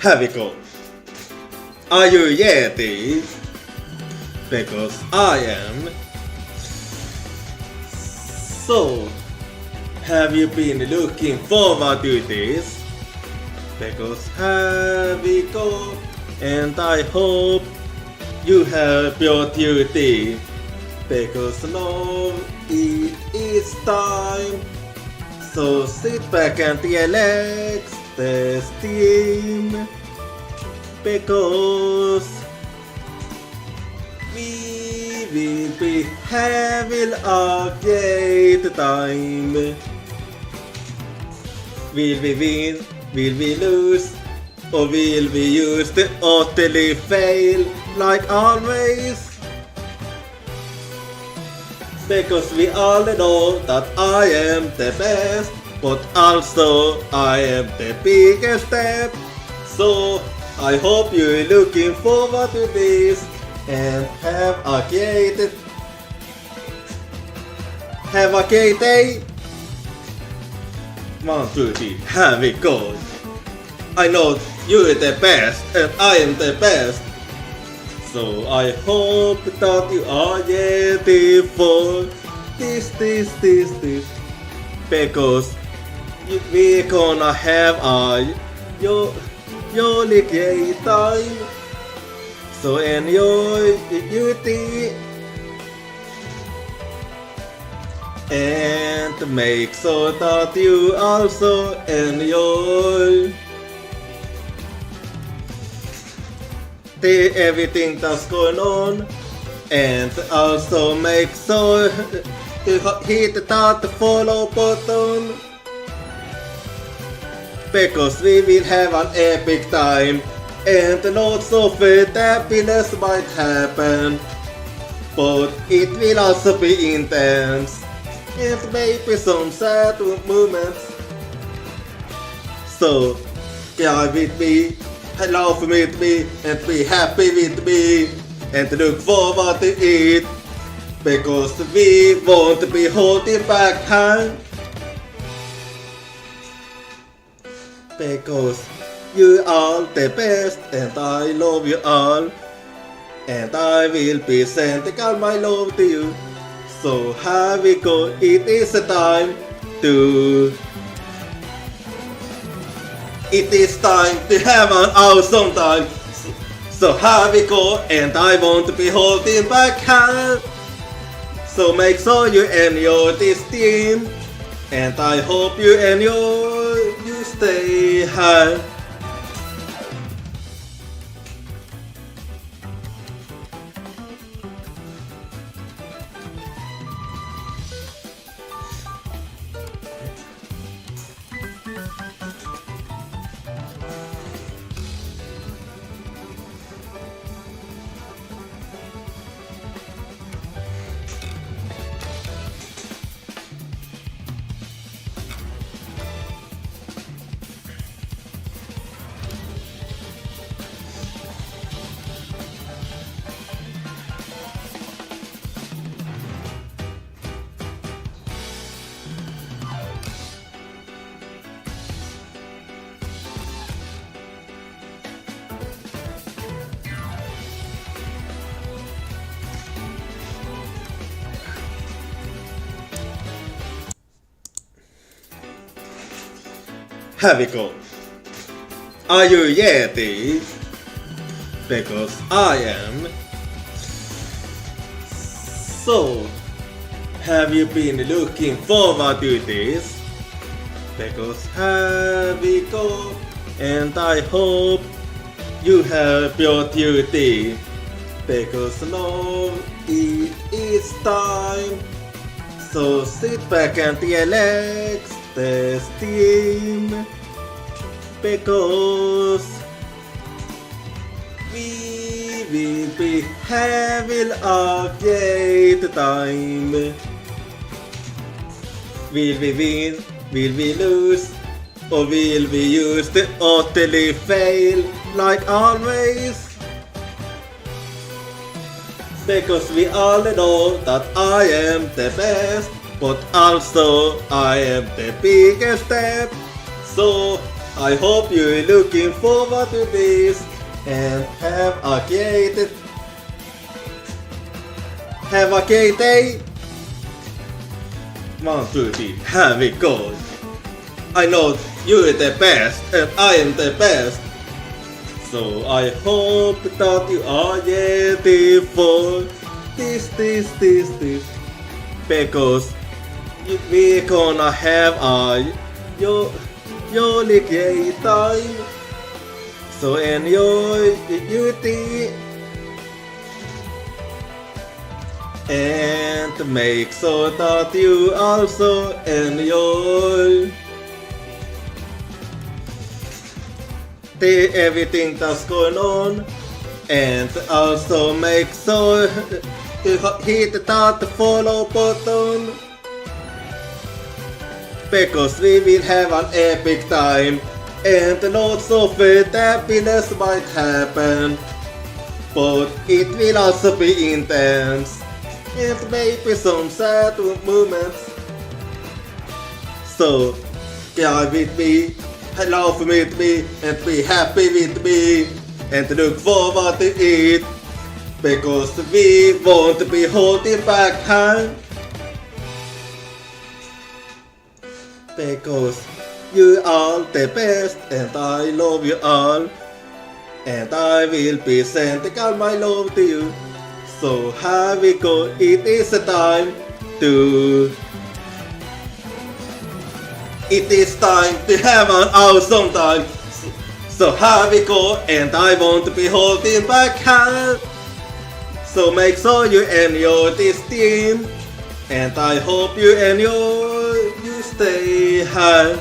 Here we go. Are you ready? Because I am. So, have you been looking forward to this? Because here we go, and I hope you have your duty. Because now it is time. So sit back and relax the steam. Because we will be having a great time. Will we win? Will we lose? Or will we use the utterly fail like always? Because we all know that I am the best, but also I am the biggest step. So I hope you're looking forward to this and have a great day. 1, 2, 3, here we go. I know you're the best and I am the best. So I hope that you are ready for this. Because we're gonna have a really great time. So enjoy the duty and make sure that you also enjoy everything that's going on, and also make sure to hit that follow button, because we will have an epic time and lots of happiness might happen, but it will also be intense and maybe some sad moments. So cry with me, laugh with me, and be happy with me, and look forward to it, because we won't be holding back time. Because you are the best and I love you all, and I will be sending all my love to you. So here we go, it is time to have an awesome time. So here we go, and I won't be holding back hand. So make sure you enjoy this team, and I hope you enjoy, you stay high. Here we go. Are you ready? Because I am. So, have you been looking forward to this? Because here we go, and I hope you have your duty. Because now it is time. So sit back and relax the steam, because we will be having a great time. Will we win? Will we lose? Or will we use the utterly fail like always? Because we all know that I am the best, but also I am the biggest step. So I hope you're looking forward to this and have a great day. 1, 2, 3, here we go. I know you're the best and I am the best. So I hope that you are ready for this. Because we're gonna have a really great time. So enjoy the beauty and make sure that you also enjoy everything that's going on, and also make sure to hit that follow button, because we will have an epic time and lots of happiness might happen, but it will also be intense and maybe some sad moments. So cry with me, laugh with me, and be happy with me, and look forward to it, because we won't be holding back time. Because you are the best and I love you all, and I will be sending all my love to you. So here we go, it is time to have an awesome time. So here we go, and I won't be holding back hand. So make sure you enjoy this team, and I hope you enjoy, you stay high.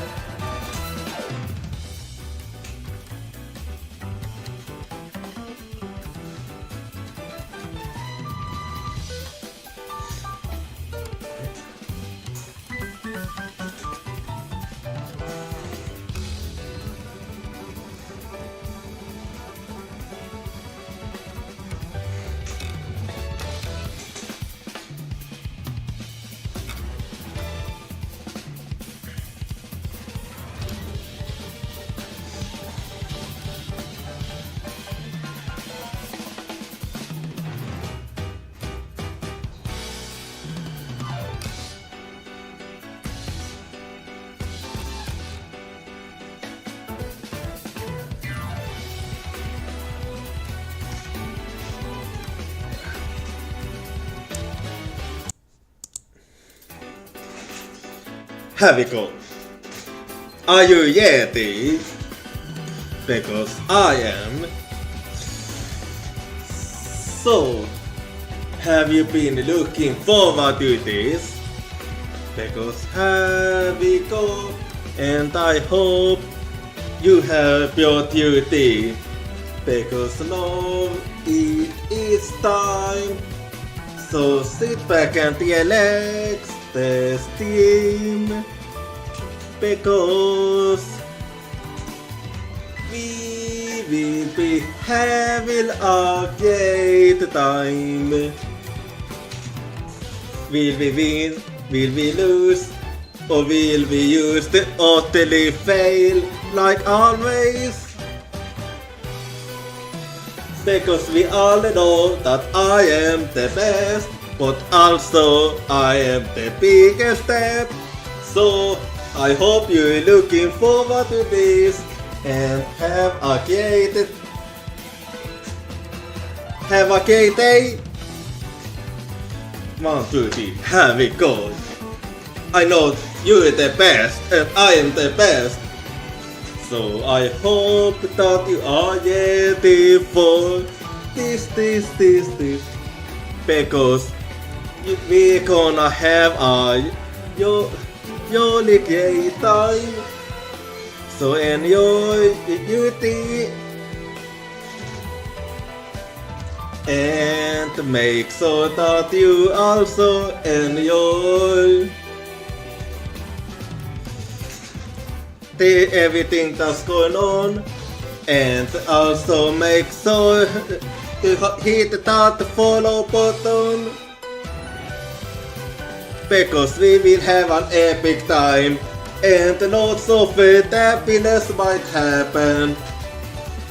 Here we go. Are you ready? Because I am. So, have you been looking forward to this? Because here we go, and I hope you have your duty. Because now it is time. So sit back and relax. The steam, because we will be having a great time. Will we win? Will we lose? Or will we use the utterly fail like always? Because we all know that I am the best, but also I am the biggest step. So I hope you're looking forward to this and have a great day. 1, 2, 3, here we go. I know you're the best and I am the best. So I hope that you are ready for this. Because we're gonna have a really great time. So enjoy the beauty and make sure that you also enjoy everything that's going on, and also make sure to hit that follow button, because we will have an epic time And lots of happiness might happen,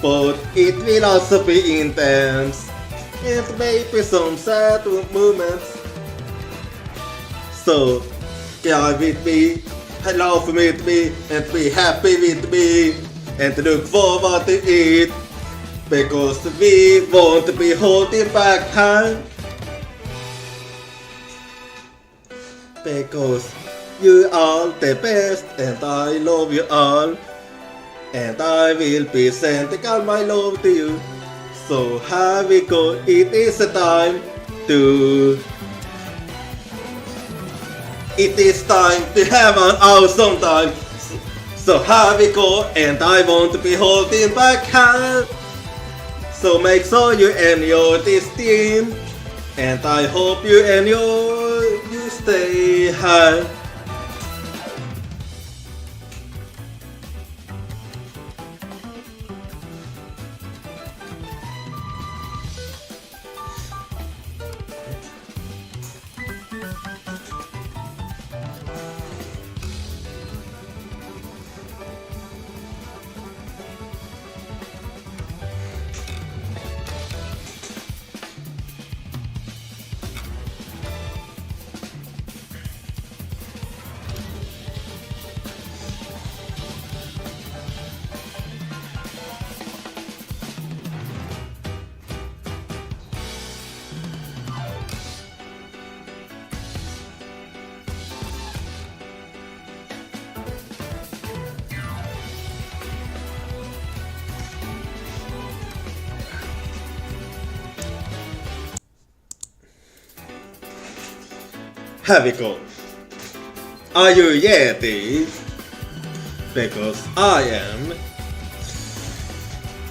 but it will also be intense, and maybe some sad moments. So, cry with me, laugh with me, and be happy with me, and look forward to it, because we won't be holding back time. Because you are the best, and I love you all, and I will be sending all my love to you. So here we go, it is time to have an awesome time. So here we go, and I won't be holding back hand. So make sure you enjoy this team, and I hope you stay here. Here we go. Are you ready? Because I am.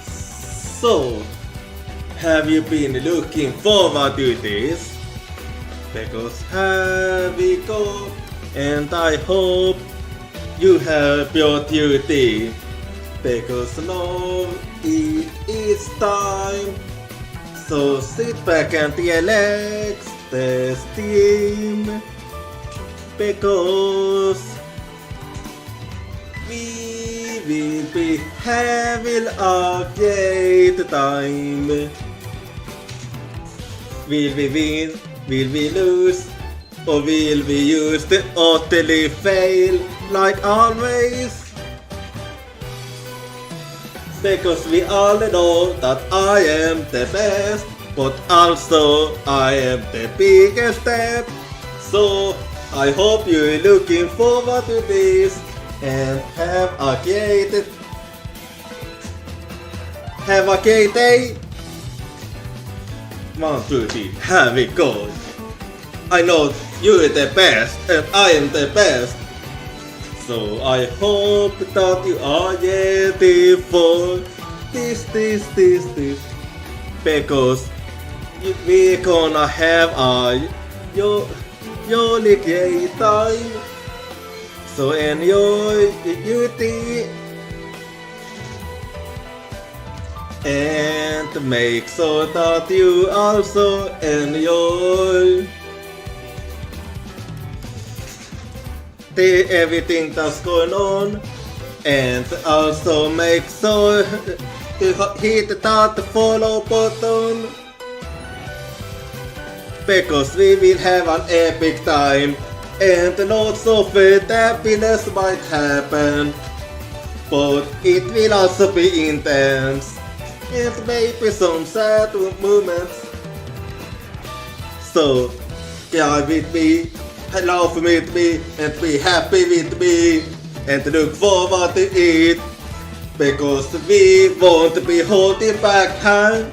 So, have you been looking forward to this? Because here we go, and I hope you have your duty. Because now it is time. So sit back and relax, the steam. Because we will be having a great time. Will we win? Will we lose? Or will we use the utterly fail like always? Because we all know that I am the best, but also I am the biggest step. So I hope you're looking forward to this and have a great day. 1, 2, 3, here we go. I know you're the best and I am the best. So I hope that you are ready for this. Because we're gonna have a really great time. So enjoy the duty and make sure that you also enjoy everything that's going on, and also make sure to hit that follow button, because we will have an epic time and lots of happiness might happen, but it will also be intense and maybe some sad moments. So cry with me, laugh with me, and be happy with me, and look forward to it, because we won't be holding back time.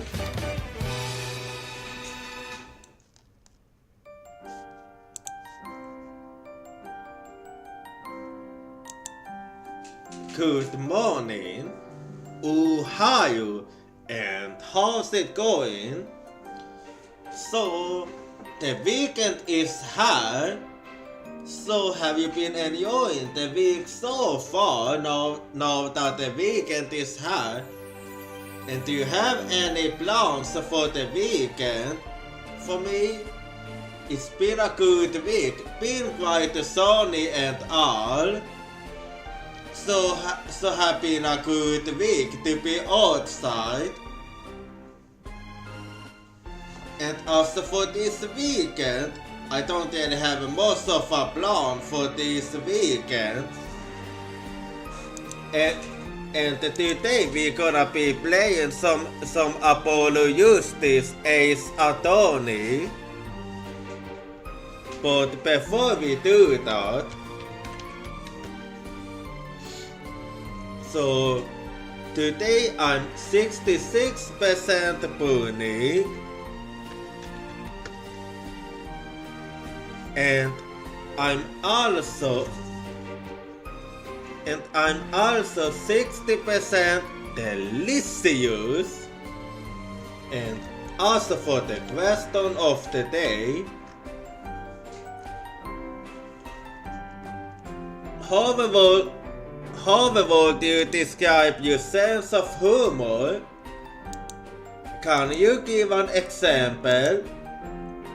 Good morning, Ohio, and how's it going? So, the weekend is here. So have you been enjoying the week so far now that the weekend is here? And do you have any plans for the weekend? For me, it's been a good week, been quite sunny and all. so happy in a good week to be outside. And also for this weekend, I don't really have much of a plan for this weekend. And today we're gonna be playing some Apollo Justice Ace Attorney. But before we do that, so today I'm 66% pony. And I'm also 60% delicious. And also for the question of the day, how would you describe your sense of humor? Can you give an example?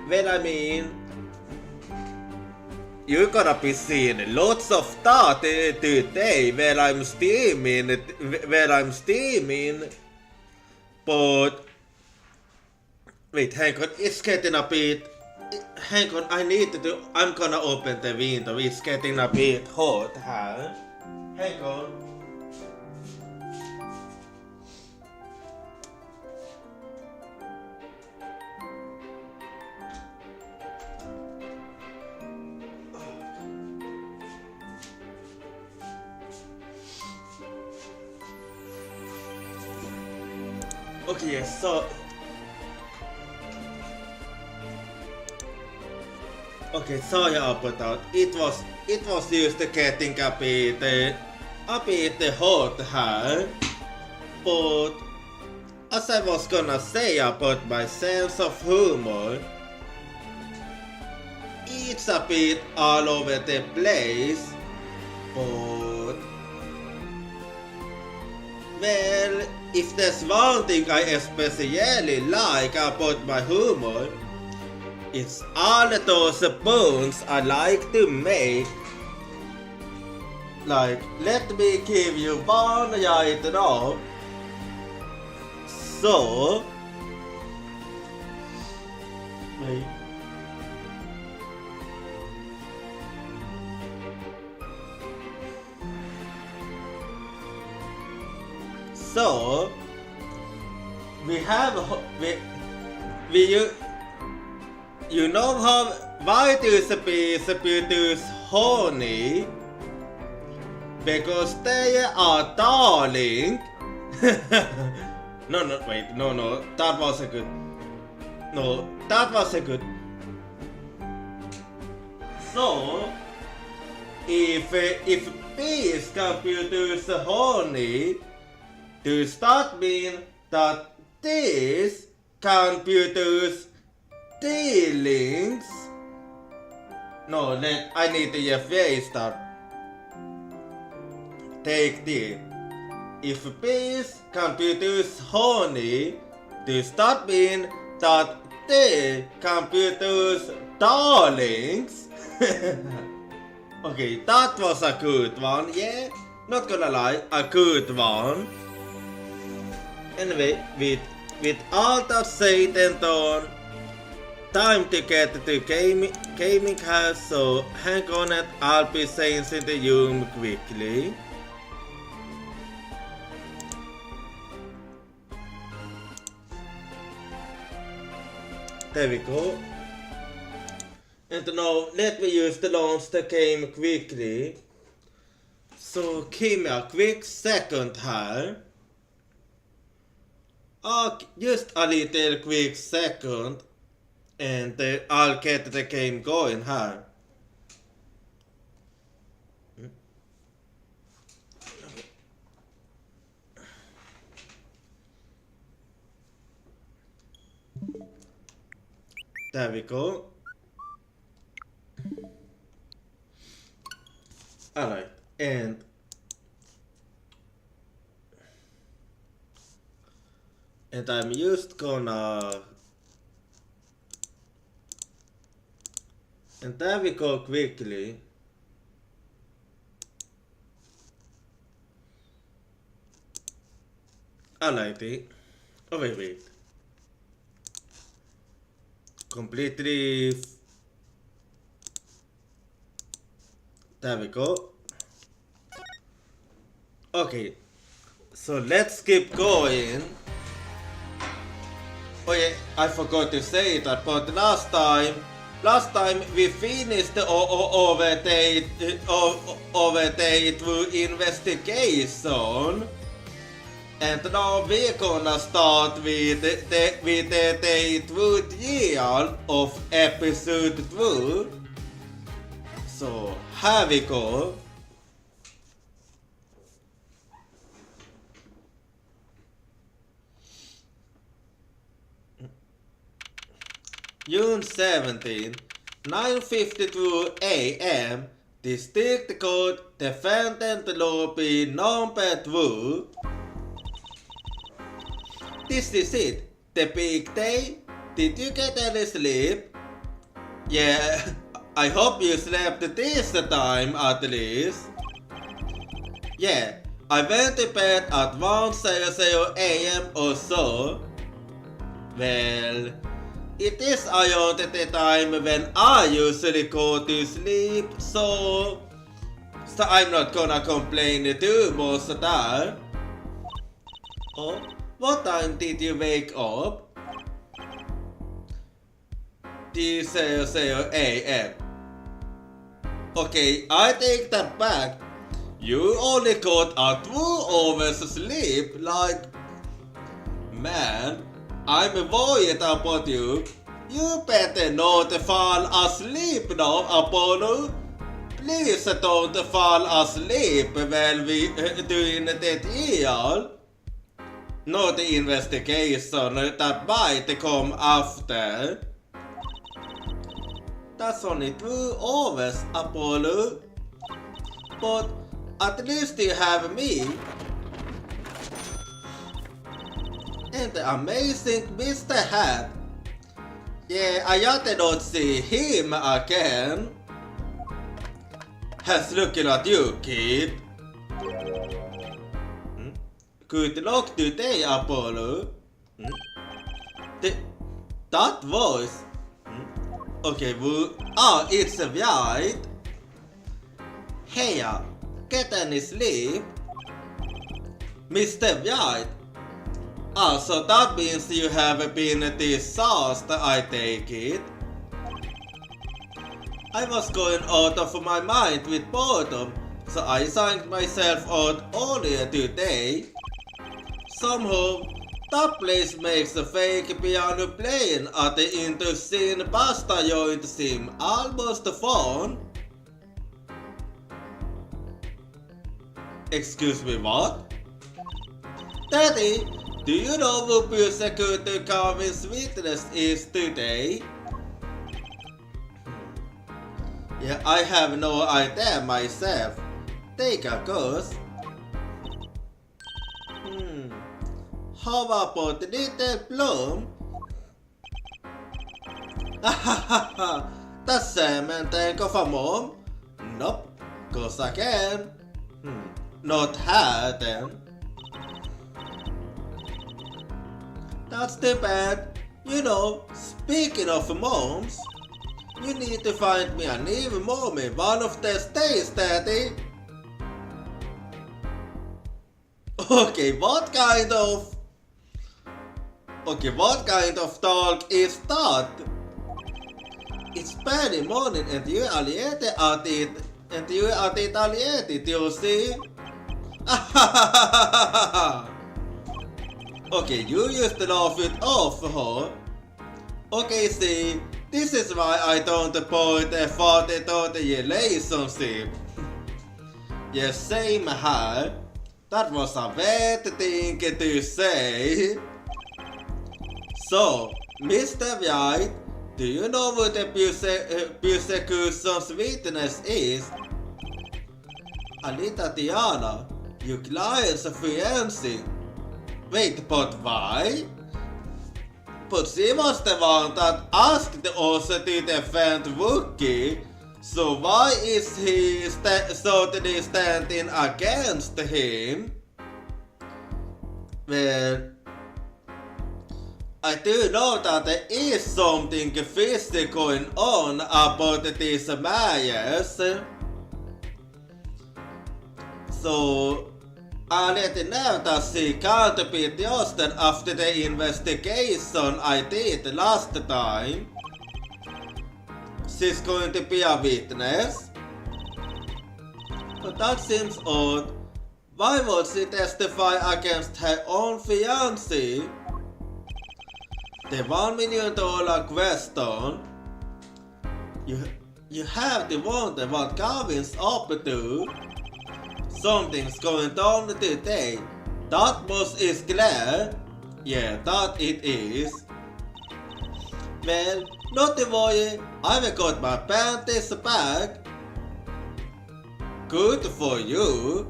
Well, I mean, you're gonna be seeing lots of that today where I'm streaming, but wait, hang on, it's getting a bit, hang on, I'm gonna open the window, it's getting a bit hot here, hang on. Okay, so sorry about that. It was just getting a bit hot here. But as I was gonna say about my sense of humor, it's a bit all over the place. But well, if there's one thing I especially like about my humor, it's all those puns I like to make. Like, let me give you one right now. So, wait. So, you know why do bees produce honey? Because they are darling. No, that wasn't good. So, if bees can produce honey, does that mean that this can produce dealings? No, I need to rephrase that. Take this. If bees can produce honey, does that mean that they can produce darlings? Okay, that was a good one, yeah? Not gonna lie, a good one. Anyway, with all that said and done, time to get to gaming house, so hang on and I'll be saying in the room quickly. There we go. And now let me use the launch the game quickly. So give me a quick second here. Just a little quick second. And I'll get the game going here. There we go. Alright, and I'm just gonna, and there we go quickly. Alrighty. Oh wait. Completely. There we go. Okay. So let's keep going. Oh yeah, I forgot to say that, but last time we finished over the investigation, and now we're gonna start with the day of episode 2. So here we go. June 17, 9:52 a.m. District Code Defendant Lobby number 2. This is it. The big day. Did you get any sleep? Yeah, I hope you slept this time at least. Yeah, I went to bed at 1:00 a.m. or so. Well, it is around the time when I usually go to sleep, so I'm not gonna complain too much there. Oh, what time did you wake up? 2:00 a.m. Okay, I take that back. You only got a 2 hours sleep, like... Man, I'm worried about you. You better not fall asleep now, Apollo. Please don't fall asleep while we doing the trial. Not the investigation that might come after. That's only 2 hours, Apollo. But at least you have me. And the amazing Mr. Hat. Yeah, I ought to not see him again. Has looking at you, kid. Good luck today, Apollo. That voice. Okay, it's right. Hey, get any sleep? Mr. White. So that means you have been dishonest, I take it. I was going out of my mind with boredom, so I signed myself out earlier today. Somehow, that place makes the fake piano playing at the interscene pasta joint seem almost fun. Excuse me, what? Daddy, do you know who Prosecutor Carvin's witness is today? Yeah, I have no idea myself. Take a guess. How about Little Bloom? The semen tank of a mom? Nope, goes again. Not her then. That's too bad. You know, speaking of moms, you need to find me a new mommy one of these days, Daddy. Okay, what kind of talk is that? It's Penny morning and you are late at it, you see? Okay, you used to laugh it off, huh? Okay, see, this is why I don't put a 40-30 relationship. Yes, same here. That was a weird thing to say. So, Mr. White, do you know what the persecution's witness is? Anita Tiana, your client's fiancé. Wait, but why? But she was the one that asked us to defend Wookie, so why is he totally standing against him? Well, I do know that there is something fishy going on about these marriages. So I let you know that she can't be just after the investigation I did last time. She's going to be a witness. But that seems odd. Why would she testify against her own fiancé? The $1 million question. You have to wonder what Gavin's up to. Something's going on today. That much is clear. Yeah, that it is. Well, not to worry. I've got my panties back. Good for you.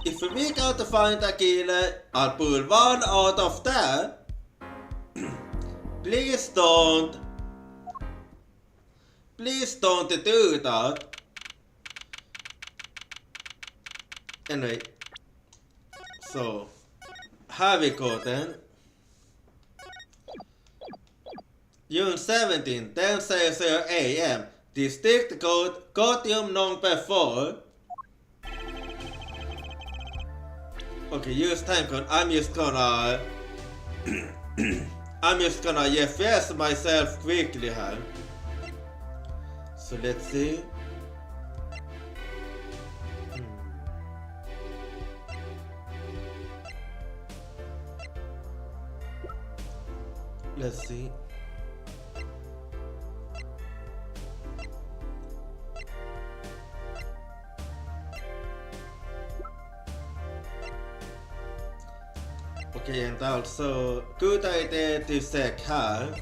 If we can't find a killer, I'll pull one out of that. Please don't do that. Anyway, so have we got then? June 17, 10:00 AM. District code Codium number 4. Okay, use time code. I'm just gonna refresh myself quickly here. So let's see. Let's see. Okay, and also good idea to check her.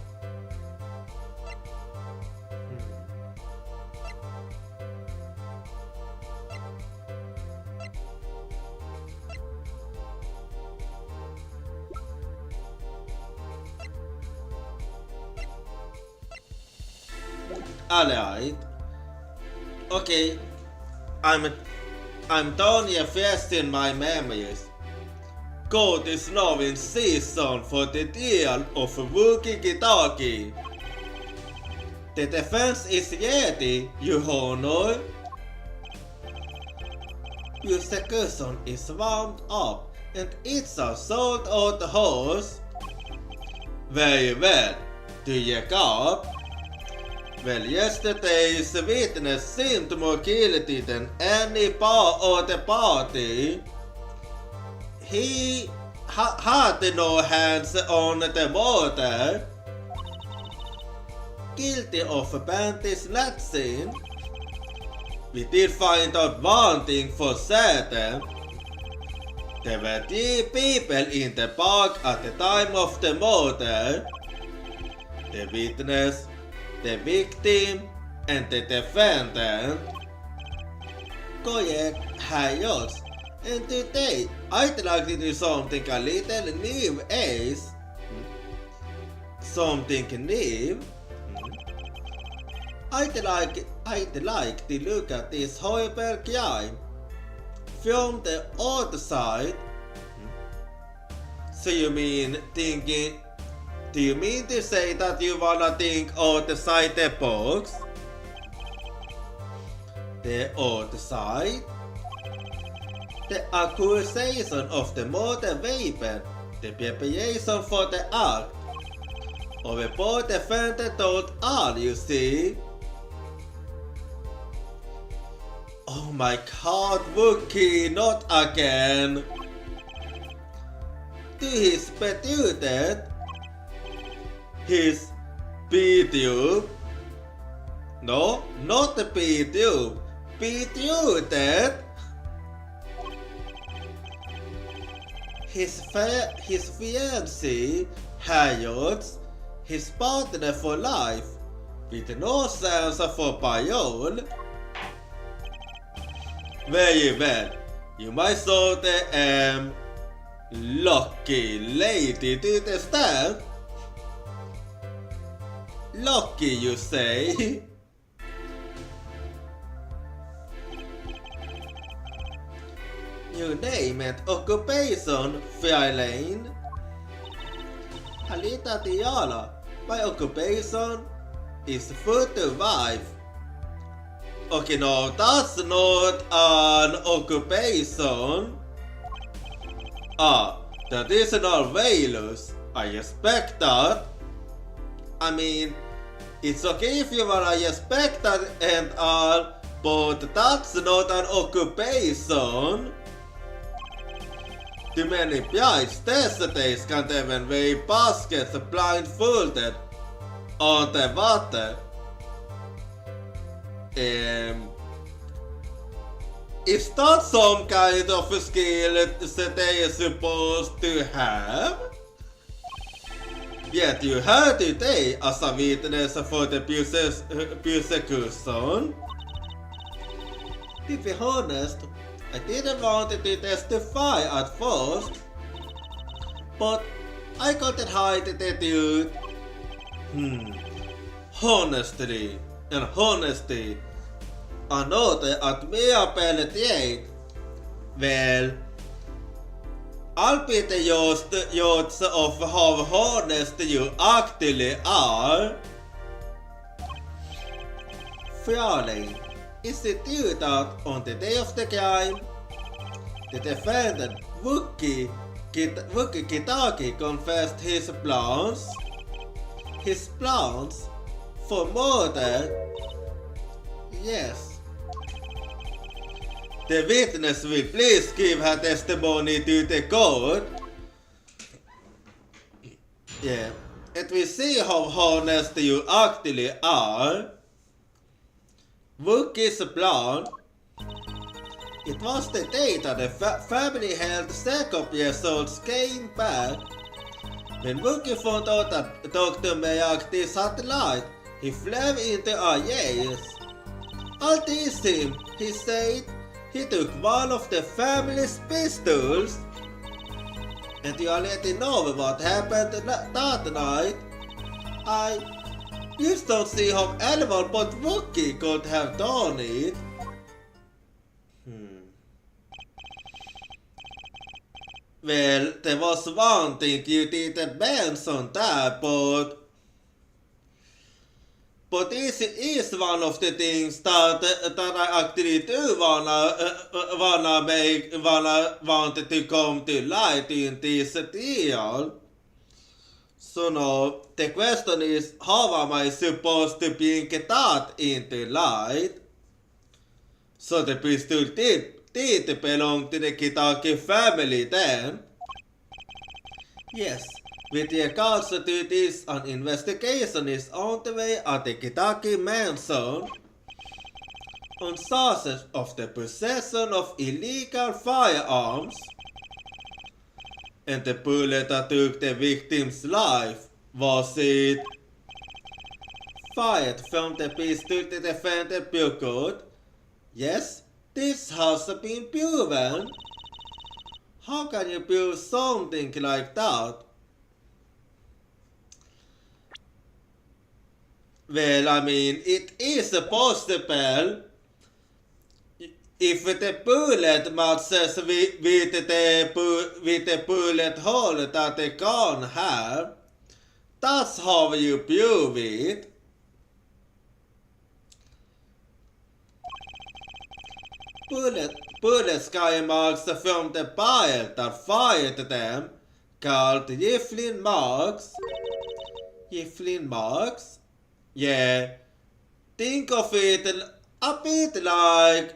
Alright. Okay. I'm done refreshing my memories. God is now in season for the deal of Wookie-Talkie. The defense is ready, Your Honor. Your execution is wound up and it's a sold out horse. Very well. Do you cop? Well, yesterday's witness seemed more guilty than any part of the party. He had no hands on the water. Guilty of bandy snatching. We did find out one thing for certain. There were 3 people in the park at the time of the murder. The witness, the victim, and the defendant. Correct, Hayos. And today, I'd like to do something a little new, Ace. Something new? I'd like to look at this horrible crime from the other side. So you mean thinking? Do you mean to say that you wanna think outside the box? The other side? The accusation of the murder weapon, the preparation for the act. Of a poor defendant told all, you see. Oh my god, Wookie, not again. To his betrothed. His B-tube. No, not the B-tube. Betrothed. His fiancé, Harriet, his partner for life, with no sense for parole. Very well, you might saw the lucky lady to the stand. Lucky, you say? You name it occupation, Fairlane. Halita Tiala, my occupation is photo wife. Okay, no, that's not an occupation. Ah, that is not values. I expect that. I mean, it's okay if you wanna respect that and all, but that's not an occupation. Too many pigs these days can't even weigh baskets blindfolded on the water. Is that some kind of a skill that they are supposed to have? Yet you heard today as a witness for the persecution. To be honest, I didn't want to testify at first, but I couldn't hide the truth. Honesty. Another at me ability. Well, I'll be the judge of how honest you actually are. Fairly, is it true that on the day of the crime, the defendant Wookie Kitaki confessed his plans for murder? Yes. The witness will please give her testimony to the court. Yeah, and we see how honest you actually are. Wookie's plan. It was the day that the family held second-year-olds came back. When Wookie found out that Dr. Miyagi had lied, he flew into a yes. I'll tease him, he said. He took one of the family's pistols. And you already know what happened that night. I just don't see how anyone but Wookie could have done it. Well, there was one thing you didn't mention that, but this is one of the things that I actually do want to come to light in this deal. So now the question is, how am I supposed to bring that into light? So the pistol did belong to the Kitaki family then? Yes. With regards to this, an investigation is on the way at the Kitaki mansion on charges of the possession of illegal firearms. And the bullet that took the victim's life, was it fired from the pistol the defendant procured? Yes, this has been proven. How can you prove something like that? Well, I mean, it is possible if the bullet matches with the bullet hole that the gun have. That's how you prove it. Bullet sky marks from the pilot that fired them, called Giflin marks. Giflin marks? Yeah, think of it a bit like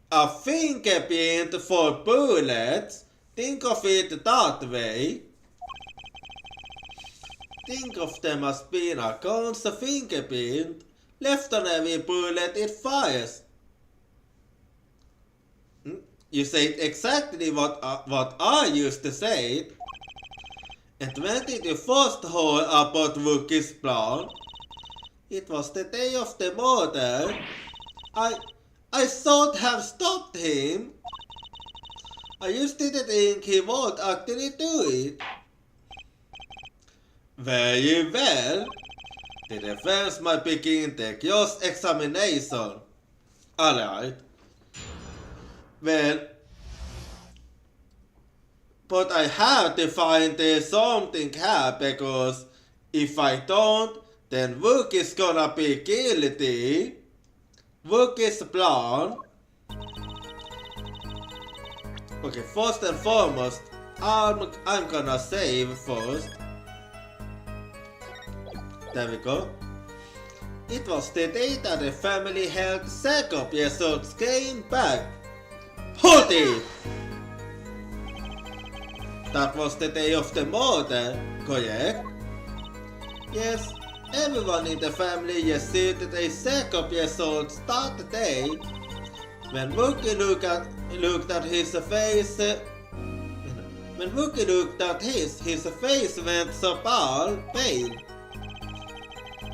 a fingerprint for bullets. Think of it that way. Think of them as being a gun's fingerprint left on every bullet it fires. You said exactly what I used to say. And when did you first hear about Wookie's plan? It was the day of the murder. I should have stopped him. I just didn't think he would actually do it. Very well. The defense might begin the cross-examination. Alright. Well, But I have to find something here because if I don't, then Wook is gonna be guilty. Wook is the plan. Okay, first and foremost, I'm gonna save first. There we go. It was the day that the family held second episodes came back. Hold it! That was the day of the murder, correct? Yes, everyone in the family assumed a second episode start the day. When Wookie looked at his face, his face went so pale.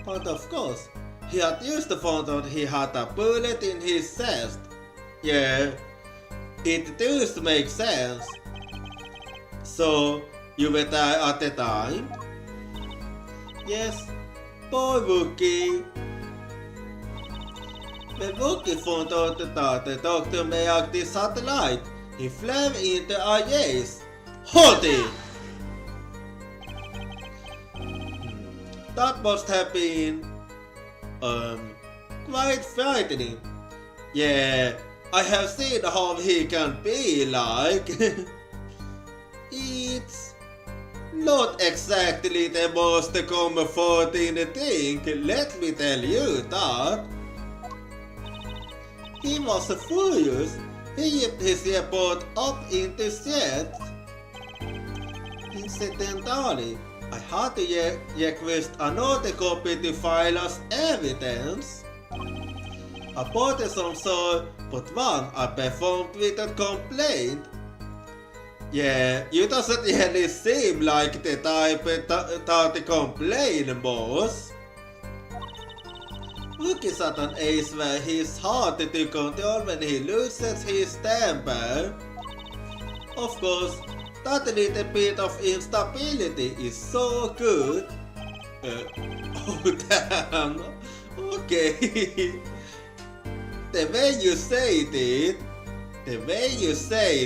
But of course, he had used to find out he had a bullet in his chest. Yeah, it does make sense. So, you were there at the time? Yes, poor Wookie. When Wookie found out that the doctor may act the satellite, he flew into IAs. Hold it! That must have been quite frightening. Yeah, I have seen how he can be like. It's not exactly the most comforting thing, let me tell you that. He was furious. He whipped his earbud up into set. Incidentally, I had to request another copy to file as evidence. I bought some soul, but one I performed without complaint. Yeah, you doesn't really seem like the type that complain, boss. Wookie is at an age where he's hard to control when he loses his temper. Of course, that little bit of instability is so good. Oh damn. Okay. The way you said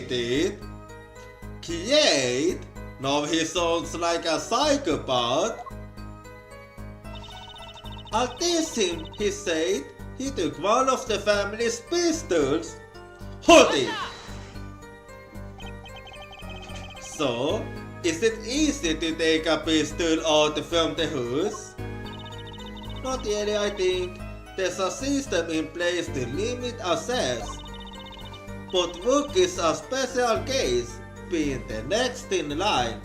it, create. Now he sounds like a psychopath. I'll teach him, he said. He took one of the family's pistols. Hold it! So, is it easy to take a pistol out from the house? Not really, I think. There's a system in place to limit access. But Wook is a special case, being the next in line.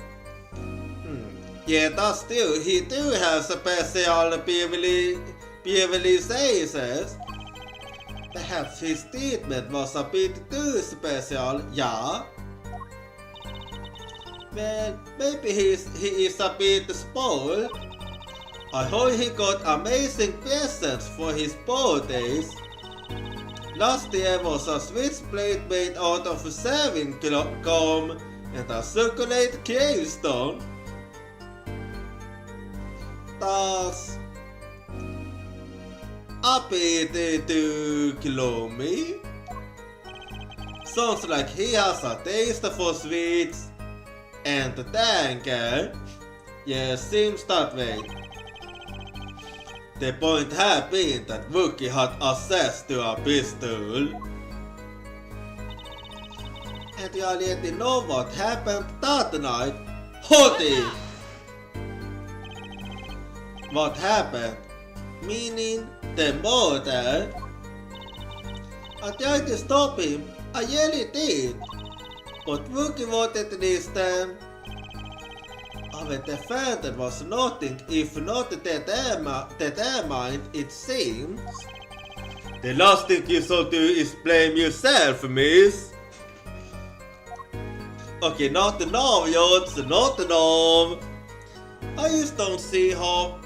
Yeah, that's true. He do have special privileges. Perhaps his treatment was a bit too special, yeah? Well, maybe he is a bit spoiled. I hope he got amazing presents for his birthdays. Last year was a switchblade made out of shaving comb and a chocolate gravestone. That's a bit too gloomy. Sounds like he has a taste for sweets and anger. Yeah, seems that way. The point had been that Wookie had access to a pistol. And you already know what happened that night. Hold it! What happened? Meaning the murder. I tried to stop him, I really did. But Wookie wanted this time. Our defender was nothing if not determined, it seems. The last thing you should do is blame yourself, miss. Okay, not now, Yods, not now. I just don't see how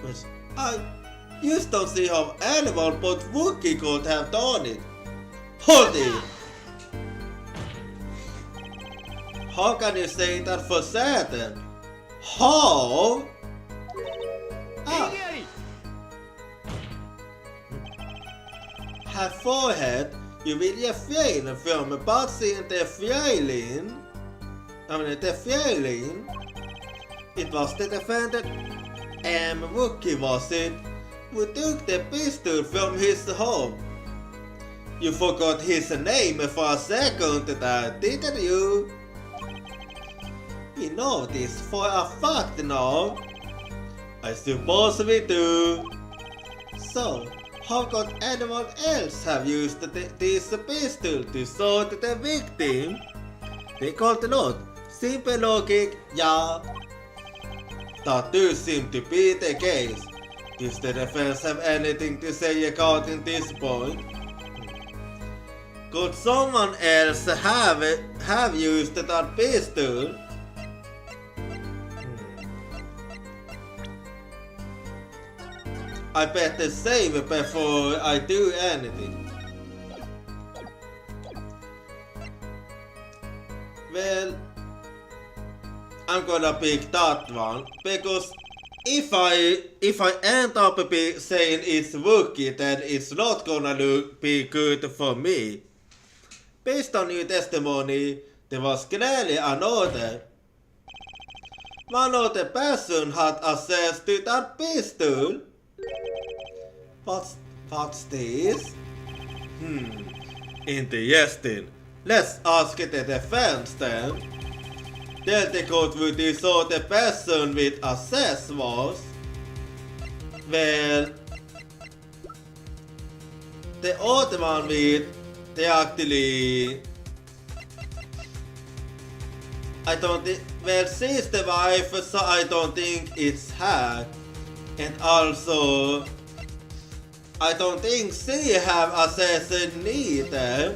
anyone but Wookie could have done it. Hold it! How can you say that for certain? How? Her forehead, you will refrain from passing the feeling. the feeling. It was the defendant Wookie, was it, who took the pistol from his home. You forgot his name for a second there, didn't you? We know this for a fact now. I suppose we do. So, how could anyone else have used this pistol to shoot the victim? They could not. Simple logic, yeah. That does seem to be the case. Does the defense have anything to say regarding this point? Could someone else have used that pistol? I better save before I do anything. Well, I'm gonna pick that one because if I end up saying it's Wookie, then it's not gonna be good for me. Based on your testimony, there was clearly another. One of the person had access to that pistol. What's this? Interesting. Let's ask the defense then. Then the court would decide the person with access was. Well, the other one with they actually. I don't think. Well, she's the wife, so I don't think it's her. And also, I don't think she have access neither.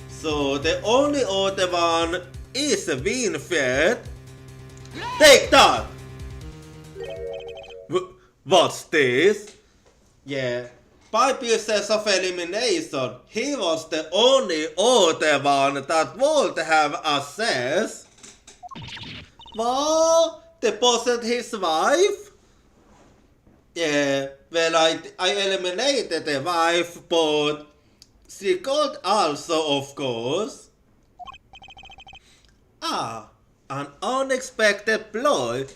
So the only other one is Winfield. Take that! What's this? Yeah, by process of elimination, he was the only other one that would have access. What? That wasn't his wife? Yeah, well I eliminated the wife, but she could also, of course. An unexpected ploy,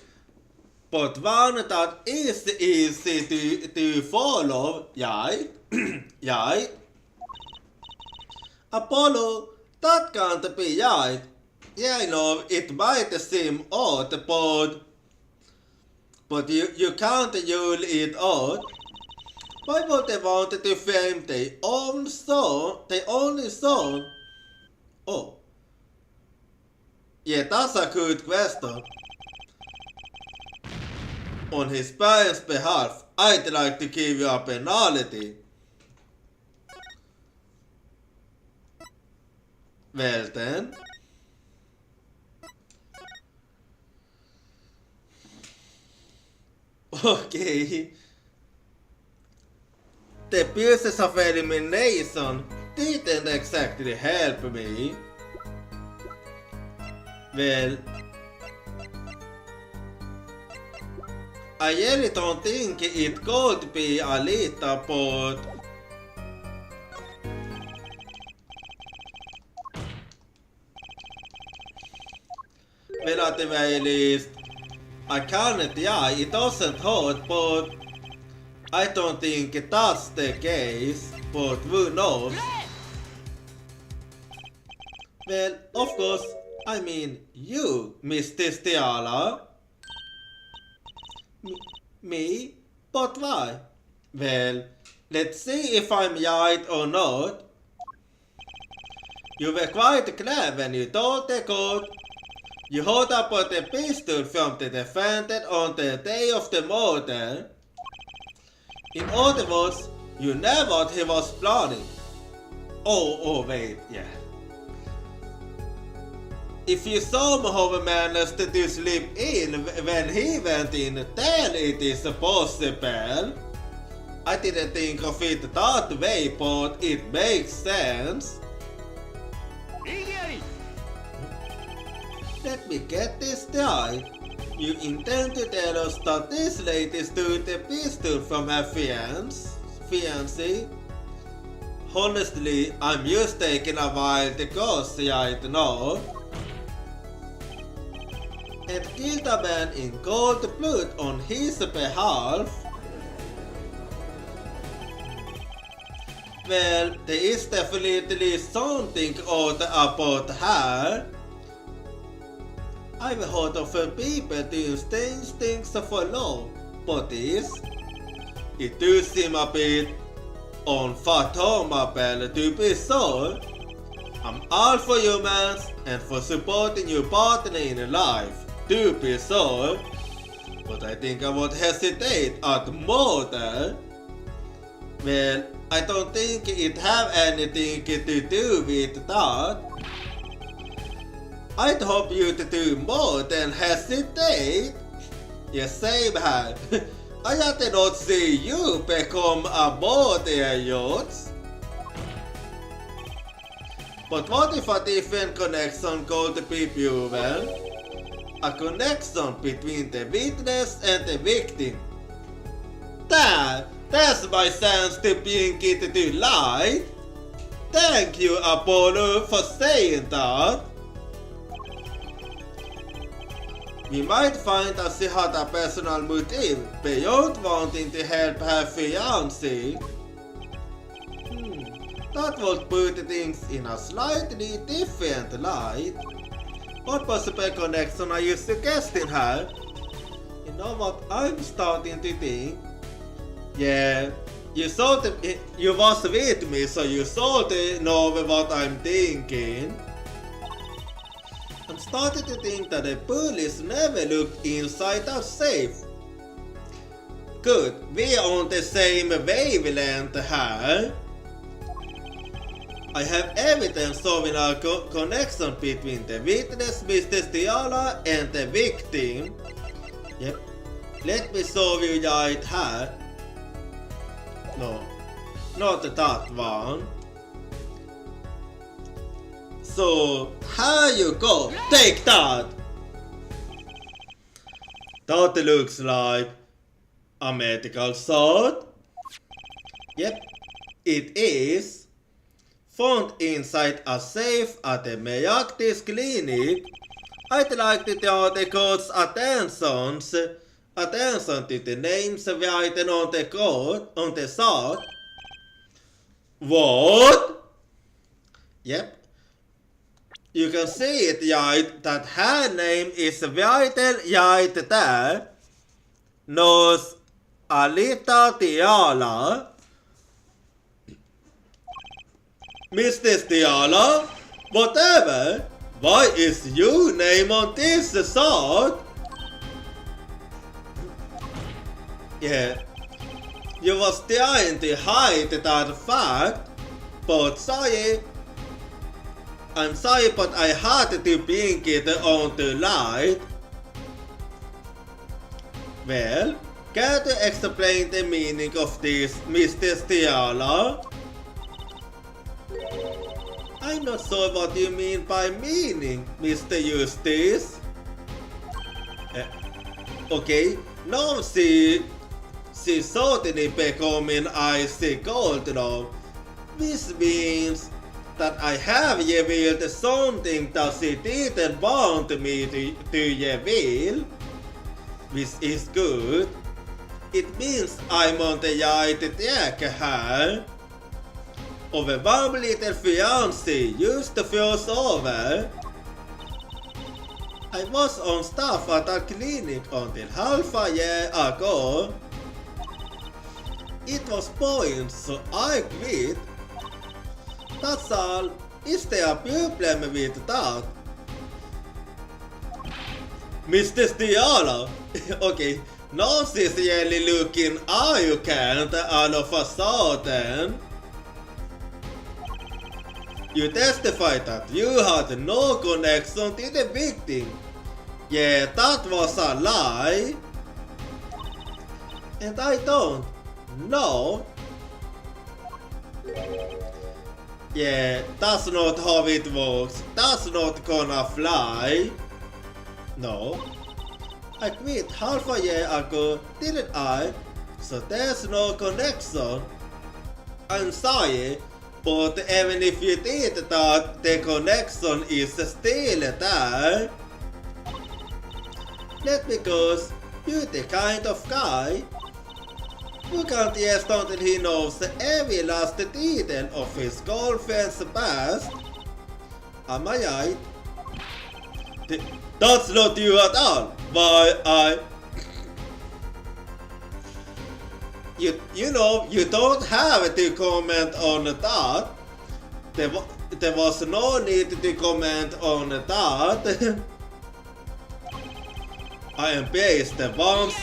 but one that is easy to follow, right? Right? Apollo, that can't be right. Yeah, I know, it might seem odd, but you can't rule it out. Why would they want to frame their own son, their only son? Oh. Yeah, that's a good question. On his parents' behalf, I'd like to give you a penalty. Well then. Okay. The process of elimination didn't exactly help me. Well, I really don't think it could be Alita, but well, at the very least, I can't, yeah, it doesn't hurt, but I don't think that's the case, but who knows? Well, of course, I mean you, Mr. Stiala. Me? But why? Well, let's see if I'm right or not. You were quite clever when you told the court. You hold up the pistol from the defendant on the day of the murder. In other words, you knew what he was planning. Oh wait, yeah. If you somehow managed to slip in when he went in, then it is possible. I didn't think of it that way, but it makes sense. Let me get this right. You intend to tell us that this lady stole the pistol from her fiancé? Honestly, I'm just taking a while to guess right now. and killed a man in cold blood on his behalf. Well, there is definitely something odd about her. I've heard of people doing strange things for love, but it does seem a bit unfathomable to be so. I'm all for humans and for supporting your partner in life, to be so. But I think I would hesitate at murder. Well, I don't think it have anything to do with that. I'd hope you to do more than hesitate. Yes, same here. I did not see you become a murderer yet. But what if a different connection could be proven? A connection between the witness and the victim. That's my chance to bring it to light. Thank you, Apollo, for saying that. We might find that she had a personal motive beyond wanting to help her fiancé. That would put things in a slightly different light. What possible connection are you suggesting her? You know what I'm starting to think? Yeah, you was with me, so you sort of know what I'm thinking. I'm starting to think that the police never looked inside that safe. Good, we're on the same wavelength here. I have evidence showing a connection between the witness, Mr. Stiala, and the victim. Yep. Let me show you right here. No, not that one. So, here you go. Take that! That looks like a medical sword. Yep, it is. Found inside a safe at the Mejactis clinic. I'd like to draw the court's attention to the names written on the sword. What? Yep. You can see it right that her name is written right there. Nos Alita Tiala. Mr. Stiala, whatever, why is your name on this sword? Yeah, you was trying to hide that fact, but I'm sorry, but I had to bring it on the light. Well, can you explain the meaning of this, Mr. Stiala? I'm not sure what you mean by meaning, Mr. Eustace. Okay, now she certainly becoming icy cold now, which means that I have revealed something that she didn't want me to reveal, which is good. It means I'm on the right track here. Our warm little fiancé used to cross over. I was on staff at a clinic until half a year ago. It was boring, so I quit. That's all. Is there a problem with that? Mr. Stiala? Okay, now she's really looking arrogant all of a sudden. You testified that you had no connection to the victim. Yeah, that was a lie. And I don't know. Yeah, that's not how it works. That's not gonna fly. No. I quit half a year ago, didn't I? So there's no connection. I'm sorry. But even if you did that, the connection is still there. Let because you're the kind of guy who can't rest until he knows every last detail of his girlfriend's past. Am I right? That's not you at all. Why You know, you don't have to comment on that. There was no need to comment on that. I embrace the ones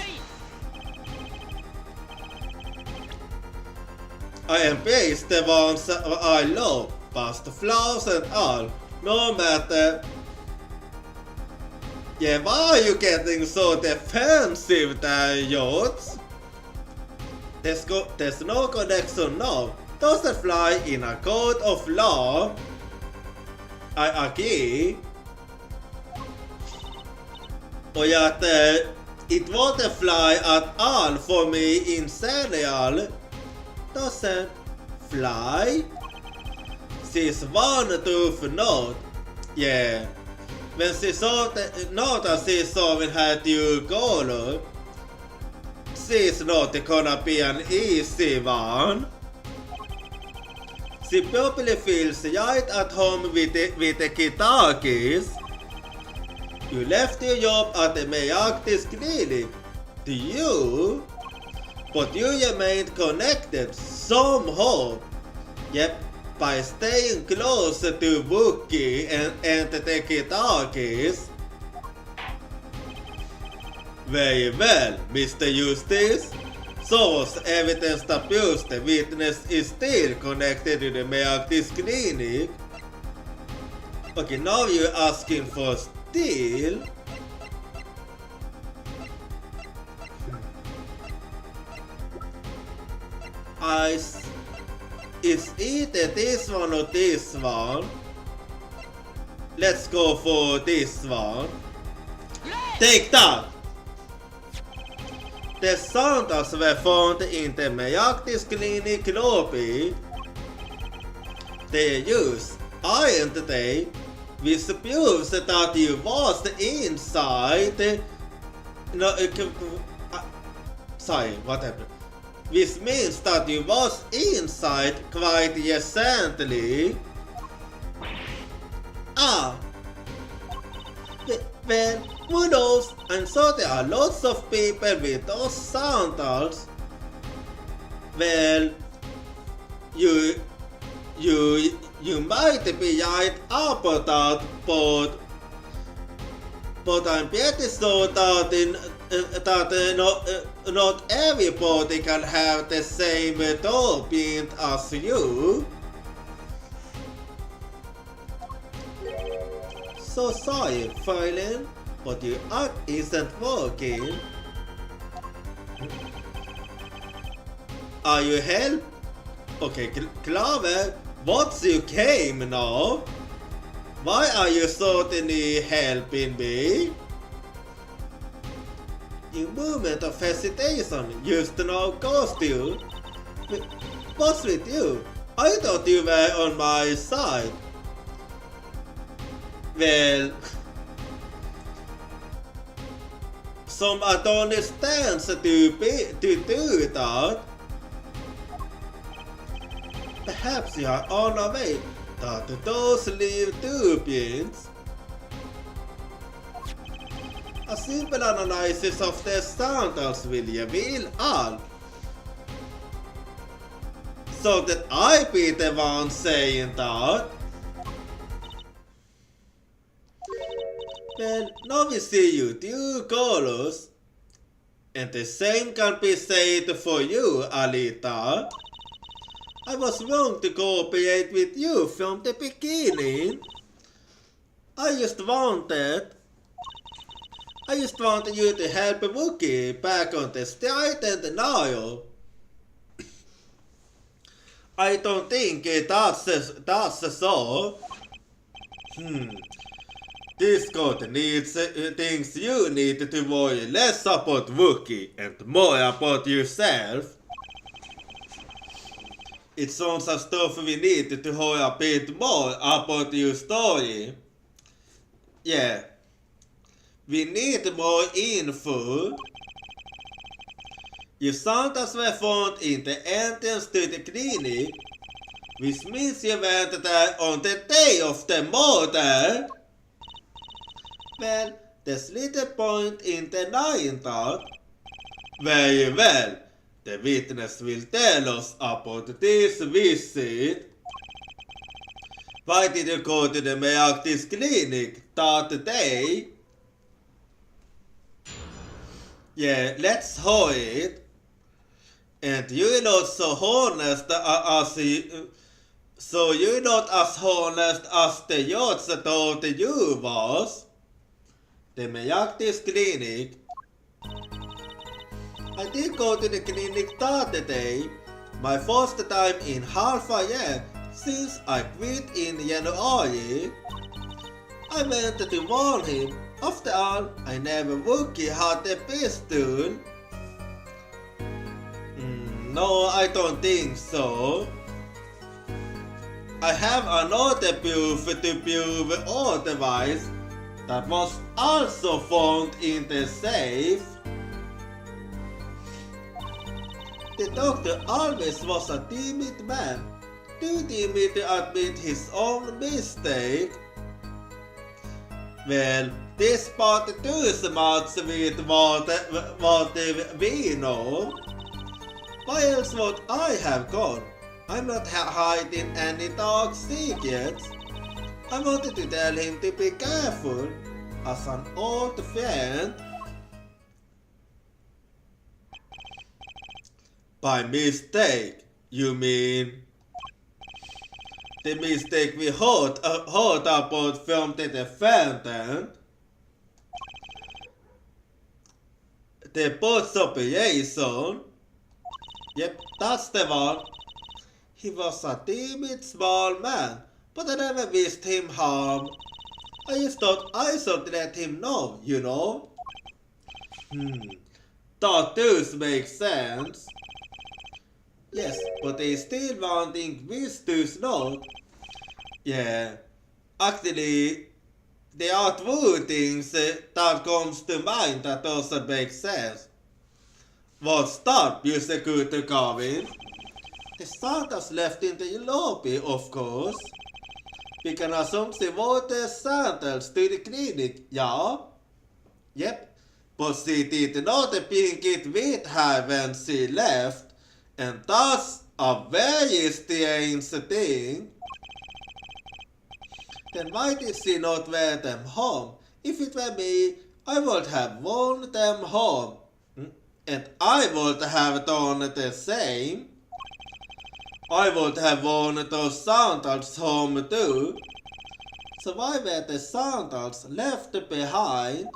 I love, past flaws and all, no matter. Yeah, why are you getting so defensive there, Yachts? There's no connection now. Doesn't fly in a code of law. I agree. Och att it won't fly at all for me in general. Doesn't fly. She's one tooth note. Yeah. When she saw that she saw when had you color, she's not gonna be an easy one. She probably feels right at home with the guitar keys. You left your job at the Mayarctic clinic. Do you? But you remained connected somehow. Yep, by staying close to Wookie and the guitar keys. Very well, Mr. Eustace. Source evidence that proves the witness is still connected to the Mayarctic clinic. Okay, now you're asking for still. Is either this one or this one. Let's go for this one. Take that! The sandals were found in the Mayarctic clinic lobby. They used, aren't they? Which proves that you was inside. No, sorry, what happened? Which means that you was inside quite recently. Ah. Well, who knows? I'm sure there are lots of people with those sandals. Well, you might be right about that, but I'm pretty sure that not everybody can have the same door print as you. So sorry, Phelan, but your act isn't working. Are you help? Okay, Clover, what's your game now? Why are you certainly helping me? Your moment of hesitation used to now cost you. What's with you? I thought you were on my side. Well, some Adonis stands to do that. Perhaps you are on a way that those leave 2 pins. A simple analysis of the sandals will reveal all. So that I be the one saying that. Well, now we see you 2 colors. And the same can be said for you, Alita. I was wrong to cooperate with you from the beginning. I just wanted you to help Wookie back on the straight and narrow. I don't think that's so. Discord needs things you need to worry less about Wookie and more about yourself. It sounds as though we need to hear a bit more about your story. Yeah. We need more info. If samples were found in the entrance to the clinic, which means you went there on the day of the murder, well, there's little point in denying that. Very well, the witness will tell us about this visit. Why did you go to the Meaktis clinic that day? Yeah, let's hold it. And you're not so honest as you're not as honest as the yachts told you was. The Meaktis clinic. I did go to the clinic that day, my first time in half a year since I quit in January. I went to warn him. After all, I never rookie had a pistol. No, I don't think so. I have another proof to prove otherwise that was also found in the safe. The doctor always was a timid man, too timid to admit his own mistake. Well, this part too smarts with what we know. Why else would I have gone? I'm not hiding any dark secrets. I wanted to tell him to be careful, as an old friend. By mistake, you mean? The mistake we heard about from the defendant. The post operation. Yep, that's the one. He was a timid small man, but I never wished him harm. I just thought I should let him know, you know. That does make sense. Yes, but they still wanting this to know. Yeah, actually, there are two things that comes to mind that doesn't make sense. What's that, Prosecutor Garvin? The samples left in the lobby, of course. We can assume they were the samples to the clinic, yeah? Yep, but she did not bring it with her when she left. And that's a very strange thing. Then why did she not wear them home? If it were me, I would have worn them home. And I would have done the same. I would have worn those sandals home too. So why were the sandals left behind?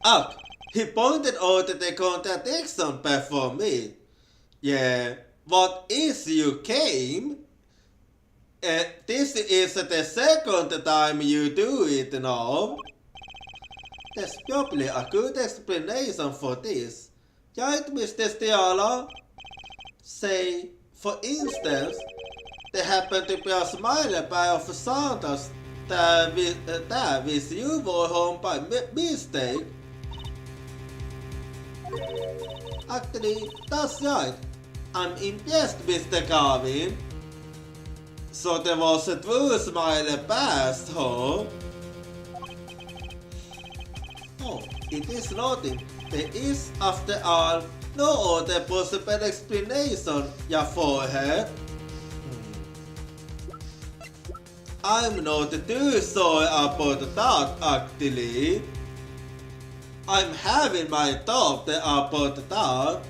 Up! He pointed out the contradiction before me. Yeah, what is you came? This is the second time you do it now. There's probably a good explanation for this. Right, Mr. Stiala? Say, for instance, there happened to be a smaller pair of sandals that which you wore home by mistake. Actually, that's right. I'm impressed, Mr. Garvin. So there was a true smiley past, huh? Oh, it is nothing. There is, after all, no other possible explanation, your forehead. I'm not too sorry about that, actually. I'm having my thought about that.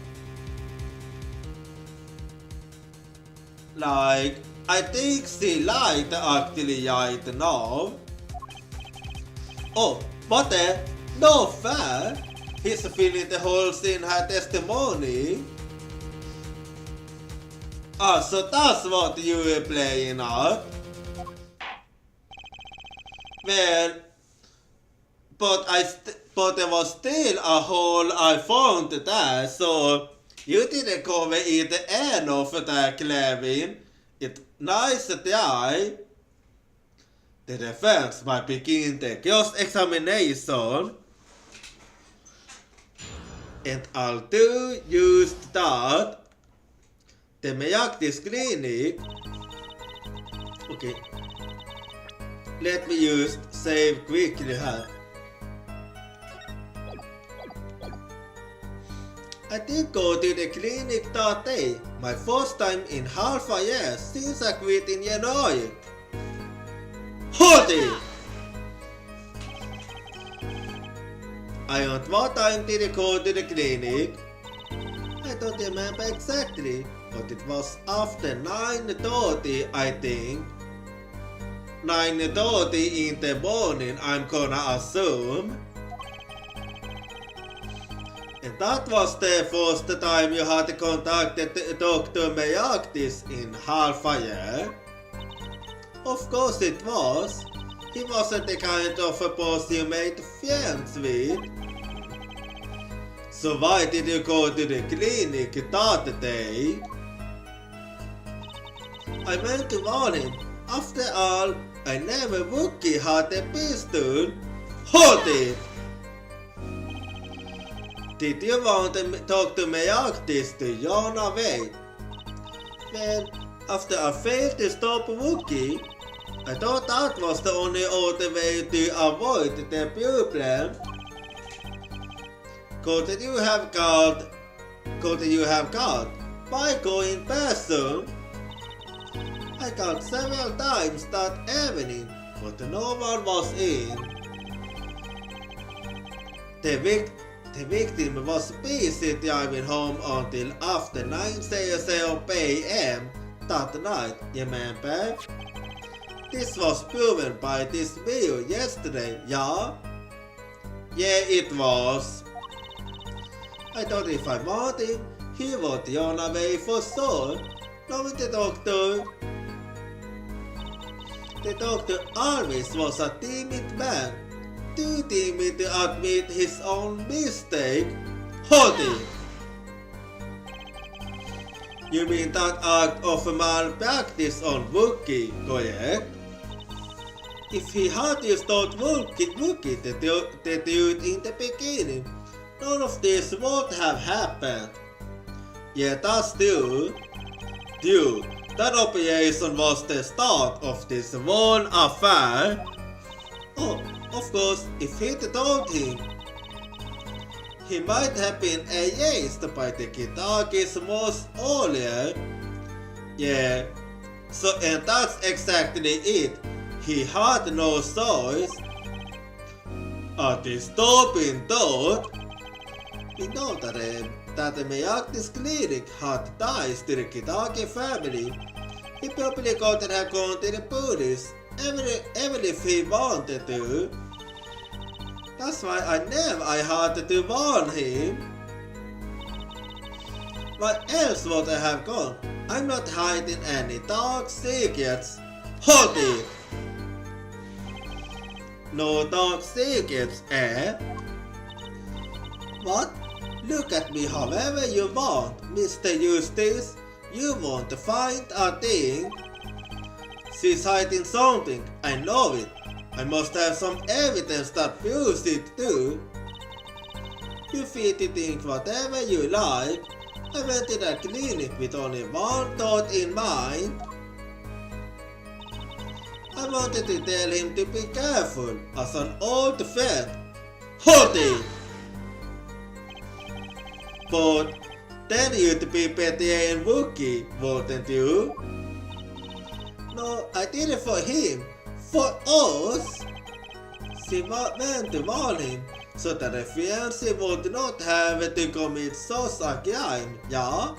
Like, I think she lied actually right now. Oh, but no fair. He's filling the holes in her testimony. Ah, so that's what you were playing at. Well, but there was still a hole I found there, so you didn't cover it enough there, Clevin. It's nice try. The defense might begin the cross-examination, and although used that the Miyakti's clinic, okay, let me use save quickly here. I did go to the clinic that day, my first time in half a year since I quit in January. Hold it! I on what time did I go to the clinic? I don't remember exactly, but it was after 9:30 I think. 9:30 in the morning I'm gonna assume. And that was the first time you had contacted Dr. Miyaktis in half a year? Of course it was. He wasn't the kind of a person you made friends with. So why did you go to the clinic that day? I meant to warn him. After all, I never Wookie had a pistol. Hold it! Did you want Dr. Miyaktis to run away? Well, after I failed to stop Wookie, I thought that was the only other way to avoid the problem. Could you have got by going pantsu? I got several times that evening, but no one was in. The victim was busy driving home until after 9:00 p.m. that night, remember? This was proven by this video yesterday, yeah? Yeah, it was. I thought if I wanted him, he would run away for sure. Knowing the doctor. The doctor always was a timid man. Too timid to admit his own mistake. Hold it! You mean that act of malpractice on Wookie, correct? If he had just told Wookie the truth in the beginning, none of this would have happened. Yeah, that's true. Dude, that operation was the start of this one affair. Oh, of course, if he'd told him, he might have been erased by the Kitakis most earlier. Yeah, so and that's exactly it. He had no choice. A disturbing thought. We know that the Miyakti's clinic had ties to the Kitaki family. He probably couldn't have gone to the police even if he wanted to. That's why I had to warn him. Where else would I have gone? I'm not hiding any dark secrets. Hold it! No dark secrets, eh? What? Look at me however you want, Mr. Eustace. You want to find a thing? She's hiding something, I know it. I must have some evidence that proves it too. You free to think whatever you like. I went to the clinic with only one thought in mind. I wanted to tell him to be careful as an old friend. Hold it! But then you'd be betraying Wookie, wouldn't you? No, I did it for him. For us. She meant to warn him so that the fiancé would not have to commit such a crime, yeah?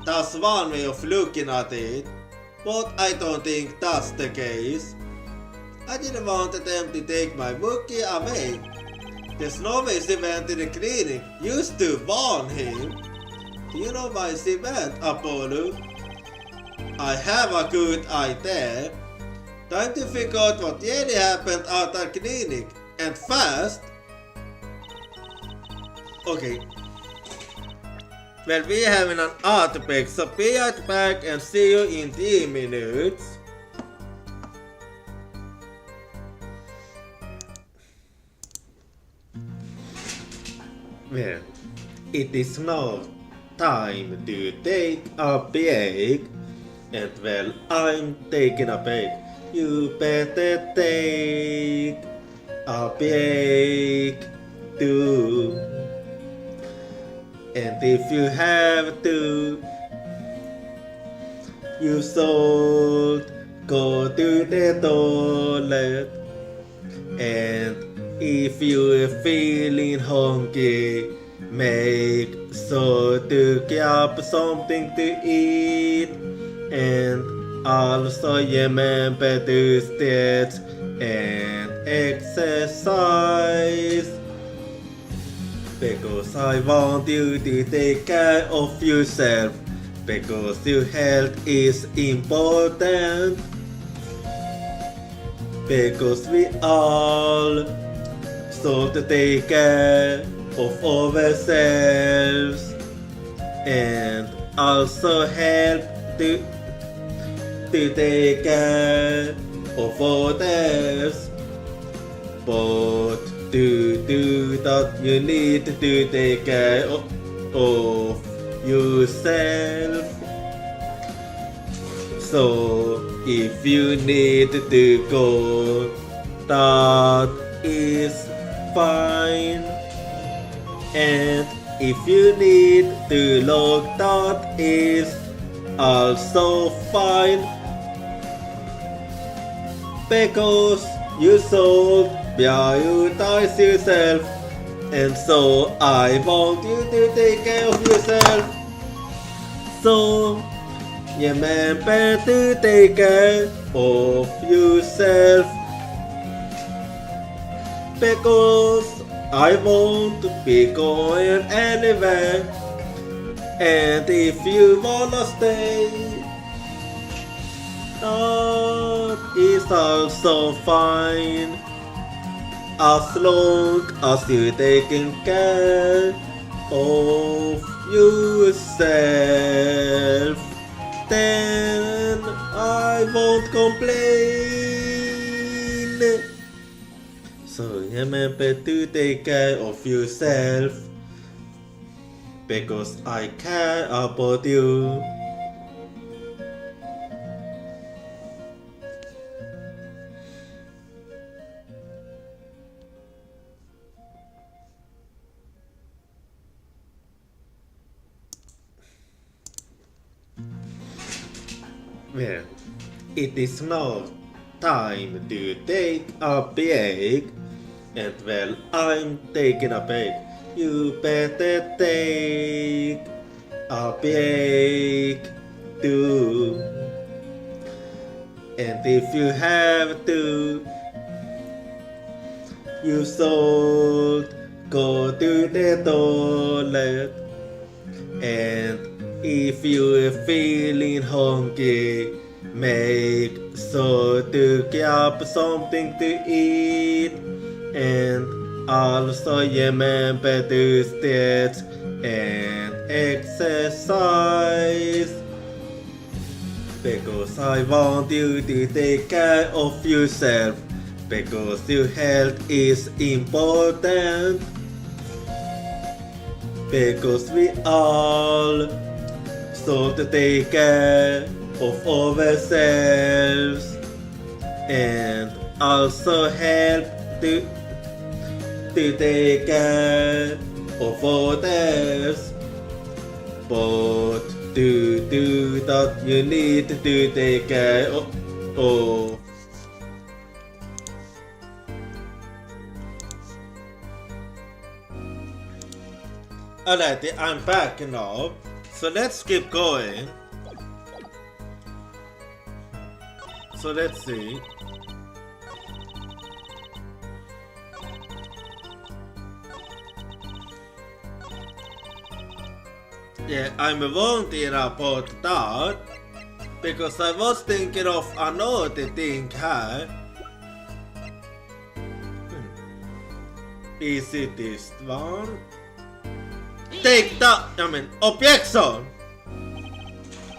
That's one way of looking at it, but I don't think that's the case. I didn't want them to take my Wookie away. There's no way she went to the clinic just to warn him. Do you know why she went, Apollo? I have a good idea. Time to figure out what really happened at the clinic, and fast. Okay. Well, we're having an art break, so be right back and see you in 3 minutes. Well, it is now time to take a break. And well, I'm taking a break. You better take a break too. And if you have to, you should go to the toilet. And if you're feeling hungry, make sure to grab something to eat. And also remember to stretch and exercise. Because I want you to take care of yourself. Because your health is important. Because we all should take care of ourselves. And also help to take care of others. But to do that, you need to take care of yourself. So if you need to go, that is fine. And if you need to look, that is also fine. Because you should prioritize yourself. And so I want you to take care of yourself. So remember to take care of yourself. Because I won't be going anywhere. And if you wanna stay, that is also fine. As long as you're taking care of yourself, then I won't complain. So remember to take care of yourself. Because I care about you. Well, it is now time to take a break. And well, I'm taking a break. You better take a break too. And if you have to, you should go to the toilet. And if you're feeling hungry, make sure to grab something to eat. And also remember to stretch and exercise. Because I want you to take care of yourself. Because your health is important. Because we all should take care of ourselves. And also help to take care of others. But to do that, you need to take care of Alrighty, I'm back now. So let's keep going. So let's see. Yeah, I'm wondering about that. Because I was thinking of another thing here. Is it this one? Take that, objection!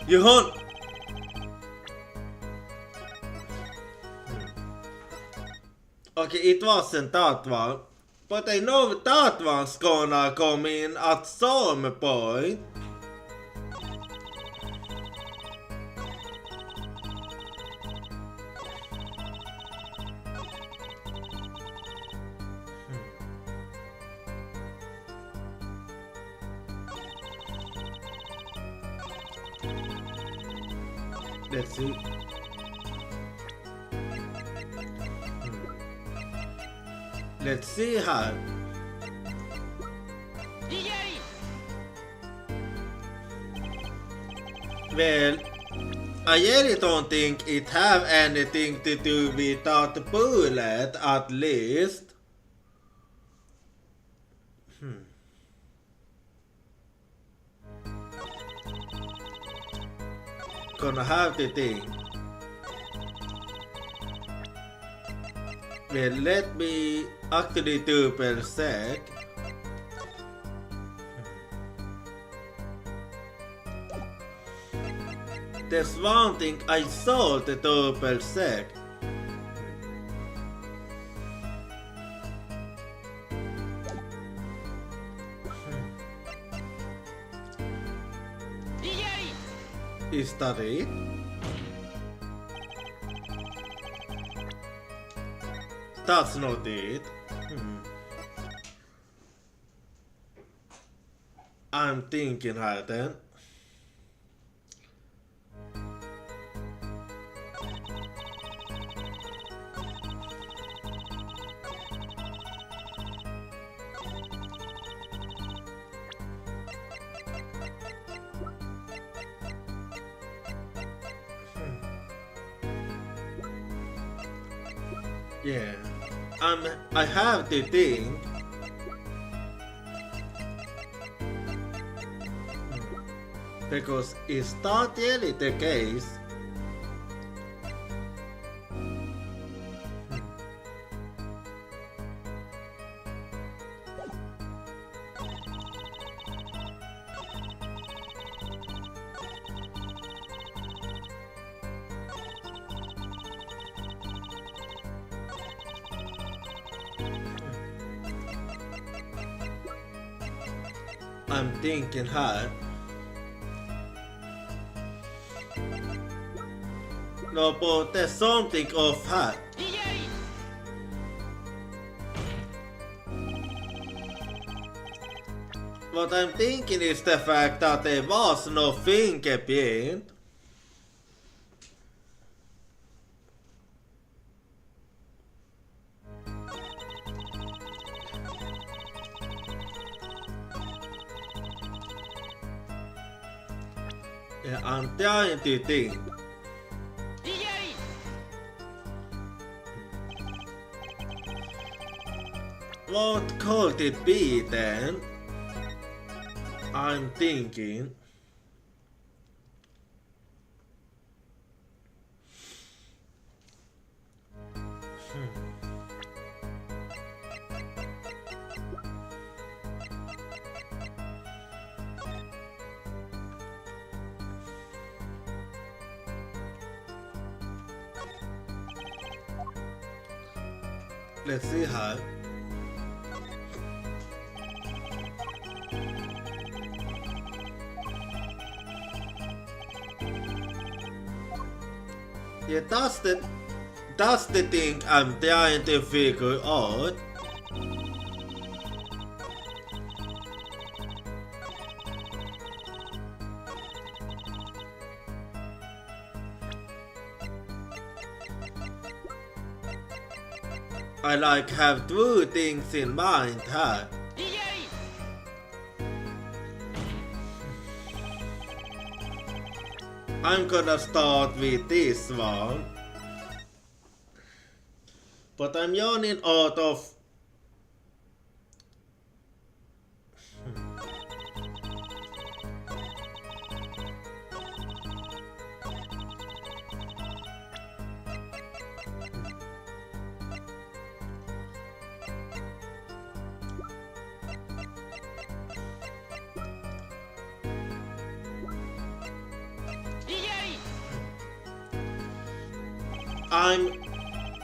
You hold. Okay, it wasn't that one. But I know that one's gonna come in at some point. Let's see. Let's see how. Well, I really don't think it have anything to do with that bullet, at least. Gonna have to think. Well, let me actually do per sec. There's one thing I saw the do per sec. Is that it? That's not it. I'm thinking hard then. Yeah, I have to think. Because is that really the case? I'm thinking hard. No, but there's something off hard. What I'm thinking is the fact that there was no fingerprint. Yeah, I'm trying to think. What could it be then? I'm thinking. Let's see how. Yeah, that's the thing I'm trying to figure out. I like have two things in mind, huh? I'm gonna start with this one. But I'm running out of...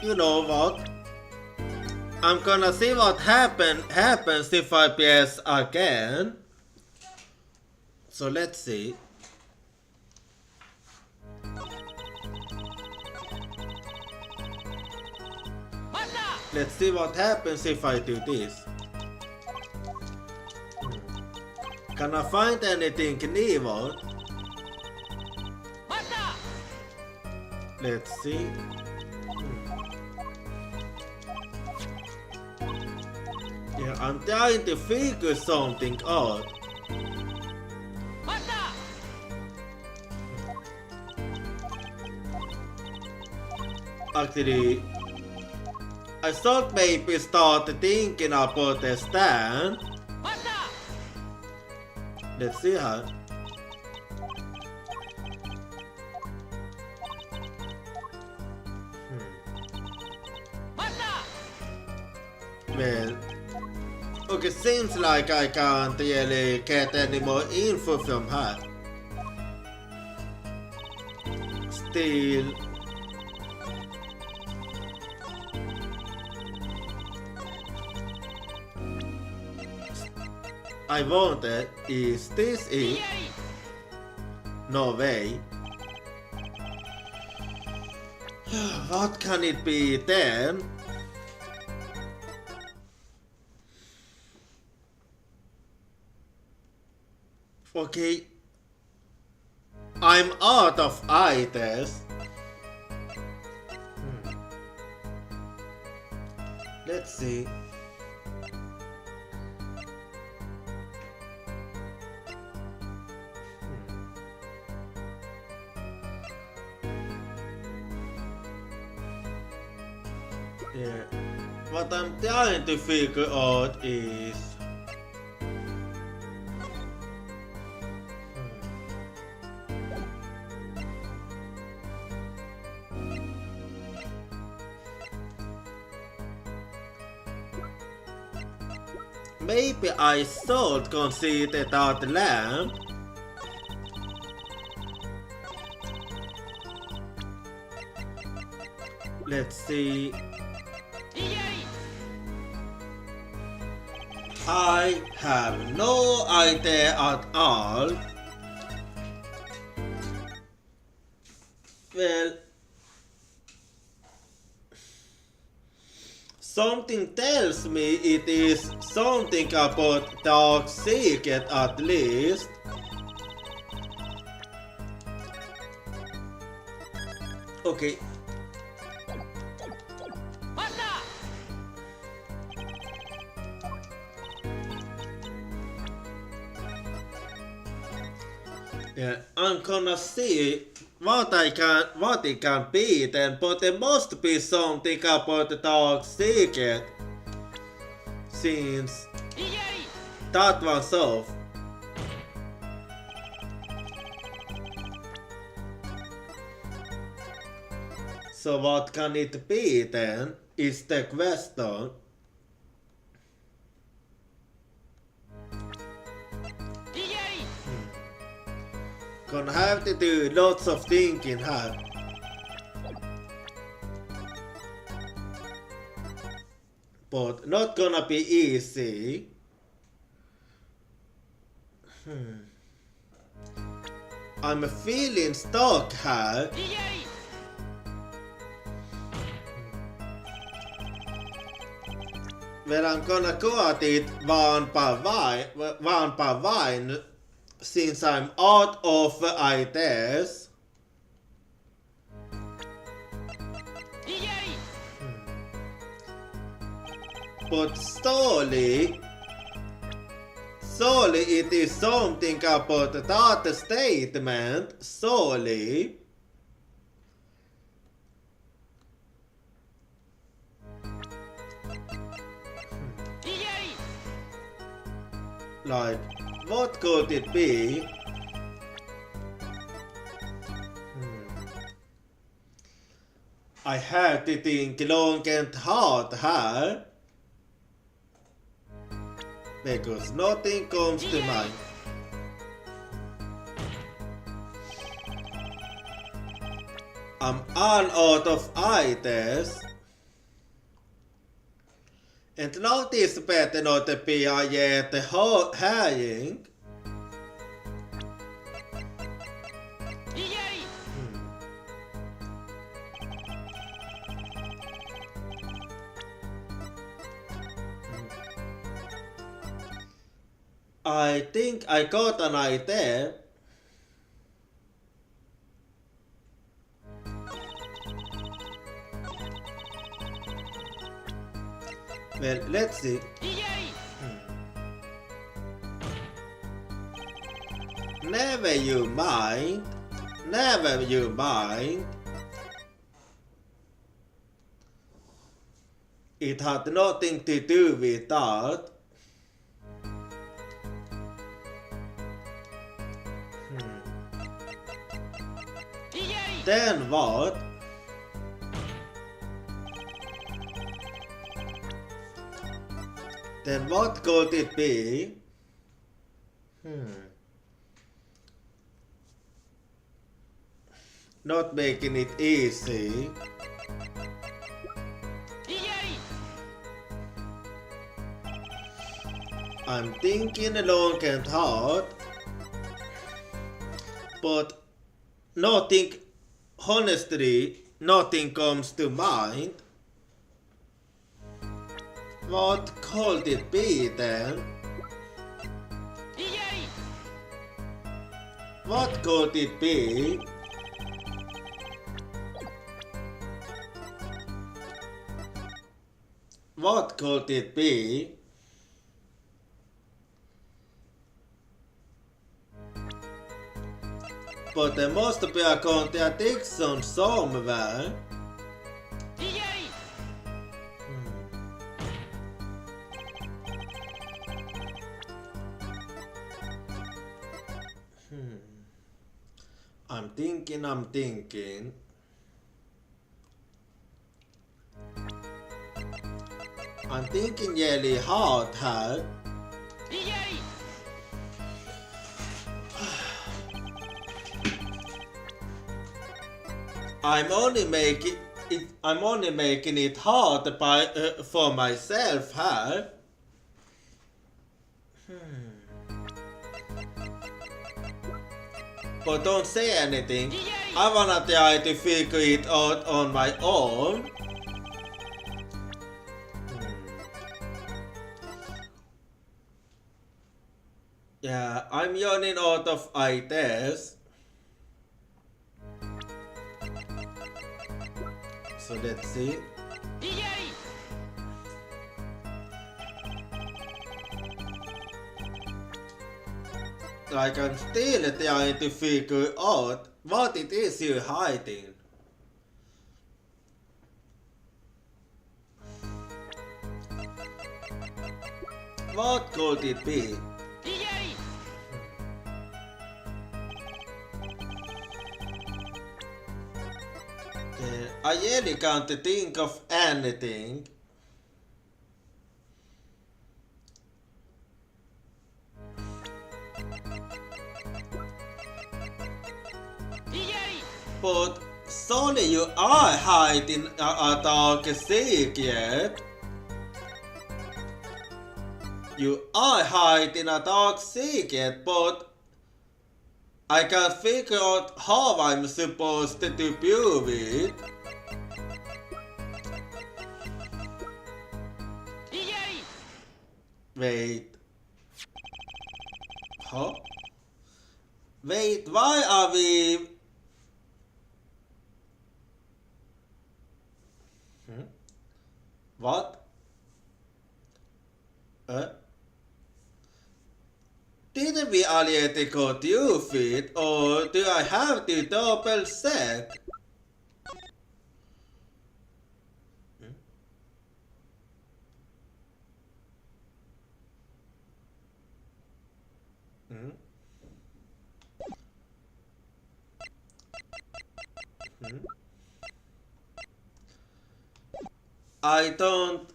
You know what? I'm gonna see what happens if I press again. So let's see. Let's see what happens if I do this. Can I find anything new? Let's see. Yeah, I'm trying to figure something out. Actually, I thought maybe start thinking about the stand. Let's see how. Well, okay, seems like I can't really get any more info from her. Still. I wonder, is this it? No way. What can it be then? Okay. I'm out of ideas. Let's see. Yeah. What I'm trying to figure out is maybe I should consider that lamp. Let's see. I have no idea at all. Well, something tells me it is something about Dark Secret at least. Okay. Yeah, I'm gonna see what it can be then, but there must be something about the Dark Secret. Since that one's off. So what can it be then? Is the question. Gonna have to do lots of thinking here. But not gonna be easy. I'm feeling stuck here. Well, I'm gonna go at it one by one. Since I'm out of ideas. But slowly it is something about that statement. Slowly. Like, what could it be? I have to think long and hard here. Because nothing comes to mind. I'm all out of ideas. Inte någonting som Peter något pia jättehärjing. I think I got an idea. Well, let's see. Never you mind. Never you mind. It had nothing to do with that. Then what? Then what could it be? Not making it easy. I'm thinking long and hard, but honestly, nothing comes to mind. What could it be then? What could it be? What could it be? But there must be a contradiction somewhere. I'm thinking. I'm thinking really hard here. I'm only making it hard for myself here. But don't say anything. I wanna try to figure it out on my own. Yeah, I'm running out of ideas. So let's see. I can still try to figure out what it is you're hiding. What could it be? I really can't think of anything. But surely you are hiding a dark secret. You are hiding a dark secret, but I can't figure out how I'm supposed to prove it. Wait. Huh? Wait, why are we... What? Didn't we already go to feet, or do I have to double check? I don't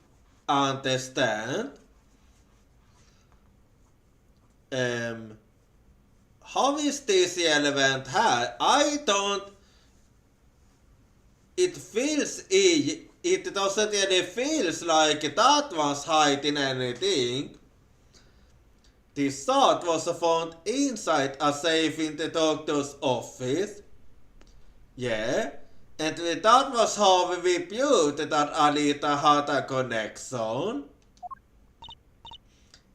understand. How is this relevant here? I don't... It feels It doesn't really feels like that was hiding anything. This thought was found inside a safe in the doctor's office. Yeah, and that was how we viewed that Alita had a connection.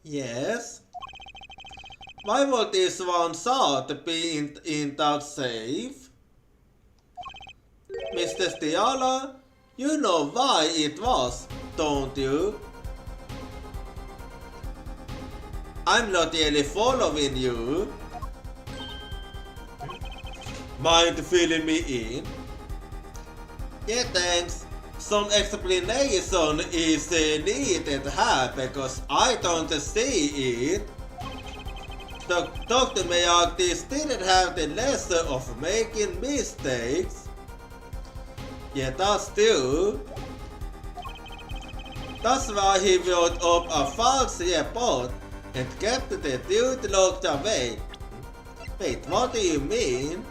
Yes. Why would this one thought be in that safe? Mr. Stiala, you know why it was, don't you? I'm not really following you. Mind filling me in? Yeah, thanks. Some explanation is needed here because I don't see it. Dr. Miyagi didn't have the lesson of making mistakes. Yeah, that's true. That's why he wrote up a false report and kept the dude locked away. Wait, what do you mean?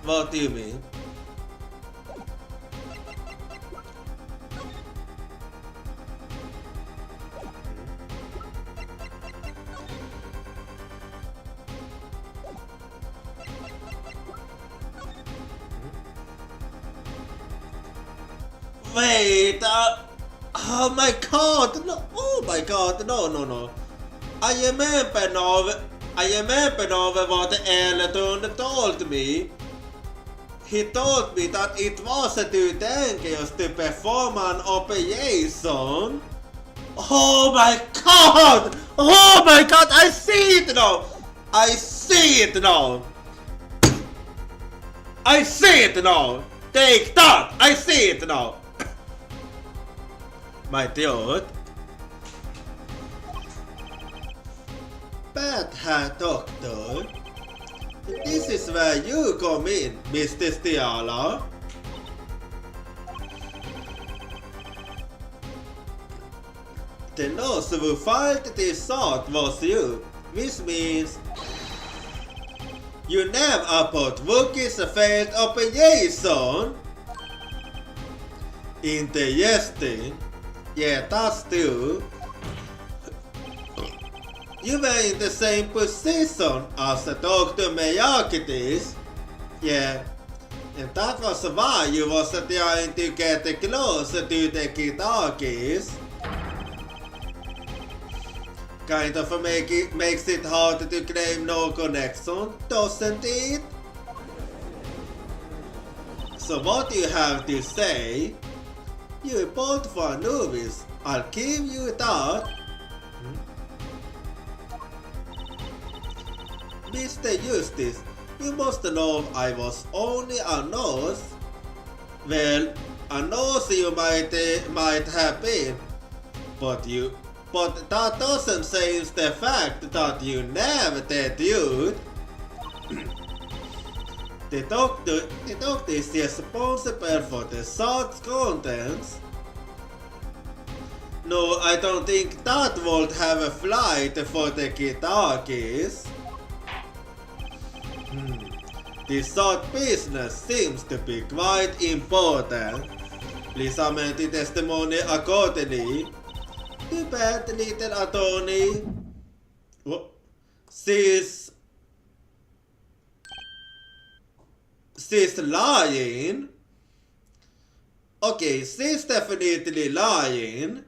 What do you mean? Wait, oh my god, no, oh my god, no. I remember now what Elton told me. He told me that it was too dangerous to perform an operation. Oh my god, I see it now. I see it now. Take that, I see it now. My dude. Bad hat doctor. This is where you come in, Mr. Stiala. The nurse who filed this thought was you, which means you never put Wookiee's failed operation. Interesting. Yeah, that's true. You were in the same position as Dr. Miyagi. Yeah, and that was why you was trying to get close to the Kitagis. Kind of makes it hard to claim no connection, doesn't it? So what do you have to say? You both for novice. I'll give you that. Mr. Eustace, you must know I was only a nurse. Well, a nurse you might have been, but that doesn't change the fact that you never the dude. The doctor is responsible for the thought's contents. No, I don't think that would have a flight for the Kitagis. This thought business seems to be quite important. Please amend the testimony accordingly. Too bad, little attorney. What? She's lying? Okay, she's definitely lying.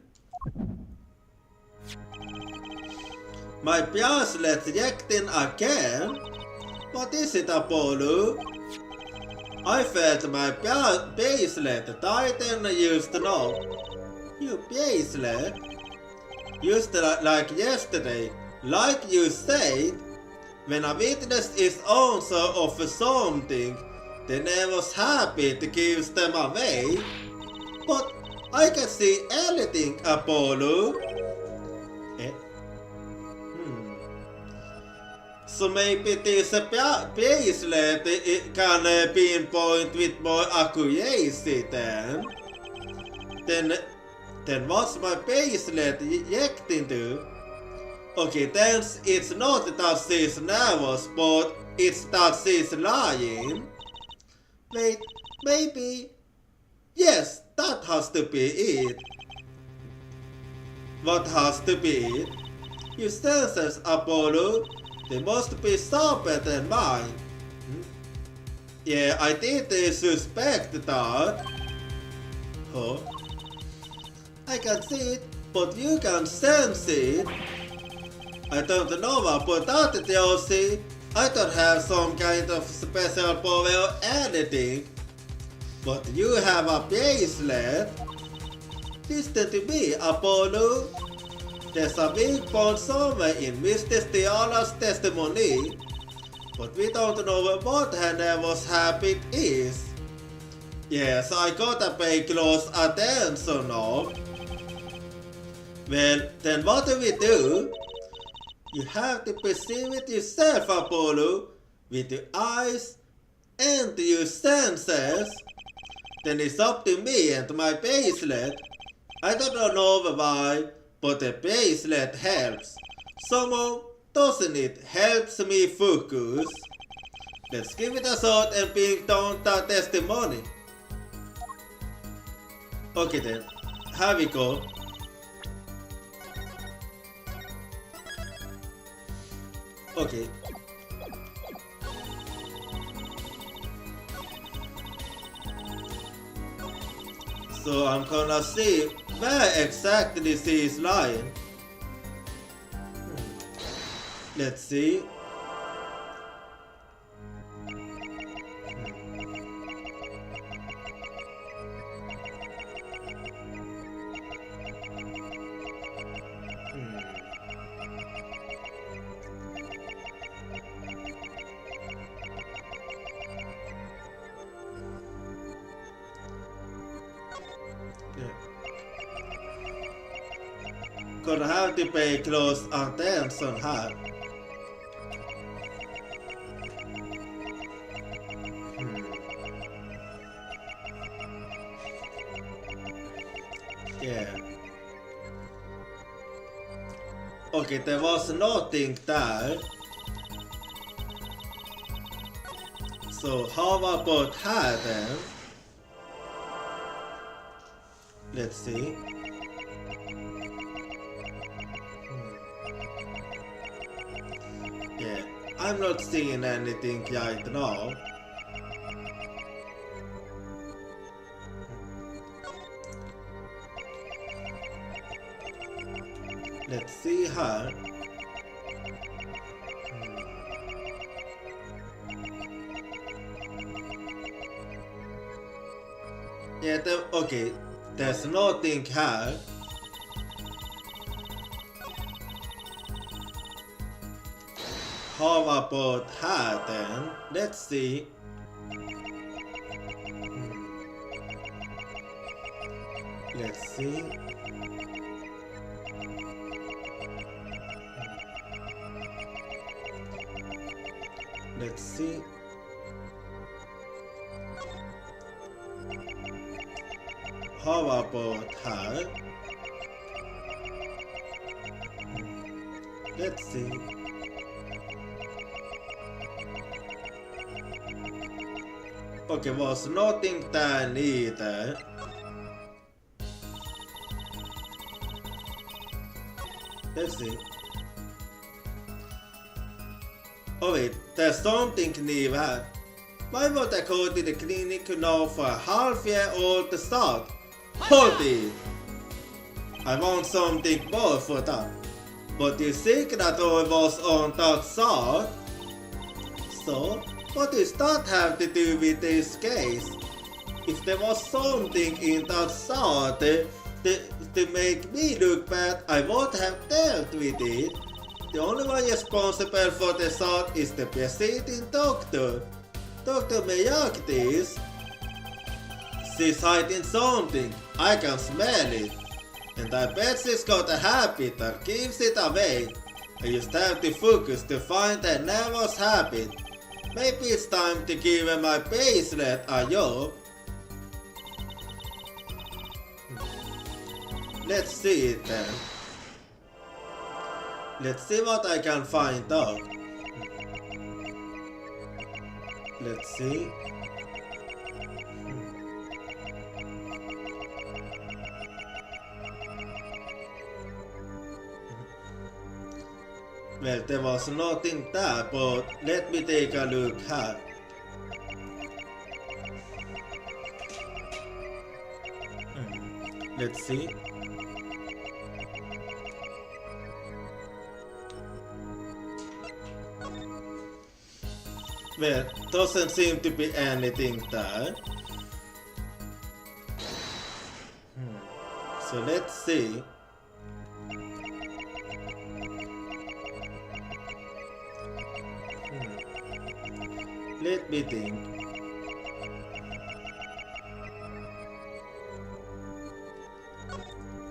My bracelet reacting again? What is it, Apollo? I felt my bracelet tighten used now. You bracelet? Used like yesterday, like you said, when a witness is unsure of something, the neighbor's happy to give them away. But I can see anything, Apollo. So maybe this bracelet can pinpoint with more accuracy then. Then what's my bracelet reacting to? Okay, then it's not that she's nervous, but it's that she's lying. Wait, Maybe. Yes, that has to be it. What has to be it? Your senses, Apollo. They must be sharper than mine. Yeah, I did suspect that. Huh? I can see it, but you can sense it. I don't know about that, Josie. I don't have some kind of special power or anything. But you have a bracelet. Listen to me, Apollo. There's a weak point somewhere in Mr. Stiala's testimony. But we don't know what her nervous habit is. Yes, I gotta pay close attention now. Well, then what do we do? You have to perceive it yourself, Apollo, with your eyes and your senses. Then it's up to me and my bracelet. I don't know why, but the bracelet helps. Somehow, doesn't it? Helps me focus. Let's give it a shot and bring down the testimony. Okay then, here we go. Okay. So I'm gonna see where exactly she is lying. Let's see. Gonna have to pay close attention here. Yeah. Okay, there was nothing there. So how about her then? Let's see. Yeah, I'm not seeing anything right now. Let's see her. Yeah, okay, there's nothing here. How about her then? Let's see. Let's see. Let's see. How about her? Let's see. Okay, was nothing there neither. Let's see. Oh wait, there's something new here. Why would I go to the clinic now for a half-year-old start? Hold it! I want something more for that. But you think that I was on that side? So, what does that have to do with this case? If there was something in that side to make me look bad, I would have dealt with it. The only one responsible for the side is the preceding doctor. Dr. Miyakis. She's hiding something. I can smell it. And I bet she's got a habit that gives it away. I just have to focus to find her nervous habit. Maybe it's time to give her my bracelet a job. Let's see it then. Let's see what I can find out. Let's see. Well, there was nothing there, but let me take a look here. Let's see. Well, doesn't seem to be anything there. So let's see. Let me think.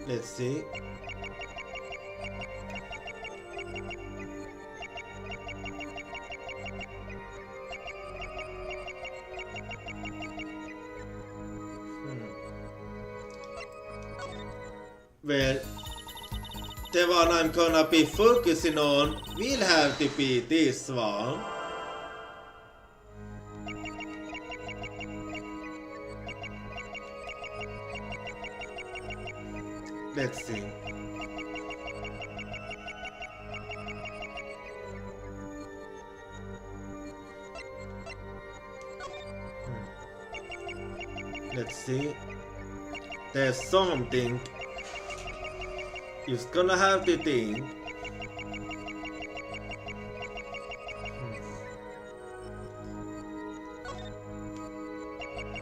Let's see. Well, the one I'm gonna be focusing on will have to be this one. Let's see. Let's see. There's something. You're gonna have to think.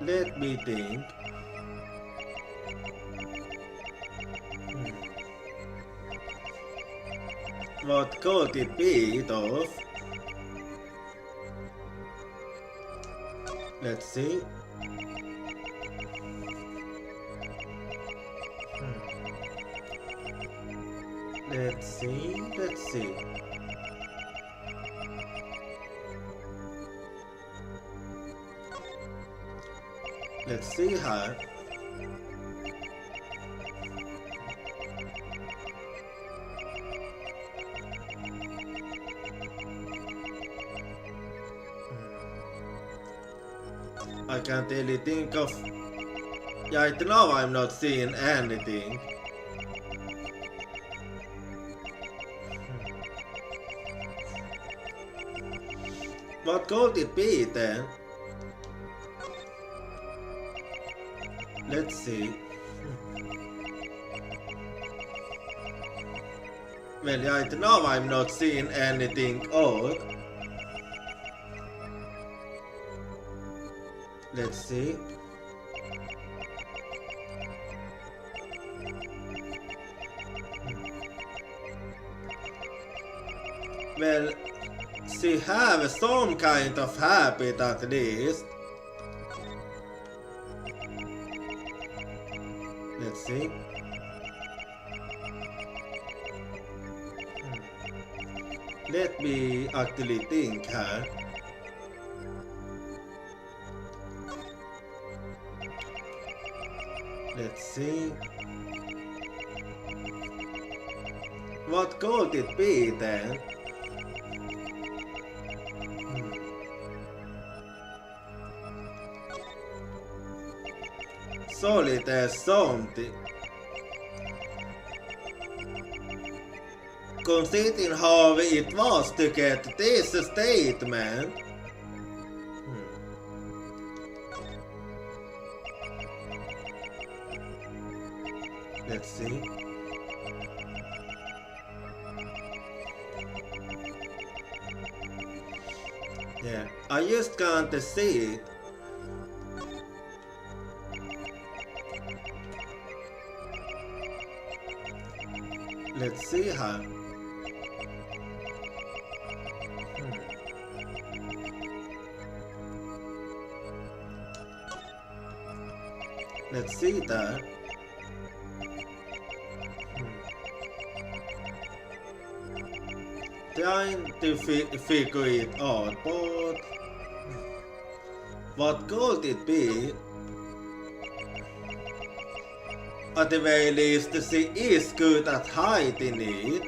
Let me think. What could it be though? Let's see. Let's see. Let's see her. I can't really think of... Right now I'm not seeing anything. What could it be then? Let's see. Well, right now I'm not seeing anything odd. Let's see. Well, she has some kind of habit at least. Let's see. Let me actually think here. Let's see. What could it be then? Surely there's something. Considering how it was to get this statement. Let's see. Yeah, I just can't see it. Let's see how. Let's see that. Trying to figure it out, but what could it be? At the very least, she is good at hiding it.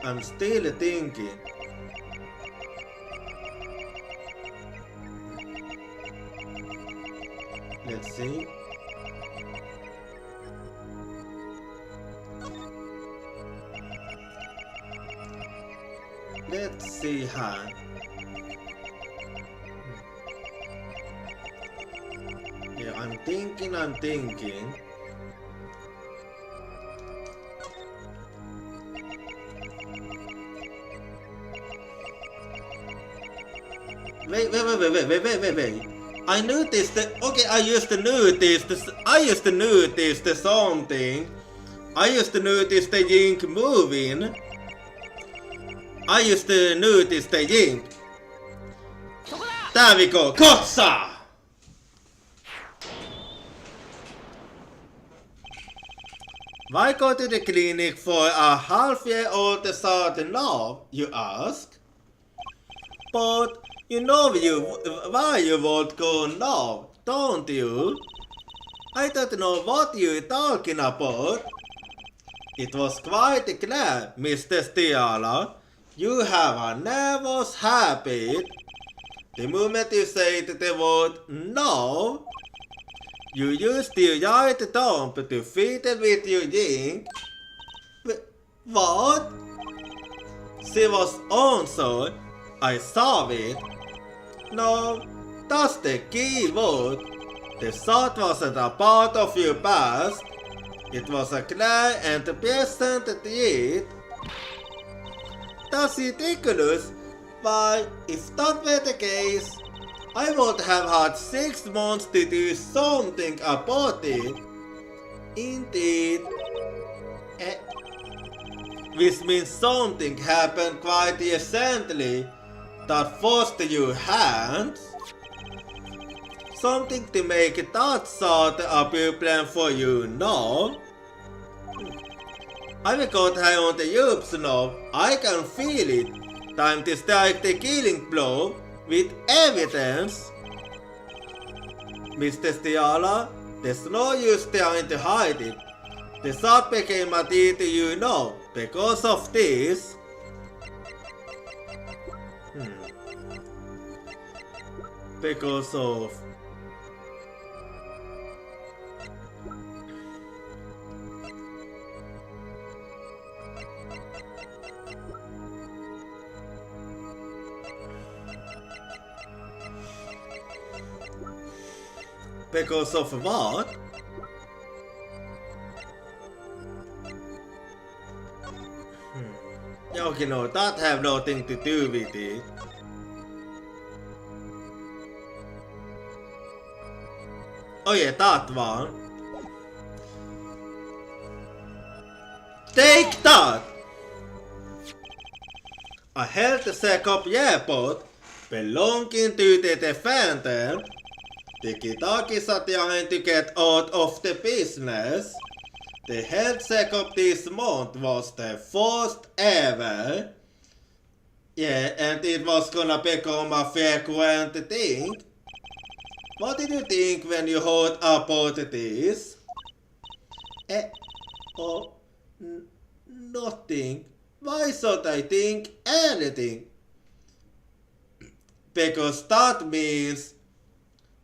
I'm still thinking. see. Let's see how. Yeah, I'm thinking. Wait. I noticed that. Okay, I used to notice something. I used to notice the ink moving. I used to notice the ink. There we go. Kotsa! Why go to the clinic for a half-year-old start now, you ask? But you know why you won't go now, don't you? I don't know what you're talking about. It was quite clear, Mr. Stiala. You have a nervous habit. The moment you said the word no, you used your right thumb to fiddle with your ink. What? She was answered. I saw it. No, that's the key word. The thought wasn't a part of your past. It was a clear and pleasant deed. That's ridiculous. Why, if that were the case, I would have had 6 months to do something about it. Indeed. Which means something happened quite recently that forced your hands. Something to make that sort of problem for you now. I've got high on the hopes now. I can feel it. Time to strike the killing blow with evidence. Mr. Stiala, there's no use trying to hide it. The thought became a deed you know because of this. Because of... Because of what? Okay, no, that have nothing to do with it. Oh yeah, that one. Take that! A health checkup airport belonging to the defendant. The Kitakis are trying to get out of the business. The health checkup this month was the first ever. Yeah, and it was gonna become a frequent thing. What did you think when you heard about this? Nothing. Why should I think anything? Because that means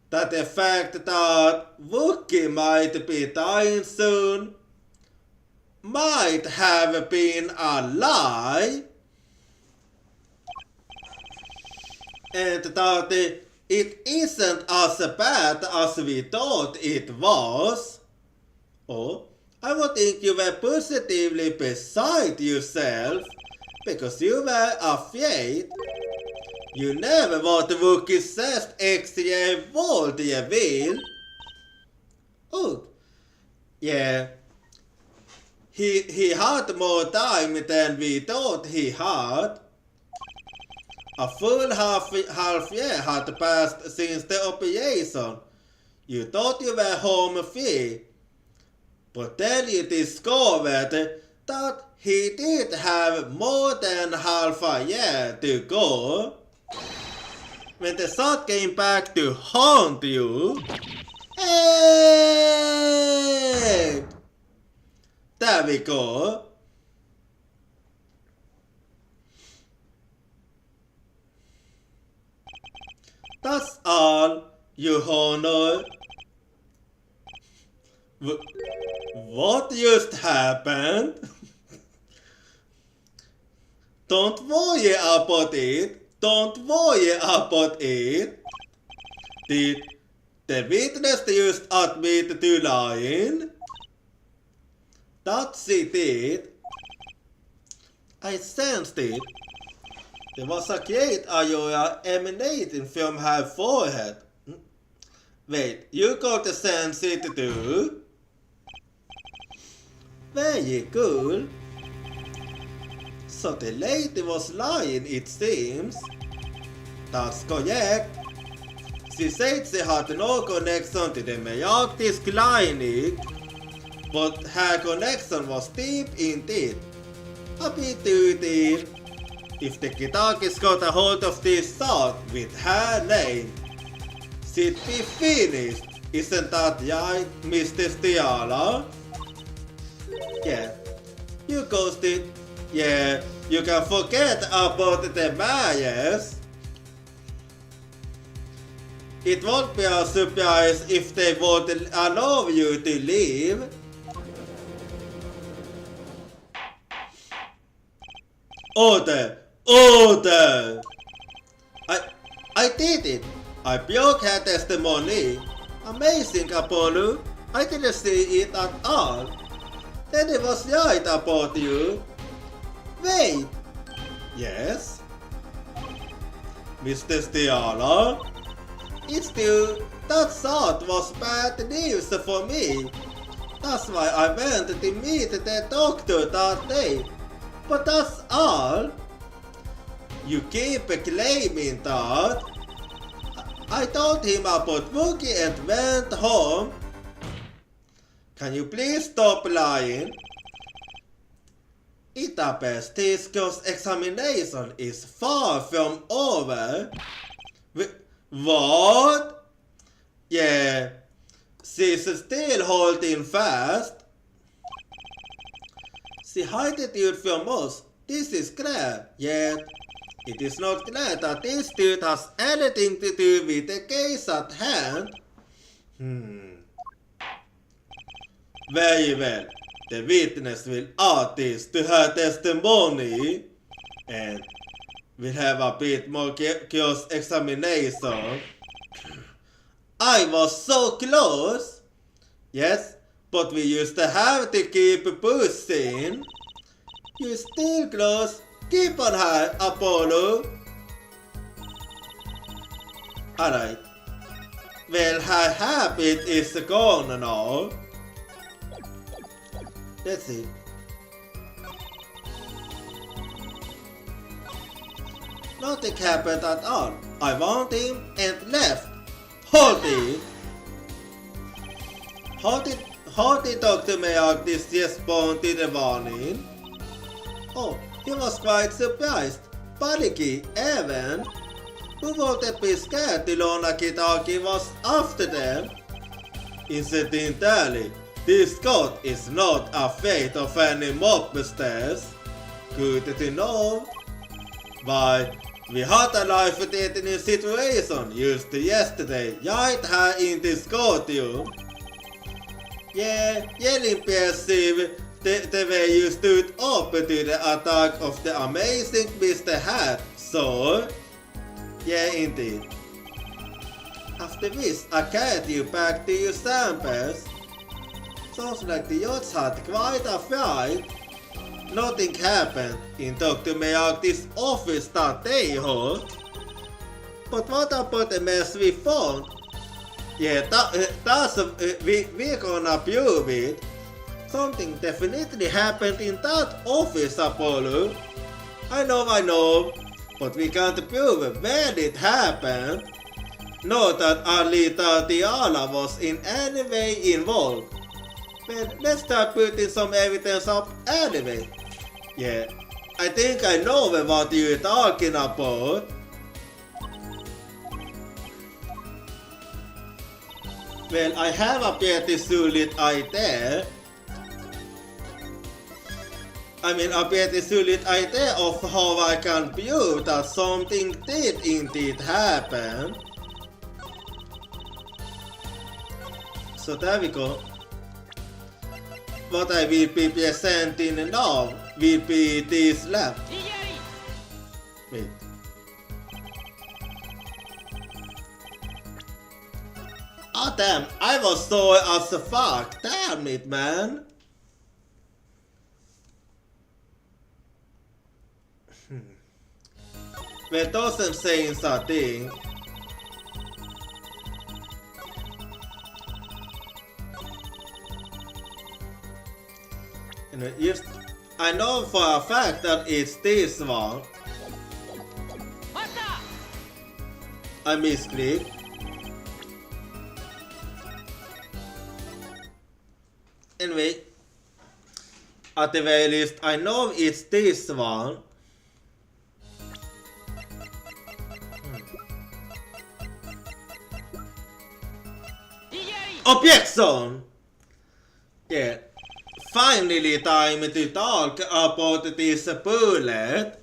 that the fact that Wookie might be dying soon might have been a lie, and that it isn't as bad as we thought it was. Oh, I would think you were positively beside yourself because you were afraid. You never want Wookie's chest extra world, you will. Oh, yeah. He had more time than we thought he had. A full half year had passed since the operation. You thought you were home free. But then you discovered that he did have more than half a year to go. When the thought came back to haunt you, hey! There we go. That's all, Your Honor. What just happened? Don't worry about it. Don't worry about it. Did the witness just admit to lying? That she did. I sensed it. There was a great aurora emanating from her forehead. Wait, you got to sense it too? Very cool. So the lady was lying, it seems. That's correct. She said she had no connection to the Meraktis clinic, but her connection was deep indeed. A bit too deep. If the Kitakis got a hold of this thought with her name, she'd be finished. Isn't that right, Mr. Stiala? Yeah. You ghosted. Yeah, you can forget about the marriage. It won't be a surprise if they won't allow you to leave. Order! Order! I did it! I broke her testimony. Amazing, Apollo. I didn't see it at all. Then it was right about you. Wait! Yes? Mr. Stiala? It's still... that thought was bad news for me. That's why I went to meet the doctor that day. But that's all. You keep claiming that. I told him about Wookie and went home. Can you please stop lying? It appears this cross-examination is far from over. What? Yeah, she's still holding fast. She hid it from us. This is clear, yet it is not clear that this dude has anything to do with the case at hand. Very well. The witness will add this to her testimony and we'll have a bit more cross-examination. I was so close. Yes, but we used to have to keep pushing. You're still close. Keep on her, Apollo. Alright. Well, her habit is gone now. That's it. Nothing happened at all. I warned him and left. Hold it! How did Dr. Meraktis respond to the warning? Oh, he was quite surprised. Panicky, even. Who would be scared to learn Kitaki was after them? Incidentally, this god is not afraid of any mobsters. Good to know. Why, we had a life-threatening situation just yesterday, right here in this courtroom. Yeah, impressive the way you stood up to the attack of the amazing Mr. Hat, so... Yeah, indeed. After this, I carried you back to your samples. Sounds like the yachts had quite a fight. Nothing happened in Dr. Meraktis' office that day, huh? But what about the mess we found? Yeah, we're gonna prove it. Something definitely happened in that office, Apollo. I know, but we can't prove when it happened. Not that Alita Tiala was in any way involved. But let's start putting some evidence up anyway. Yeah, I think I know what you're talking about. Well, I have a pretty solid idea. A pretty solid idea of how I can prove that something did indeed happen. So there we go. what I will be presenting now will be this left. Wait. Oh damn, I was so as fuck. Damn it, man. Well, doesn't say something. If I know for a fact that it's this one. I misclicked. Anyway, at the very least, I know it's this one. Objection! Yeah. Finally time to talk about this bullet.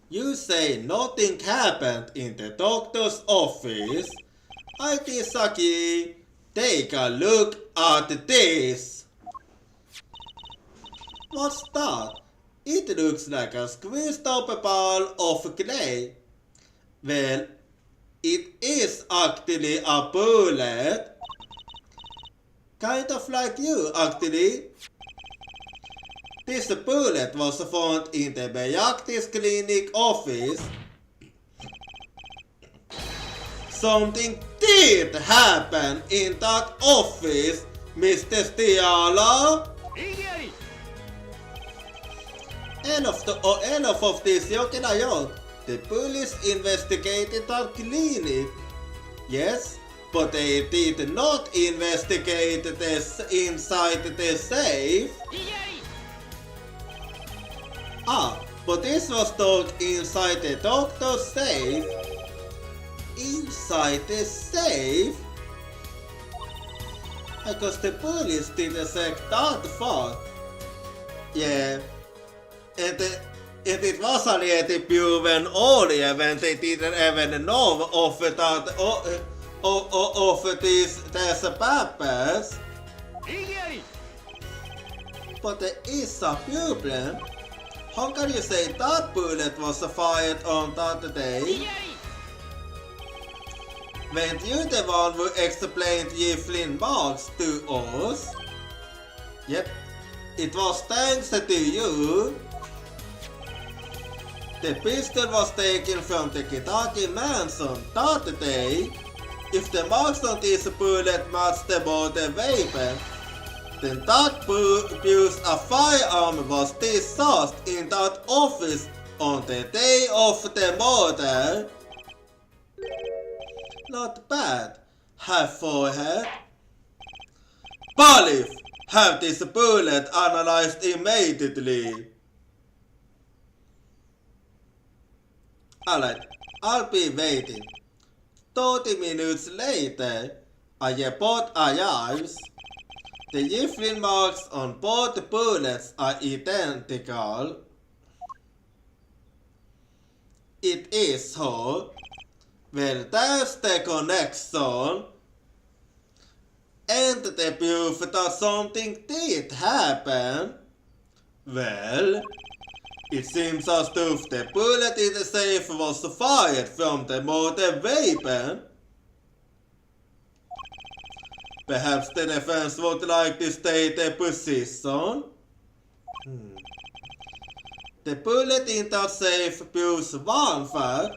You say nothing happened in the doctor's office. I disagree. Take a look at this. What's that? It looks like a squeezed up ball of clay. Well, it is actually a bullet. Kind of like you, actually. This bullet was found in the Bejactis clinic office. Something did happen in that office, Mr. Stiala. Enough of this joking around. The police investigated that clinic. Yes, but they did not investigate this inside the safe. But this was done inside the doctor's safe. Inside the safe? Because the police didn't check that far. Yeah. And it was already proven earlier when they didn't even know of that of these papers. But there is a problem. How can you say that bullet was fired on that day? Weren't you the one who explained Flynn marks to us? Yep, it was thanks to you. The pistol was taken from the Kentucky mansion that day. If the marks on this bullet matched the murder weapon, then that abuse a firearm was discharged in that office on the day of the murder. Not bad. Have forehead. Police, have this bullet analyzed immediately. Alright, I'll be waiting. 30 minutes later, a report arrives. The Yiflin marks on both bullets are identical. It is so. Well, there's the connection. And the proof that something did happen. Well, it seems as if the bullet in the safe was fired from the murder weapon. Perhaps the defense would like to state a position. The bullet in that safe proves one fact.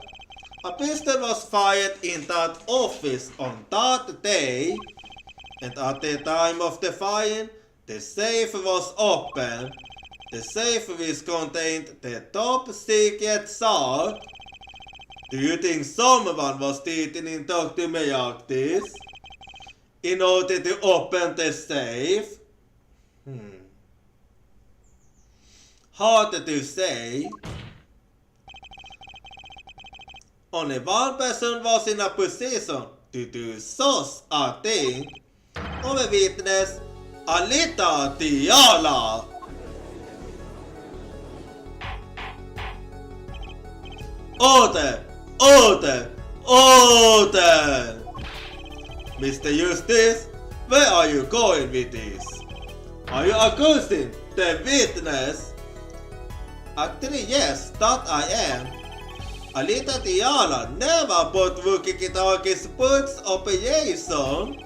A pistol was fired in that office on that day, and at the time of the fire, the safe was open. The safe which contained the top secret chart. Do you think someone was cheating in Dr. Bejactis in order to open the safe? Hard to say. Only one person was in a position to do such a thing. Only witness, Alita Tiala. Order! Order! Order! Mr. Eustace, where are you going with this? Are you accusing the witness? Actually, yes, that I am. Alita Tiala never put Wukikitaki's puts operation.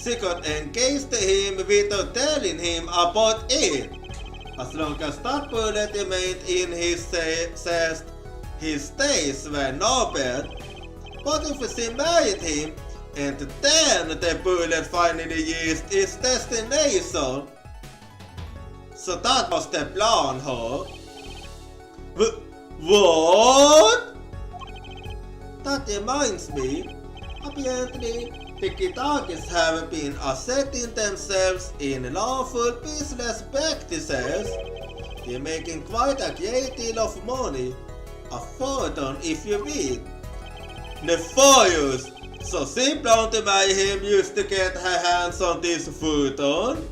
She could engage him without telling him about it. As long as that bullet remained in his chest, his days were noble. But if she married him, and then the bullet finally reached its destination. So that was the plan, huh? What? That reminds me, apparently the Kitakis have been asserting themselves in lawful business practices. They're making quite a great deal of money, a fortune if you will. Nefarious! So she planned to marry him used to get her hands on this fortune?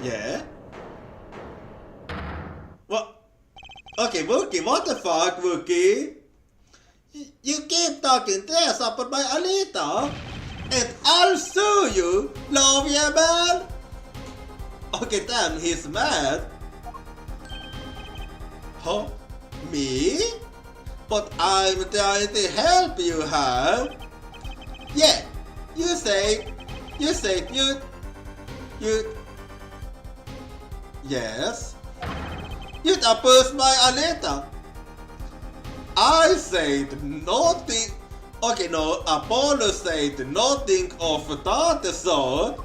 Yeah? What? Okay, Wookie, what the fuck, Wookie? You keep talking dress up on my Alita, and I'll sue you, love ya man! Okay, damn, he's mad. Huh? Me? But I'm trying to help you, huh? Yeah, you said you, yes? You'd oppose my Alita. I said nothing. Okay, no, Apollo said nothing of that sort.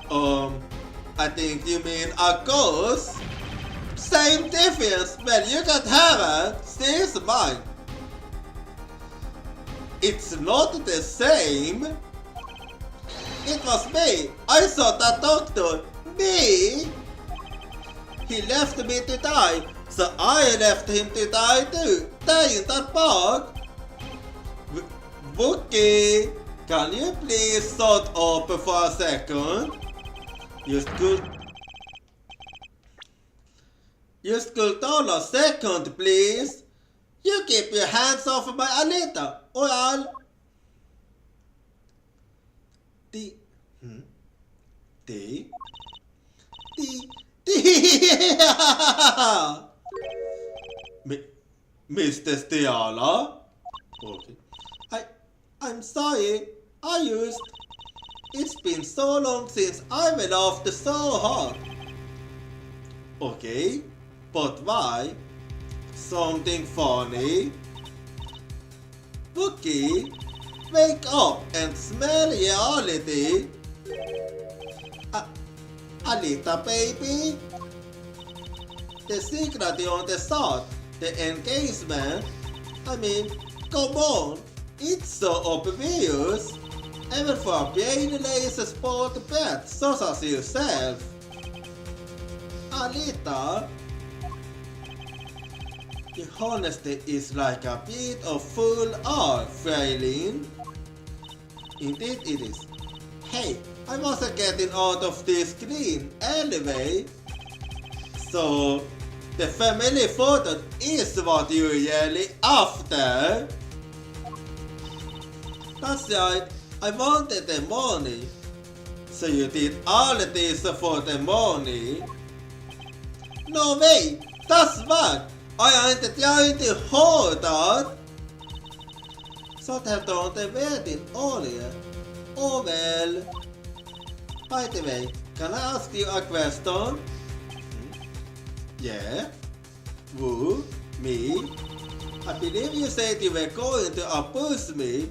I think you mean a ghost. Same difference, but you can have it. She's mine. It's not the same. It was me. I saw that doctor. Me. He left me to die, so I left him to die too. Die in that park. Wookie, can you please shut up for a second? You could hold a second, please. You keep your hands off my Alita, or I'll... Mr. Stiala? Okay. I'm sorry. It's been so long since I went off so hard. Okay, but why? Something funny? Wookie, wake up and smell reality. Alita, baby. The secret on the shot, the engagement. I mean, come on. It's so obvious. Even for a brainless sport pet such as yourself. Alita, the honesty is like a bit of full art, Fraylin. Indeed it is. Hey, I wasn't getting out of this clean anyway. So, the family photo is what you're really after. That's right, I wanted the money. So you did all this for the money? No way, that's bad. I ain't trying to hold that. Should have done the wedding earlier. Oh well. By the way, can I ask you a question? Yeah? Who? Me? I believe you said you were going to oppose me.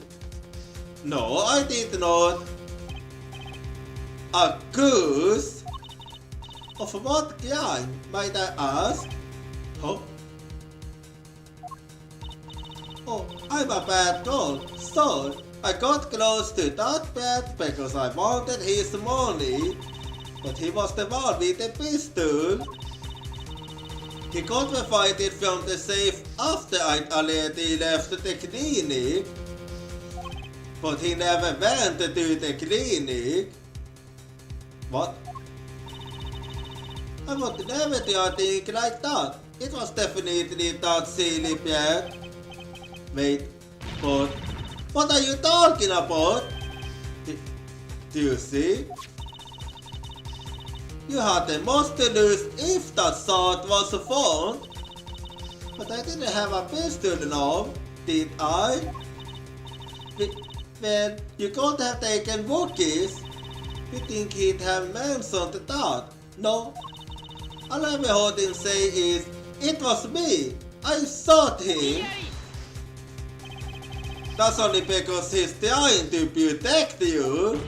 No, I did not. Accuse? Of what crime, might I ask? Huh? Oh, I'm a bad girl. So, I got close to that pet because I wanted his money. But he was the one with the pistol. He got me fighting from the safe after I'd already left the clinic. But he never went to the clinic. What? I would never do a thing like that. It was definitely that silly pet. Wait, but what are you talking about? Do you see? You had the most to lose if that sword was found. But I didn't have a pistol now, did I? Well, you could have taken Wookiees. You think he'd have mentioned that? No. All I heard him say is, it was me. I shot him. That's only because he's trying to protect you.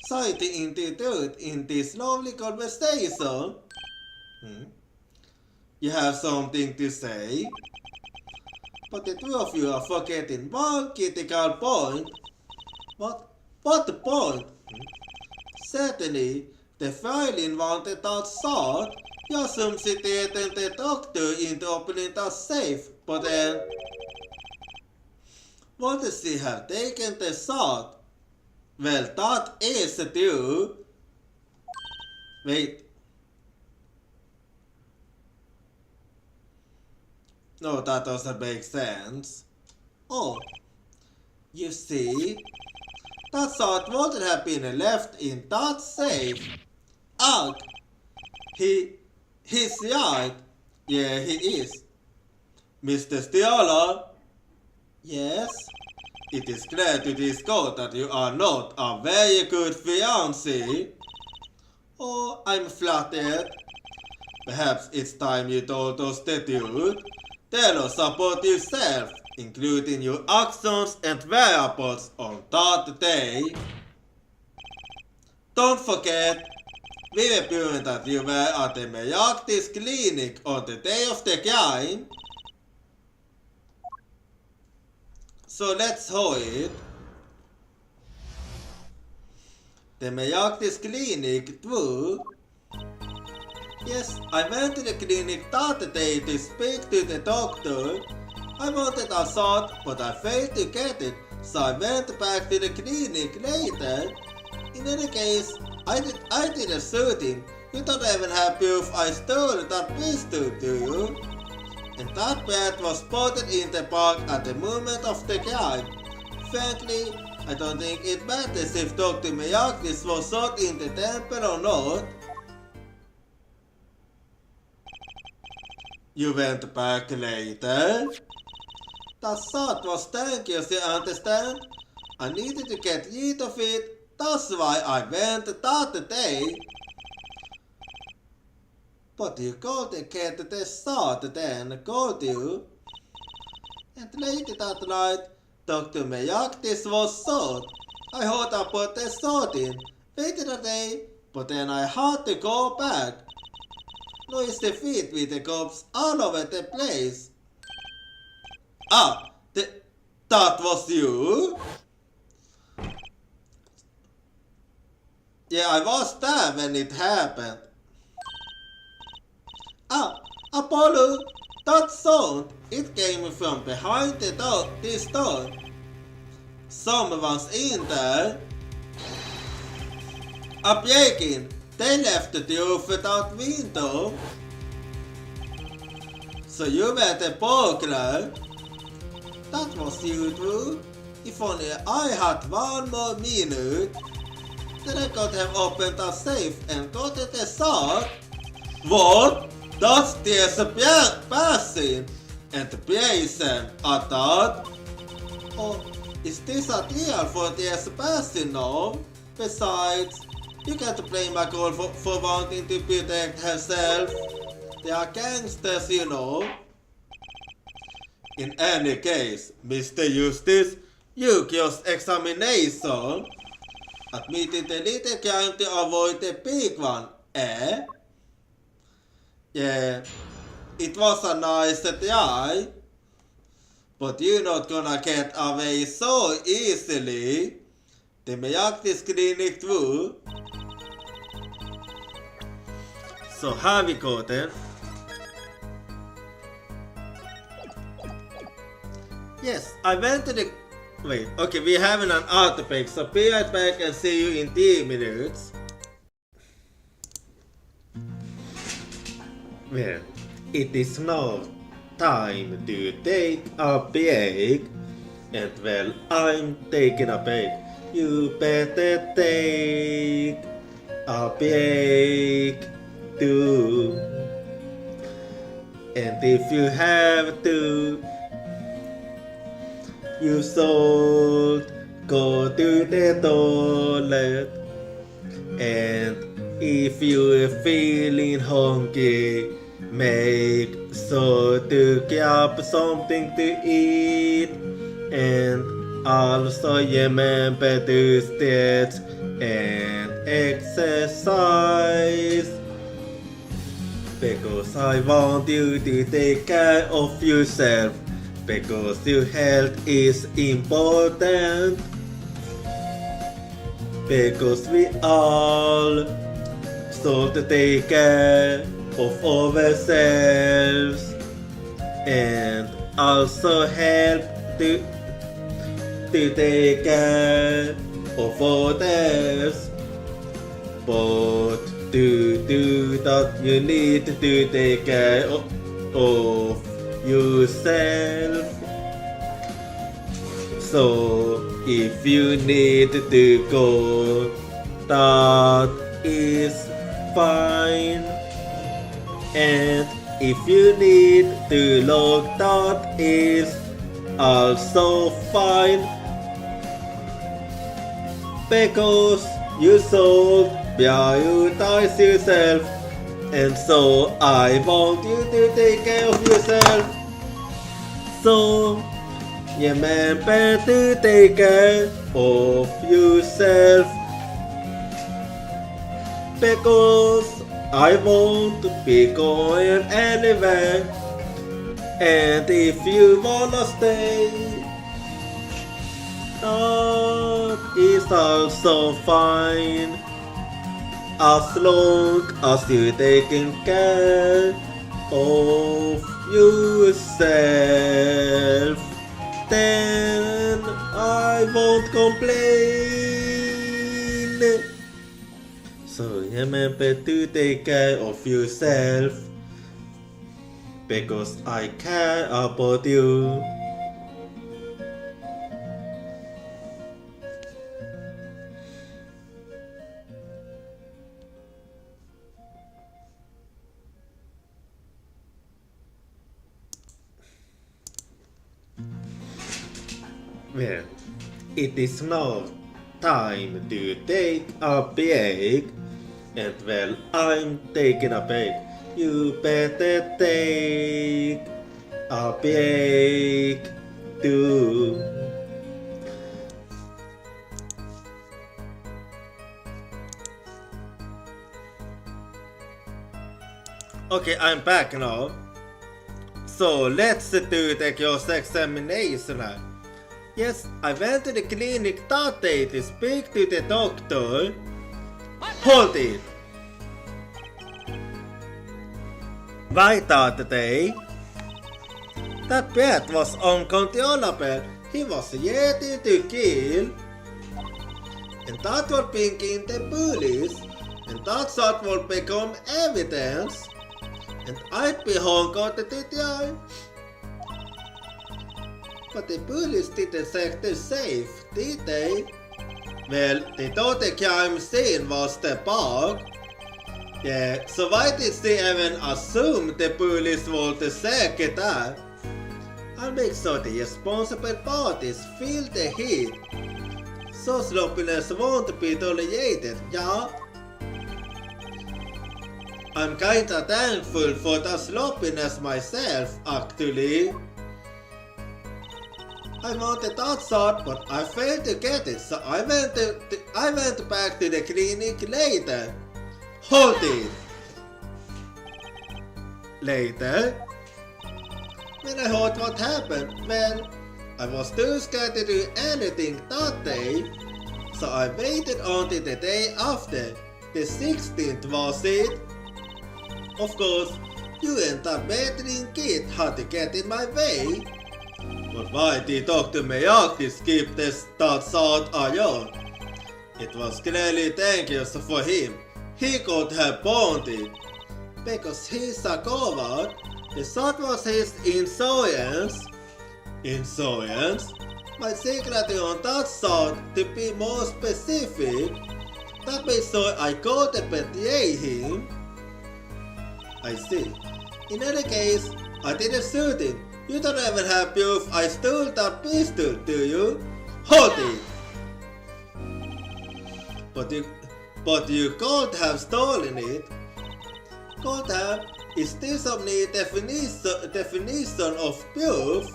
Citing the truth in this lovely conversation. You have something to say? But the two of you are forgetting one critical point. What point? Certainly, the violin wanted that sword. You assume she threatened the doctor into opening that safe, but then... Wouldn't she have taken the sword? Well, that is true. Wait. No, that doesn't make sense. Oh, you see? That sword wouldn't have been left in that safe. Ugh! He's right. Yeah, he is. Mr. Stickler? Yes? It is glad to discover that you are not a very good fiancé. Oh, I'm flattered. Perhaps it's time you told us the truth. Tell us about yourself, including your actions and whereabouts on that day. Don't forget, we were proven that you were at the Mejactis clinic on the day of the crime. So let's hold it. The Mejactis clinic, true? Yes, I went to the clinic that day to speak to the doctor. I wanted a shot, but I failed to get it, so I went back to the clinic later. In any case, I didn't shoot him. You don't even have proof I stole that pistol, do you? And that bat was spotted in the park at the moment of the crime. Frankly, I don't think it matters if Dr. Miyakis was shot in the temple or not. You went back later? That shot was dangerous, you understand? I needed to get rid of it, that's why I went that day. But you couldn't get the shot then, could you? And later that night, Dr. Miyakis was shot. I heard about the shooting, waited a day, but then I had to go back. Noisy feet with the cops all over the place. Ah, that was you? Yeah, I was there when it happened. Ah, Apollo, that sound, it came from behind this door. Someone's in there. A break-in. They left the roof without window. So you were the burglar? That was you, Drew. If only I had one more minute, then I could have opened a safe and gotten the sword. What? That's the person and the person, I thought. Oh, is this a deal for the person now? Besides, you can't blame a girl for wanting to protect herself. They are gangsters, you know. In any case, Mr. Eustace, you cross-examination admitted the little crime to avoid the big one, eh? Yeah, it was a nice try, but you're not gonna get away so easily. The Miyakis clinic through. So have we gotten? Yes, I went to the... Wait, okay, we're having an artifact, so be right back and see you in 3 minutes. Well, it is now time to take a break. And well, I'm taking a break. you better take a break too. And if you have to, you should go to the toilet. And if you're feeling hungry, make sure to grab something to eat. And also remember to stretch and exercise. Because I want you to take care of yourself. Because your health is important. Because we all should take care of ourselves. And also help to take care of others. But to do that, you need to take care of yourself. So if you need to go, that is fine. And if you need to look, that is also fine. Because you should prioritize yourself, and so I want you to take care of yourself. So remember to take care of yourself. Because I won't be going anywhere. And if you wanna stay, that is also fine. As long as you're taking care of yourself, then I won't complain. So remember to take care of yourself, because I care about you. Well, it is now time to take a break. And well, I'm taking a break. You better take a break too. Okay, I'm back now. So let's do the cross examination. Yes, I went to the clinic that day to speak to the doctor. Hold it! Why that day? That pet was uncontrollable. He was ready to kill. And that was bringing the police. And that thought would become evidence. And I'd be hung out to die. But the police didn't check the safe, did they? Well, they thought the crime scene was the park. Yeah, so why did they even assume the police would check it out? I'll make sure the responsible parties feel the heat. So sloppiness won't be tolerated, yeah? I'm kinda thankful for the sloppiness myself, actually. I wanted that shot, but I failed to get it, so I went back to the clinic later. Hold it! Later? When I heard what happened, well, I was too scared to do anything that day, so I waited until the day after. The 16th, was it? Of course, you and that meddling kid had to get in my way. But why did Dr. Miyagi skip that shot alone? It was clearly dangerous for him. He could have bombed it. Because he's a coward, the shot was his insurance. Insurance? My secret on that side to be more specific. That means so I got to betray him. I see. In any case, I didn't shoot him. You don't even have proof I stole that pistol, do you? Hold it! But you can't have stolen it. Can't have? Is there some new definition of proof?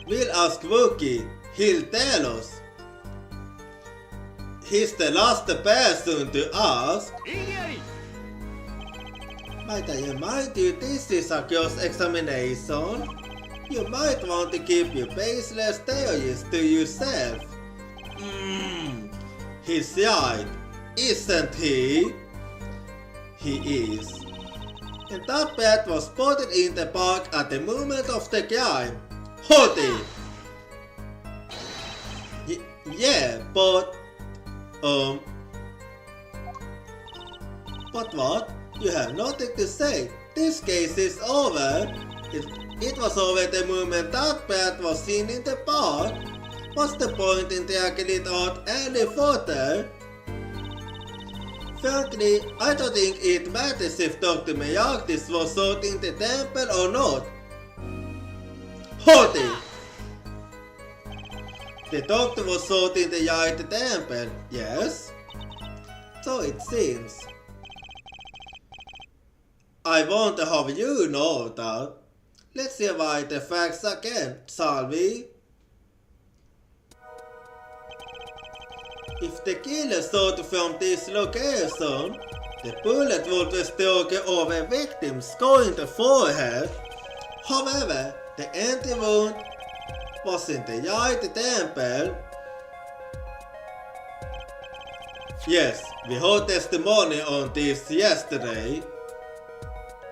We'll ask Wookie. He'll tell us. He's the last person to ask. Might I remind you this is a cross-examination? You might want to keep your baseless theories to yourself. He's right, isn't he? He is. And that bat was spotted in the park at the moment of the crime. Hold it! Yeah, but... But what? You have nothing to say. This case is over. It was over the moment that bat was seen in the park. What's the point in taking it out any further? Frankly, I don't think it matters if Dr. Miyagis was shot in the temple or not. Hold it! The doctor was shot in the eye at the temple, yes? So it seems. I want to have you know that. Let's revise the facts again, shall we? If the killer shot from this location, the bullet would be struck over victim's skull in the forehead. However, the empty wound was in the eye at the temple. Yes, we heard testimony on this yesterday.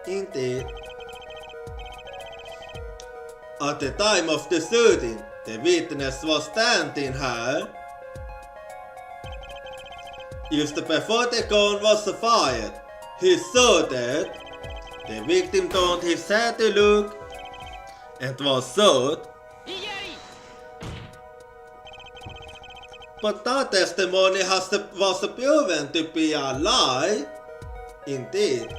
Indeed. At the time of the shooting, the witness was standing here. Just before the gun was fired, he saw that the victim turned his head to look and was shot. But that testimony was proven to be a lie. Indeed.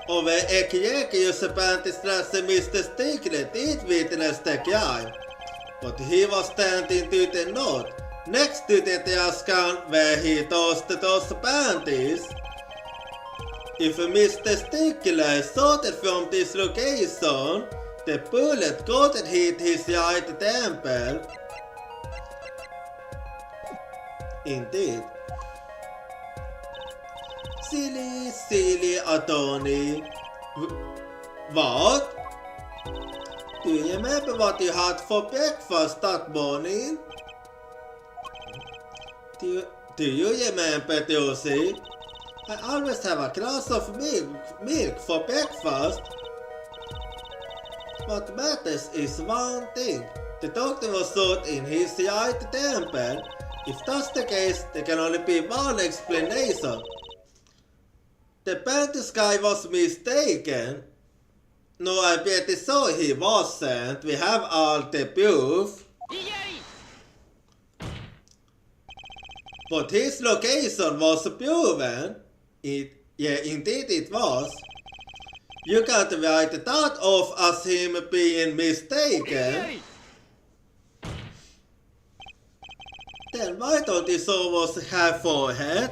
Over Ekiekio's panty-slasher Mr. Stickler did witness the crime, but he was standing to the north, next to the trash can where he tossed those panties. If Mr. Stickler shot it from this location, the bullet couldn't hit his right temple. Indeed. Silly attorney. What? Do you remember what you had for breakfast that morning? Do you remember, Josie? I always have a glass of milk for breakfast. What matters is one thing. The doctor was shot in his right temple. If that's the case, there can only be one explanation. The Panthers guy was mistaken. No, I bet so he wasn't. We have all the proof. But his location was proven. Indeed it was. You can't write that off as him being mistaken. Then why don't you show us her forehead?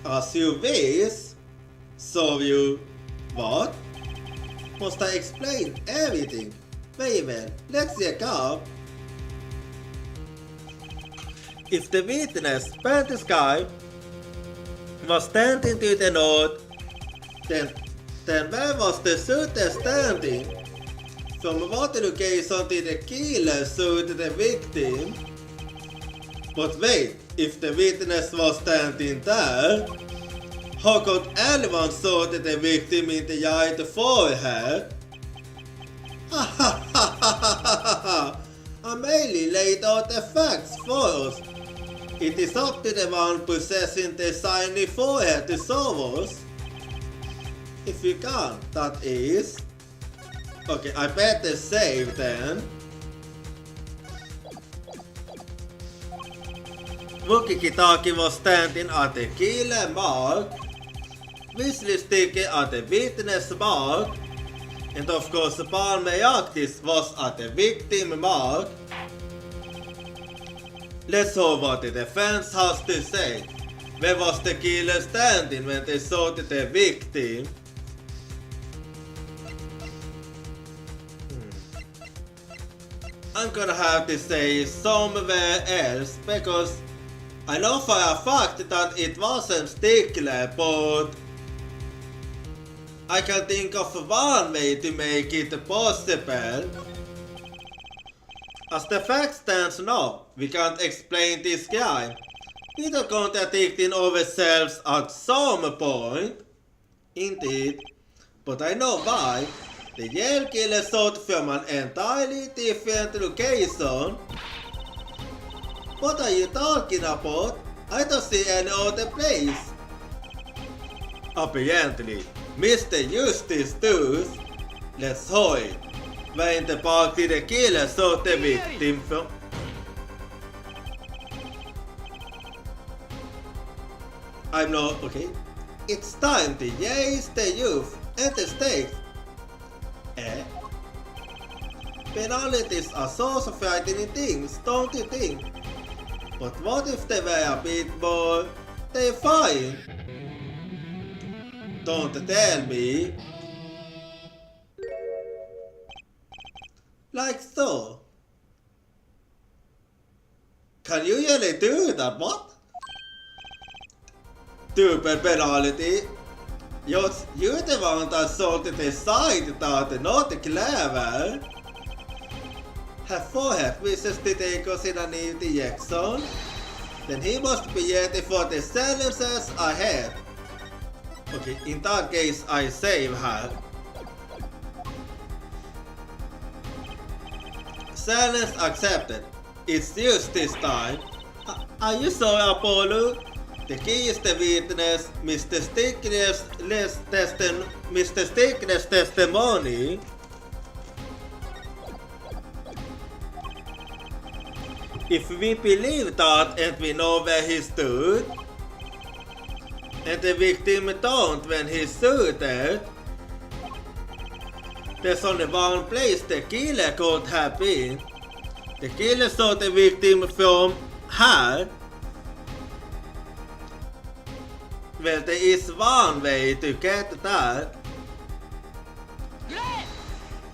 As you wish. So you... what? Must I explain everything? Very well, let's check up. If the witness, Panthers guy, was standing to the north, then where was the shooter standing? From what location did the killer shoot the victim? But wait, if the witness was standing there, how could anyone shoot the victim in the right forehead? I merely laid out the facts for us. It is up to the one possessing the shiny forehead to show us. If you can't, that is. Okay, I better save then. Wookie Kitaki was standing at the killer mark. Weasley Sticky at the witness mark. And of course Palmeyaktis was at the victim mark. Let's hear what the defense has to say. Where was the killer standing when they saw the victim? I'm gonna have to say somewhere else because I know for a fact that it wasn't Stickler, but I can think of one way to make it possible. As the fact stands now, we can't explain this guy. We're contradicting ourselves at some point. Indeed, but I know why. The Yale killer shot from an entirely different location. What are you talking about? I don't see any other place. Apparently, Mr. Justice Tooth. Let's hear it. Where in the park did the killer shot the victim from? I'm not okay. It's time to raise the youth and the stakes. Penalties are so frightening things, don't you think? But what if they were a bit more terrifying? Don't tell me. Like so. Can you really do that? What? Stupid penalty. You're the one that sort of decided that not clever. Her forehead wishes to take us in a new direction. Then he must be ready for the sentences ahead. Okay, in that case I save her. Sentence accepted. It's used this time. Are you sure, Apollo? The key is the witness, Mr. Stickler's testimony. If we believe that and we know where he stood, and the victim don't when he shooted, there's only one place the killer could have been. The killer saw the victim from her. Well, there is one way to get that.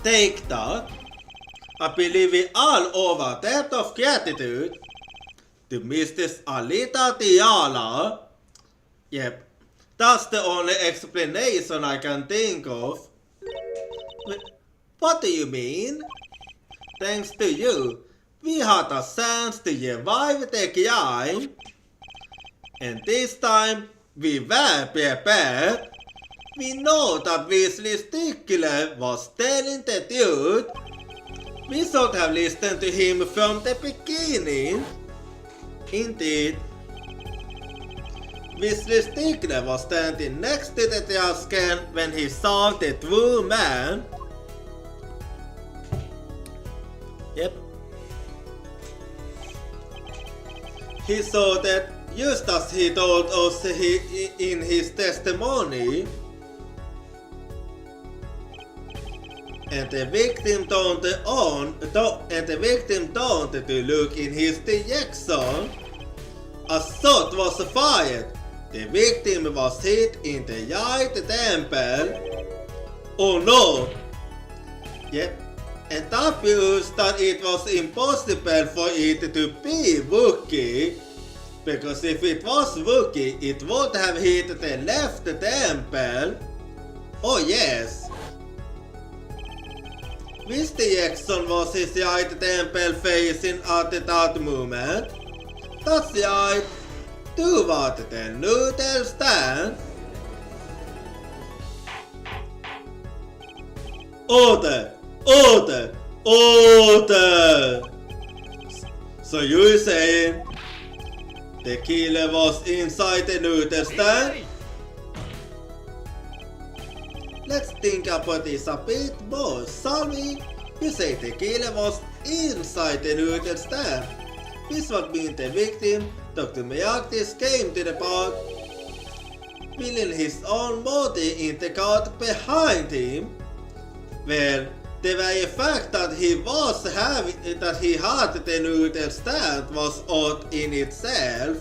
Take that. I believe we all owe a debt of gratitude to Mistress Alita Tiala. Yep, that's the only explanation I can think of. What do you mean? Thanks to you, we had a chance to revive the crime. And this time, we were prepared. We know that Weasley Stickler was telling the truth. We should have listened to him from the beginning. Indeed, Weasley Stickler was standing next to the trash can when he saw the true man. Yep. He saw that just as he told us in his testimony. And the victim don't to look in his direction. A shot was fired. The victim was hit in the right temple. Oh no! Yep. And that proves that it was impossible for it to be Wookie. Because if it was Wookie, it would have hit the left temple. Oh yes. Which direction was his right temple facing at that moment? That's right. Toward the noodle stand. Order! Order! Order! So you're saying the killer was inside the noodle stand? Let's think about this a bit more, shall we? You say the killer was inside the noodle stand. This would mean the victim Dr. Miyagi came to the park, feeling his own body in the cart behind him. Well, the very fact that he had the noodle stand was odd in itself.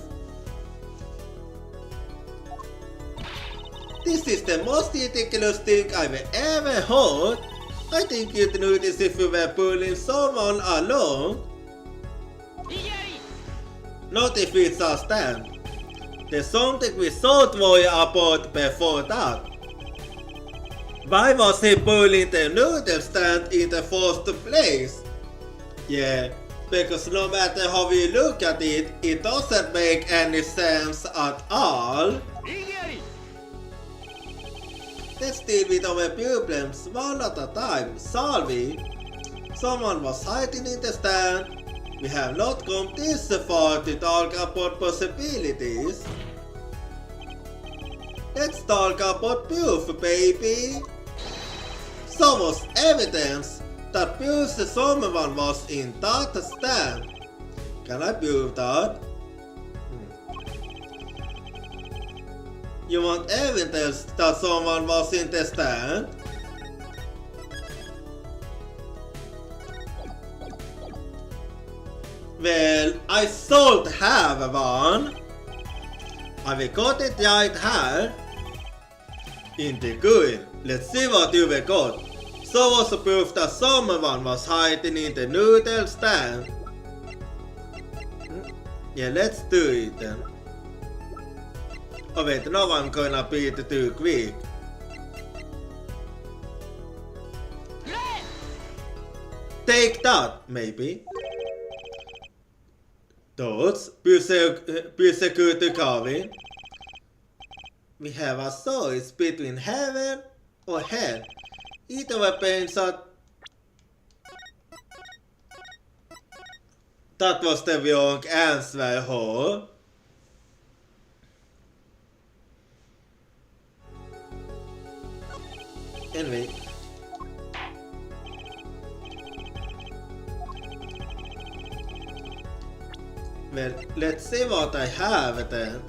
This is the most ridiculous thing I've ever heard. I think you'd notice if you were pulling someone along. Not if it's a stand. There's something we should worry about before that. Why was he pulling the noodle stand in the first place? Yeah, because no matter how we look at it, it doesn't make any sense at all. Let's deal with our problems one at a time, shall we? Someone was hiding in the stand. We have not come this far to talk about possibilities. Let's talk about proof, baby. So much evidence that proves someone was in that stand. Can I prove that? You want evidence that someone was in the stand? Well, I should have one. I've got it right here. In the good. Let's see what you've got. So was proof that someone was hiding in the noodle stand. Yeah, let's do it then. Oh wait, now I'm gonna be too quick. Take that, maybe. Thoughts, persecuted Calvin. We have a choice between heaven or hell. Either way pains out. That was the wrong answer, huh? Anyway. Well, let's see what I have then.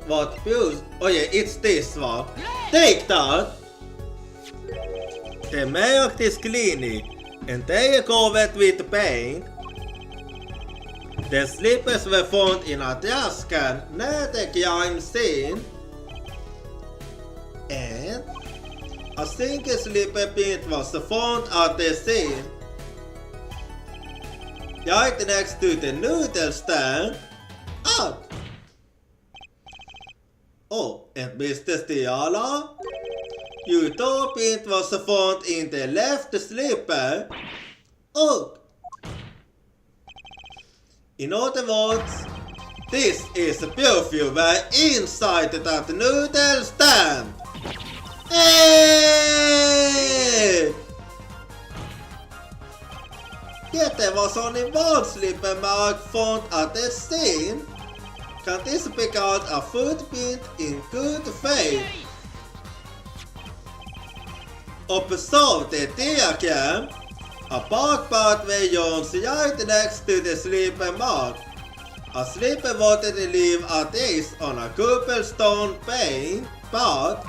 What proves? Oh yeah, it's this one. Take that! The milk is cleaning, and they are covered with paint. The slippers were found in a trash can near the crime scene. And a single slipper print was found at the scene. Right next to the noodle stand. Out! Oh, and Mr. Stiala? Your toe print was found in the left slipper. Oh! In other words, this is proof you were inside that noodle stand. Hey! Yet there was only one slipper mark found at the scene. Can this be called a footprint in good faith? Observe the diagram. A park pathway runs right next to the slipper mark. A slipper wanted to leave a trace on a cobblestone path.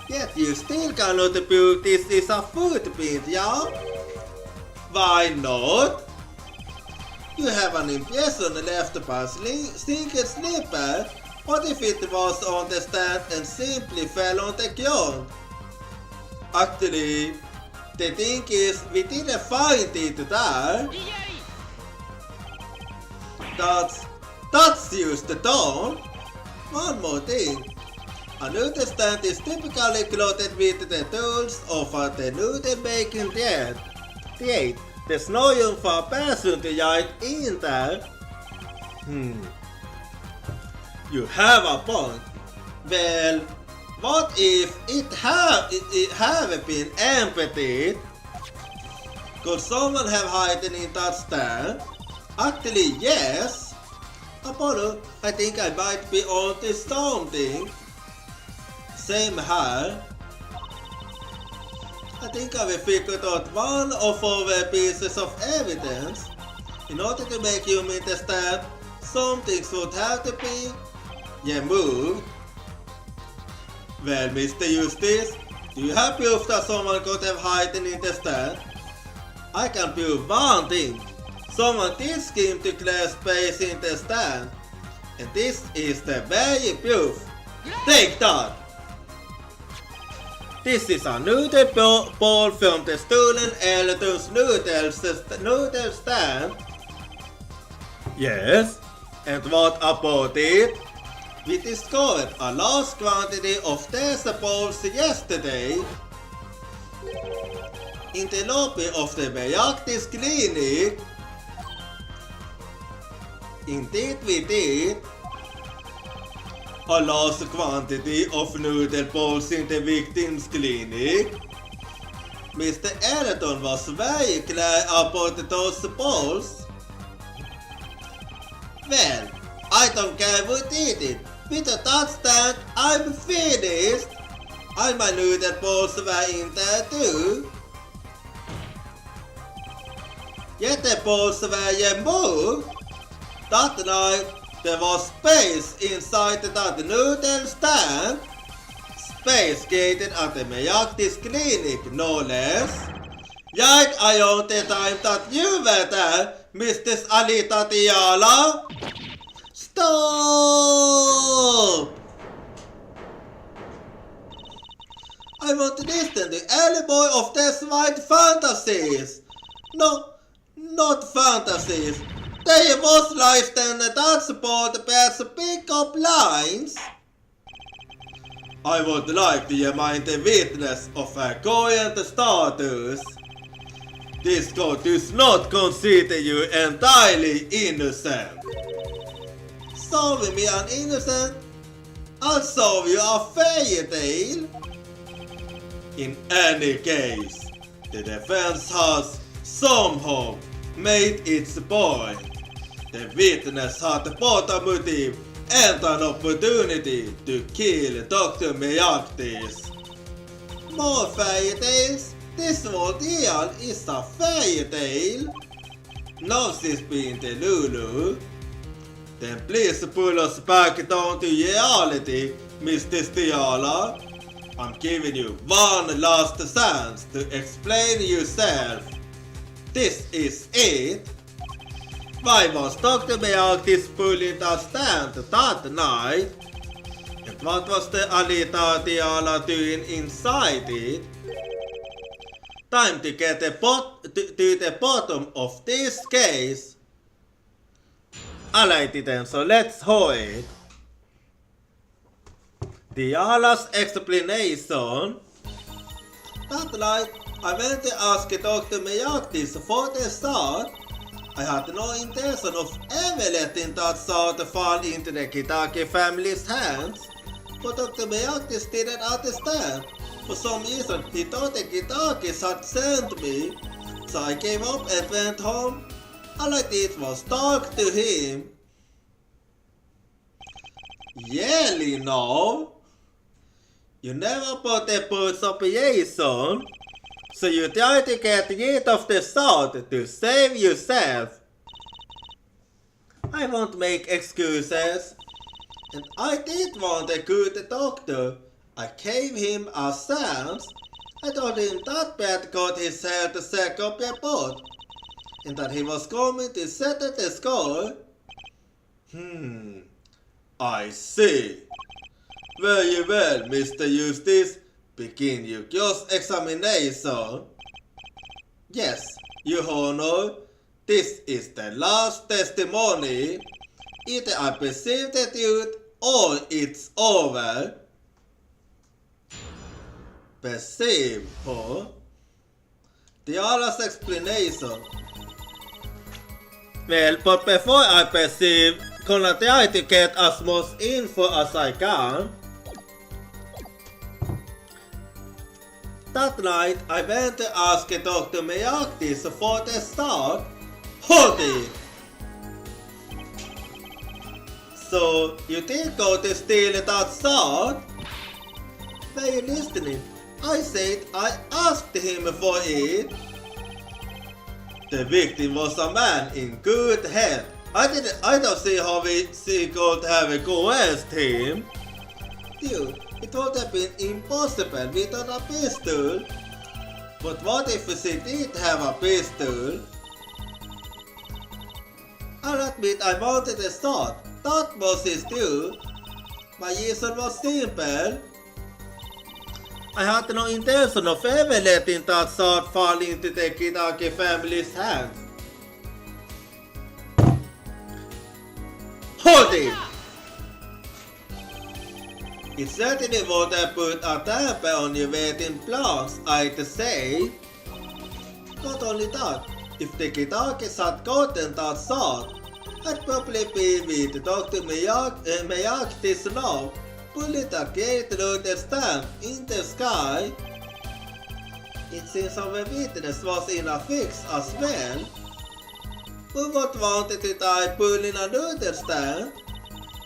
Yet you still cannot prove this is a footprint, yeah? Why not? You have an impression left by single slipper. What if it was on the stand and simply fell on the ground? Actually, the thing is, we didn't find it there. That's used down. One more thing. A noodle stand is typically clothed with the tools of the noodle making trade. There's no room for a person to ride in there. You have a point. Well, what if it have been emptied? Could someone have hidden in that stand? Actually, yes. Apollo, I think I might be onto something. Same here. I think I will figure out one of our pieces of evidence. In order to make you understand, some things would have to be moved. Well, Mr. Eustace, do you have proof that someone could have hidden in the stand? I can prove one thing. Someone did scheme to clear space in the stand. And this is the very proof. Take that! This is a noodle ball from the stolen heirloom's noodle stand. Yes, and what about it? We discovered a large quantity of dessert balls yesterday in the lobby of the Bejactis clinic. Indeed we did. A large quantity of noodle balls in the victim's clinic. Mr. Elton was very clear about those balls. Well, I don't care who did it. With a touchdown, I'm finished. And my noodle balls were in there too. Yet the balls were removed. That night, there was space inside that noodle stand. Space gated at the Bejactis clinic, no less. Yet I own the time that you were there, Mrs. Alita Tiala. Stop! I want to listen to any boy of these white fantasies. No, not fantasies. They was life and that's about the best pick up lines. I would like to remind the witness of her current status. This court does not consider you entirely innocent. Solve me an innocent, I'll solve you a fairy tale. In any case, the defense has somehow made its point. The witness had both a motive and an opportunity to kill Dr. Bejactis. More fairy tales? This world real is a fairy tale. Now she's being the Lulu. Then please pull us back down to reality, Mr. Stiala. I'm giving you one last chance to explain yourself. This is it. Why was Dr. Bejactis pulling that stand that night? And what was the Alita Tiala doing inside it? Time to get to the bottom of this case. Alrighty then, so let's hurry. Tiala's explanation. That night, I went to ask Dr. Bejactis for the sword. I had no intention of ever letting that sword fall into the Kitaki family's hands. But Dr. Bejactis didn't understand. For some reason, he thought the Kitakis had sent me. So I gave up and went home. All I did was talk to him. Really no? You never put the boots of Jason. So you try to get rid of the sword to save yourself. I won't make excuses. And I did want a good doctor. I gave him a chance. I told him that Pat got his health check-up report. And that he was coming to settle the score. I see. Very well, Mr. Eustace. Begin your cross-examination. Yes, Your Honor, this is the last testimony. Either I perceive the truth or it's over. Perceive, huh? The other's explanation. Well, but before I perceive, gonna try to get as much info as I can. That night, I went to ask Dr. Bejactis for the start. Hold it! So, you did go to steal that sword? Were you listening? I said I asked him for it. The victim was a man in good health. I don't see how she could have coerced him. Dude, it would have been impossible without a pistol. But what if she did have a pistol? I'll admit I wanted a sword. That was his due. My reason was simple. I had no intention of ever letting that sword fall into the Kitake family's hands. Hold it! It certainly would have put a damper on your wedding plans, I'd say. Not only that, if the Kitakes had gotten that sword, I'd probably be with Dr. Miyagi's love, pulling the great Luther stamp in the sky. It seems our witness was in a fix as well. Who would wanted to die pulling a Luther stamp?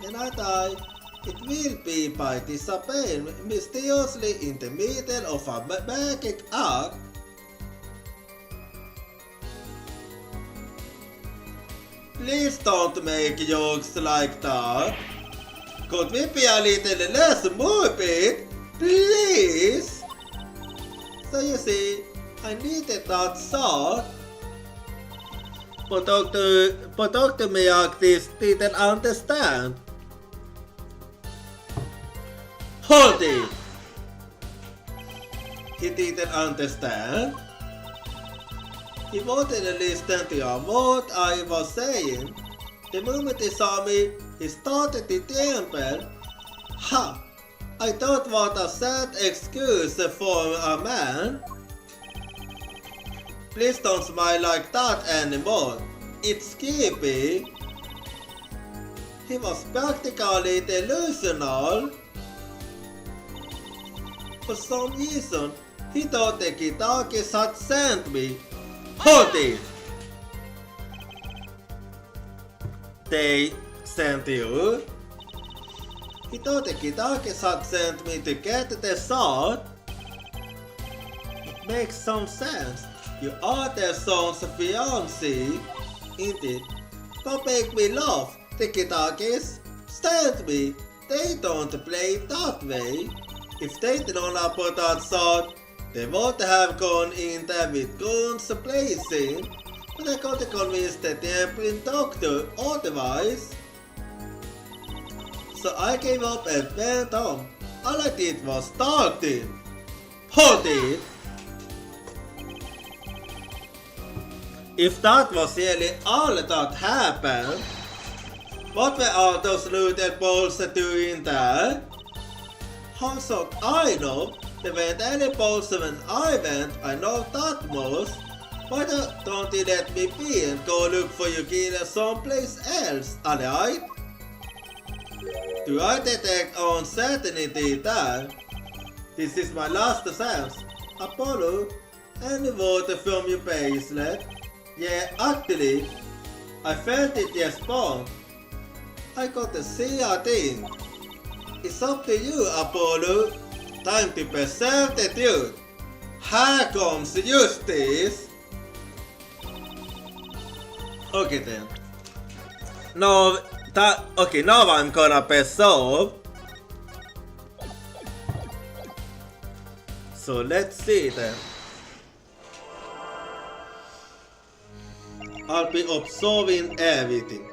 When I die, it will be by disappearing mysteriously in the middle of a magic act. Please don't make jokes like that. Could we be a little less morbid? Please? So you see, I needed that sword. But Dr. Miyagi didn't understand. Hold it! He didn't understand. He wouldn't listen to what I was saying. The moment he saw me, he started to tremble. Ha! I don't want a sad excuse for a man. Please don't smile like that anymore. It's creepy. He was practically delusional. For some reason, he thought the Kitakes had sent me. Hold it! They sent you? He thought the Kitakes had sent me to get the sword. It makes some sense. You are their son's fiancé. Indeed. Don't make me laugh. The Kitakes sent me. They don't play that way. If they did not put that sword, they would have gone in there with guns blazing, but I got to convince the temple doctor otherwise. So I gave up and went home. All I did was talk to him. Hold it! If that was really all that happened, what were all those little balls doing there? How should I know? There weren't any balls when I went, I know that much. Why don't you let me be and go look for your killer someplace else, alright? Do I detect uncertainty there? This is my last chance. Apollo, any water from your bracelet? Yeah, actually, I felt it just born. I got to see a thing. It's up to you, Apollo. Time to preserve the truth. Here comes justice. Okay then. Now I'm gonna preserve. So let's see then. I'll be observing everything.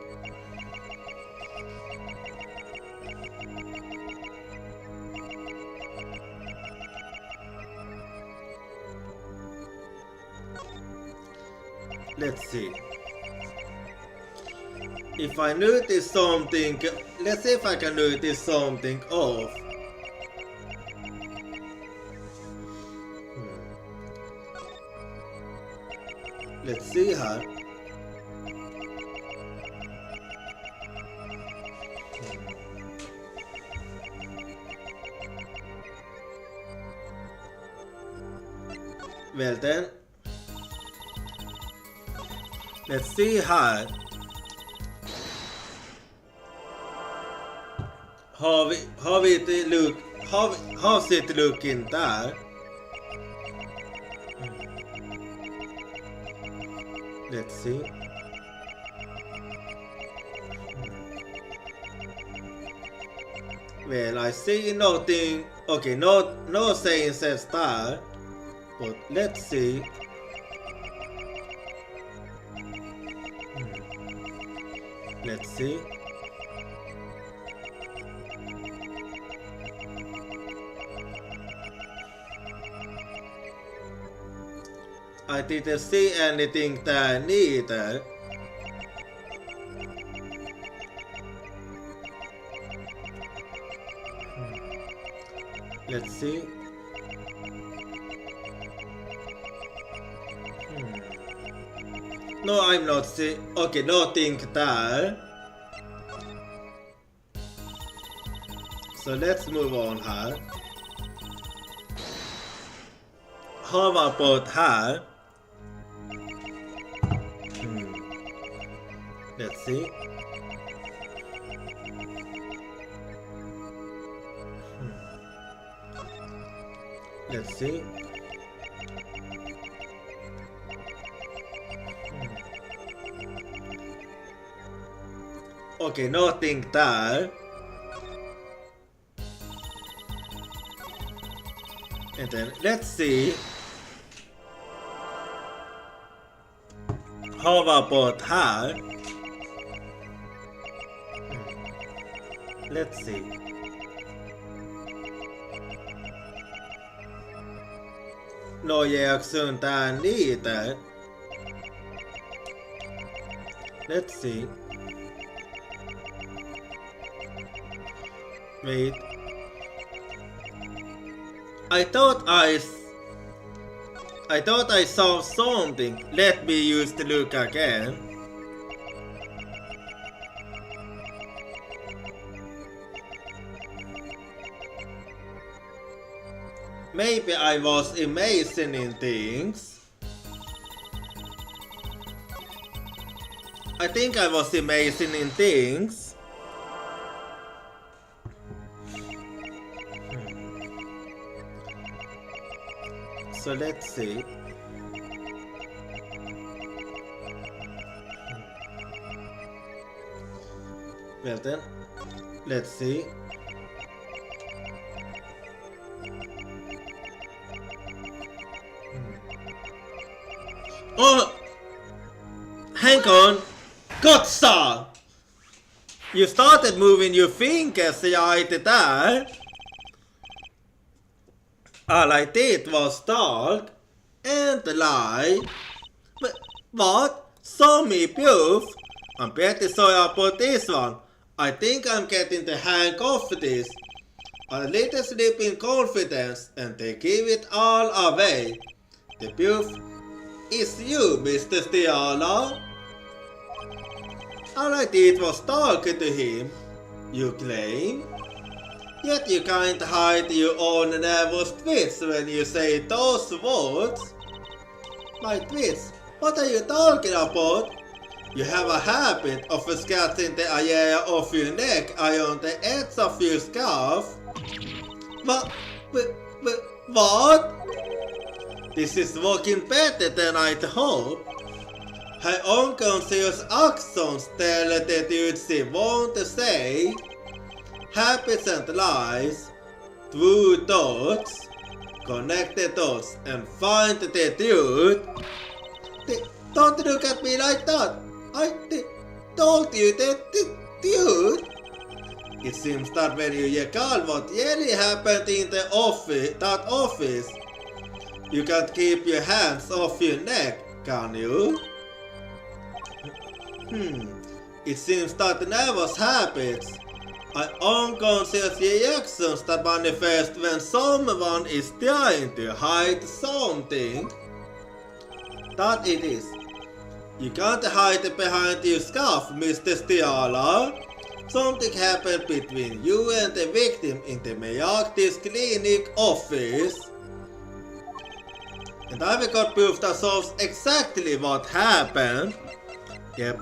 Let's see. If I notice something, let's see if I can notice something off. Let's see her. Well then, let's see her. How's it looking there? Let's see. Well, I see nothing. Okay, no saying says star. But let's see. Let's see. I didn't see anything there neither. Let's see. No, I'm not seeing. Okay, nothing there. So let's move on here. How about here? Let's see. Let's see. Okay, nothing there. And then let's see. How about here? Let's see. No reaction there neither. Let's see. Wait. I thought I saw something. Let me use the look again. Maybe I was imagining things. I think I was imagining things. So let's see. Well then, let's see. Oh! Hang on! Gotcha! You started moving your fingers right there. All I did was talk and lie. But what? Saw me proof? I'm pretty sorry about this one. I think I'm getting the hang of this. A little slip in confidence and they give it all away. The proof is you, Mr. Stiala. All I did was talk to him, you claim. Yet you can't hide your own nervous twitch when you say those words. My twitch? What are you talking about? You have a habit of scratching the area of your neck around the edge of your scarf. What? This is working better than I'd hoped. Her unconscious actions tell the truth she won't say. Habits and lies, true thoughts, connect the dots and find the truth. Don't look at me like that. I told you the truth. It seems that when you recall what really happened in the office, you can't keep your hands off your neck, can you? It seems that nervous habits are unconscious reactions that manifest when someone is trying to hide something. That it is. You can't hide behind your scarf, Mr. Stiala. Something happened between you and the victim in the Miyakti's clinic office. And I've got proof that shows exactly what happened. Yep.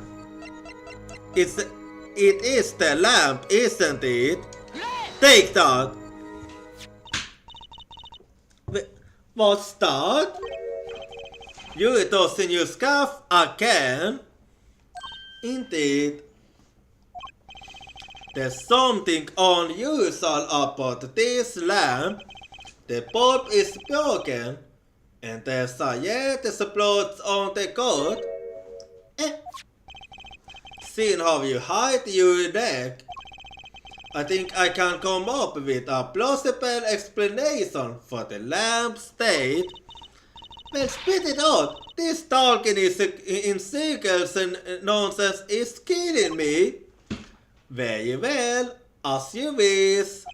It is the lamp, isn't it? Take that! What's that? You tossing your scarf again? Indeed. There's something unusual about this lamp. The bulb is broken, and there's a yet explodes on the cord. Seeing how you hide your neck, I think I can come up with a plausible explanation for the lamp's state. Well, spit it out. This talking in circles and nonsense is killing me. Very well, as you wish.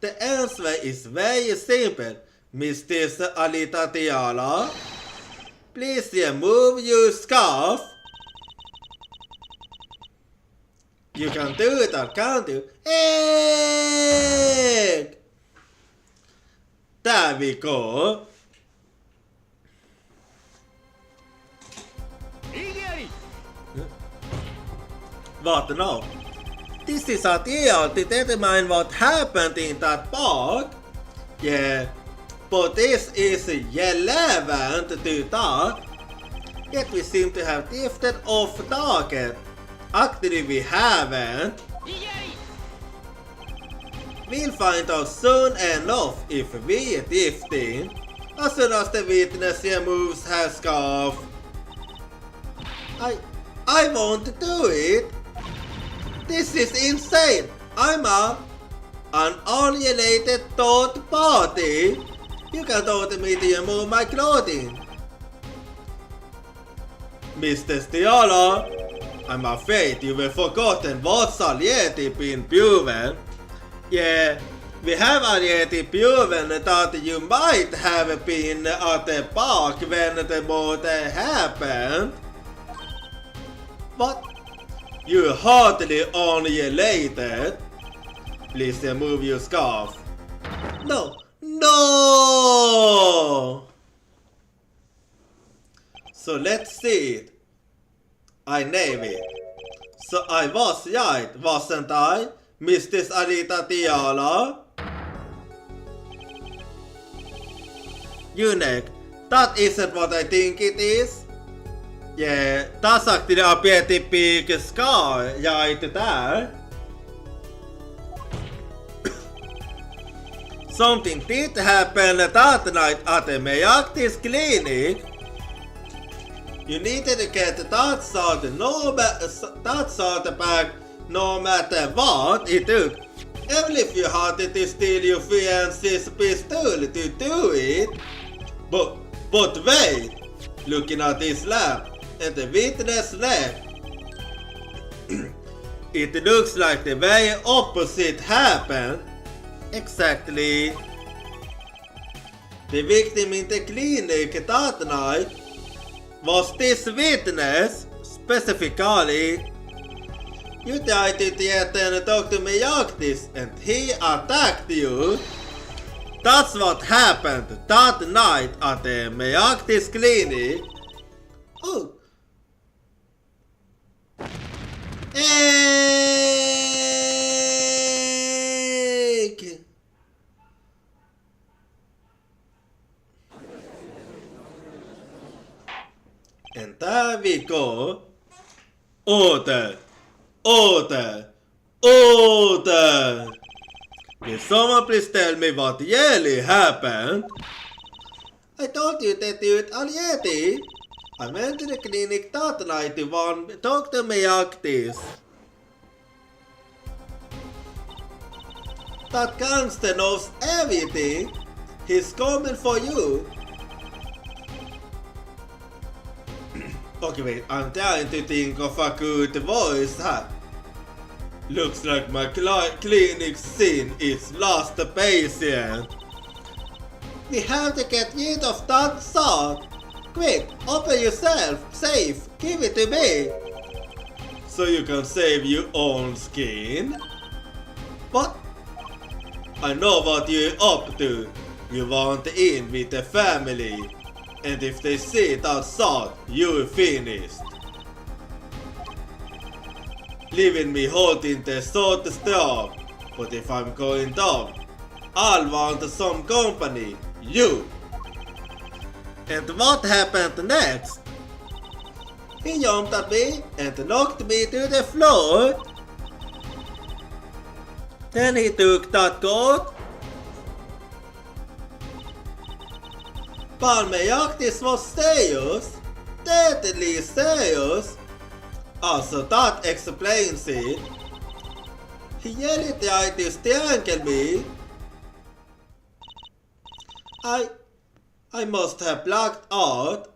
The answer is very simple, Mistress Alita Tiala. Please remove your scarf. You can do it, can't you? Egg! There we go. What now? This is a deal to determine what happened in that park. Yeah, but this is irrelevant to that. Yet we seem to have drifted off target. Actually, we haven't. We'll find out soon enough if we're drifting. As soon as the witness removes her scarf. I won't do it. This is insane. I'm an unrelated third party. You can order me to remove my clothing. Mr. Stiala, I'm afraid you have forgotten what's already been proven. Yeah, we have already proven that you might have been at the park when the murder happened. What? You're hardly unrelated. Please remove your scarf. No! No! So let's see it. I nailed it. So I was right, wasn't I, Mistress Alita Tiala? Eunuch, that isn't what I think it is. Yeah, that's actually a pretty big scar right there. Something did happen that night at the Miyakti's clinic. You needed to get that sort back no matter what it took. Even if you had to steal your fiance's pistol to do it. But wait, looking at this lamp and the witness left, it looks like the very opposite happened. Exactly. The victim in the clinic that night was this witness, specifically. You tried to threaten Dr. Miyaktis and he attacked you. That's what happened that night at the Miyaktis clinic. Oh. Egg! And there we go. Order! Order! Order! Will someone please tell me what really happened? I told you that you it already. I went to the clinic that night to warn Dr. Miyaktis. That gangster knows everything. He's coming for you. Okay, wait, I'm trying to think of a good voice, huh? Looks like my clinic's seen its last patient. We have to get rid of that sword. Quick, open yourself, safe, give it to me. So you can save your own skin? What? I know what you're up to. You want in with the family. And if they see that sword, you're finished. Leaving me holding the sword strong. But if I'm going down, I'll want some company. You! And what happened next? He jumped at me and knocked me to the floor. Then he took that coat. Palmejaktis was serious, deadly serious. Also that explains it. He really tried to strangle me. I must have blacked out.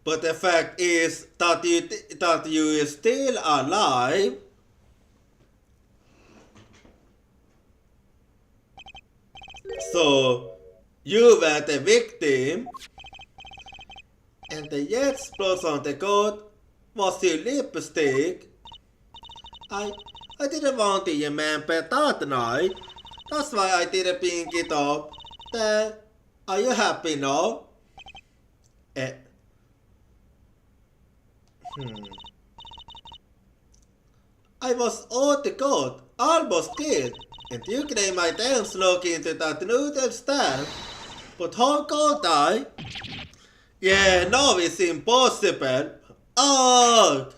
But the fact is that you are still alive. So, you were the victim. And the jet splosh on the coat was your lipstick. I didn't want to remember that night. That's why I didn't pick it up. There, are you happy now? I was out the coat, almost killed, and you claim I didn't look into that noodle stand. But how could I? Yeah, no, it's impossible. Out!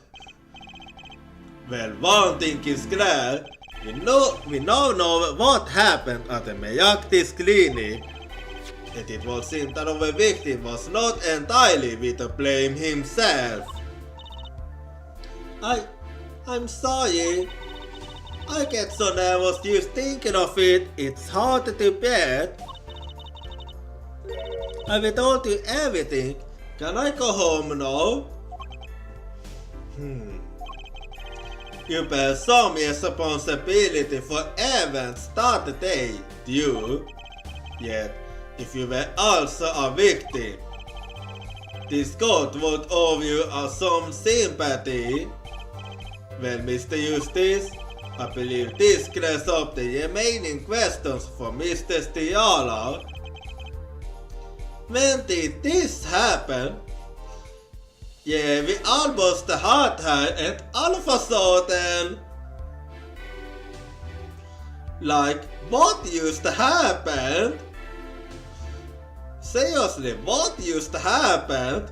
Well, one thing is clear. We now know what happened at the Mejaktis clinic. And it would seem that our victim was not entirely with the blame himself. I'm sorry. I get so nervous just thinking of it, it's hard to bear. I will told you everything. Can I go home now? You bear some responsibility for events that day, you. Yet, if you were also a victim, this court would owe you some sympathy. Well, Mr. Justice, I believe this clears up the remaining questions for Mr. Stiala. When did this happen? Yeah, we almost had her and all of a sudden... Like, what used to happen? Seriously, what used to happen?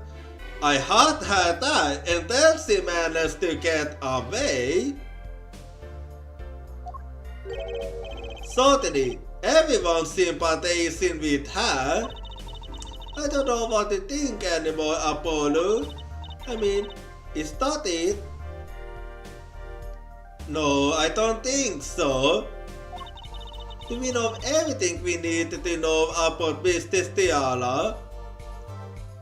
I had her die and then she managed to get away. Certainly, everyone sympathizing with her. I don't know what to think anymore, Apollo. I mean, is that it? No, I don't think so. Do we know everything we need to know about Mr. Stiala?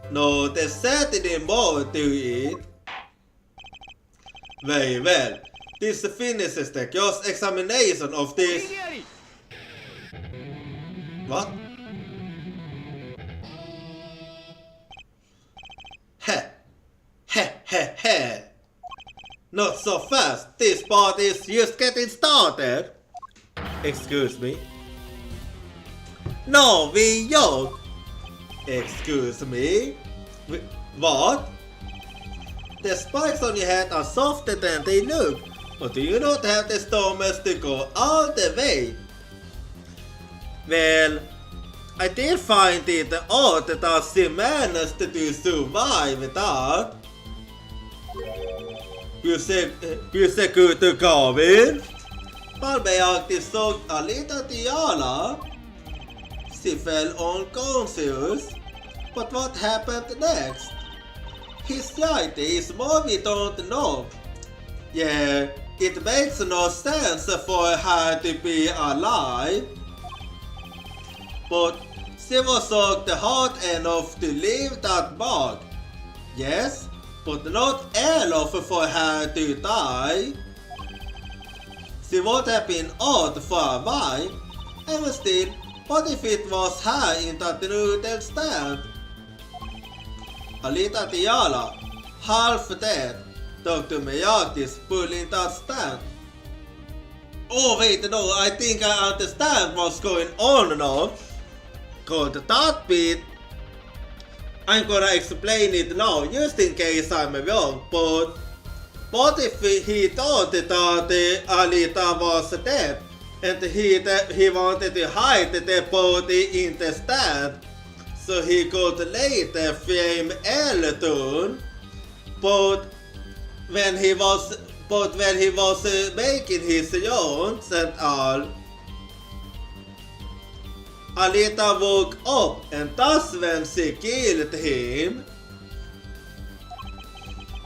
No, there's certainly more to it. Very well. This finishes the cross-examination of this... What? Heh. Not so fast. This part is just getting started. Excuse me. No, we joke. Excuse me? What? The spikes on your head are softer than they look, but do you not have the stomach to go all the way? Well, I did find it odd that she managed to survive that. Good to go in? Palmejaktis saw a little Tiana. She fell unconscious. But what happened next? His right is more we don't know. Yeah, it makes no sense for her to be alive. But she was worked hard enough to leave that mark. Yes, but not enough for her to die. She would have been odd for a while. And still, what if it was her in that noodle stand? Alita Tiala, half dead, Dr. Mejaktis pulling that stand. Oh wait, no, I think I understand what's going on now. Could that be? I'm gonna explain it now, just in case I'm wrong, but what if he thought that Alita was dead? and he wanted to hide the body in the stand so he could later frame Elton. But when he was making his yawns and all, Alita woke up, and that's when she killed him.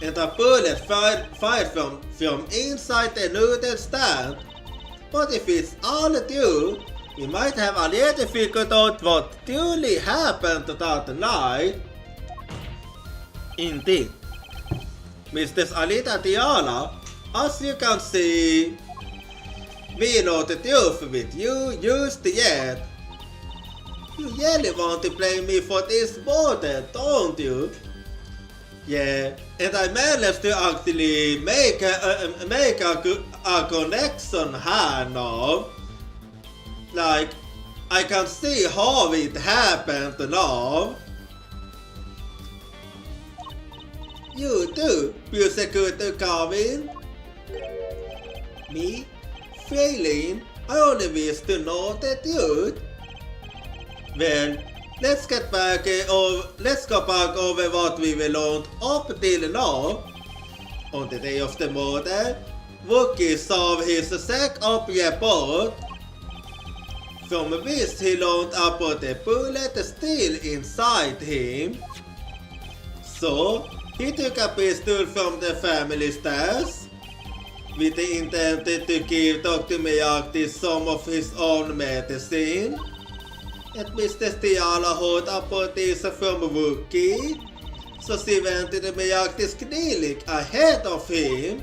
And a bullet fired from inside the noodle stand. But if it's all true, we might have already figured out what truly happened that night. Indeed, Mrs. Alita Tiala, as you can see, we know the truth with you just yet. You really want to blame me for this border, don't you? Yeah, and I managed to actually make a connection here now. Like, I can see how it happened now. You too, Prosecutor Carvin? Me? Failing? I only wish to know the truth. Well, let's go back over what we learned up till now. On the day of the murder, Wookie saw his sack-up report, from which he learned about the bullet still inside him. So, he took a pistol from the family stash, with the intent to give Dr. Miyagi some of his own medicine. And Mr. Tiala heard about this from Wookie, so she went to the Miyagi's clinic ahead of him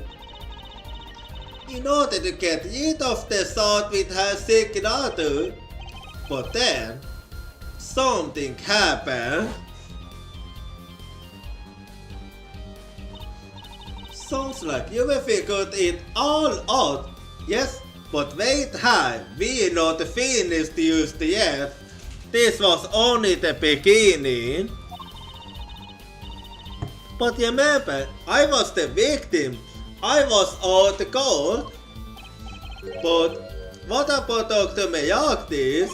in order to get rid of the shot with her sick daughter. But then, something happened. Sounds like you have figured it all out. Yes, but wait here, we're not finished just yet. This was only the beginning. But remember, I was the victim. I was out cold. But what about Dr. Miyagi?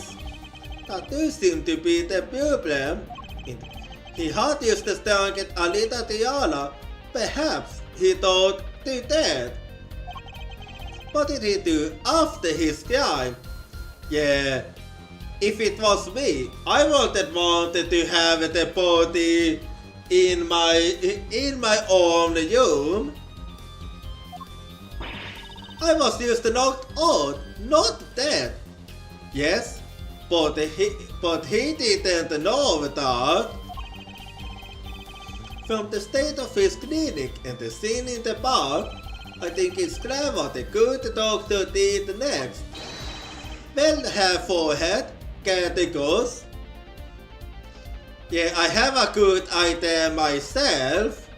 That does seem to be the problem. He had used to target Alita Tiala. Perhaps he thought to death. What did he do after his crime? Yeah. If it was me, I wanted to have the body in my own room. I was just knocked out, not dead. Yes, but he didn't know that. From the state of his clinic and the scene in the park, I think it's clear what the good doctor did next. Well, her forehead. Categories. Yeah, I have a good idea myself.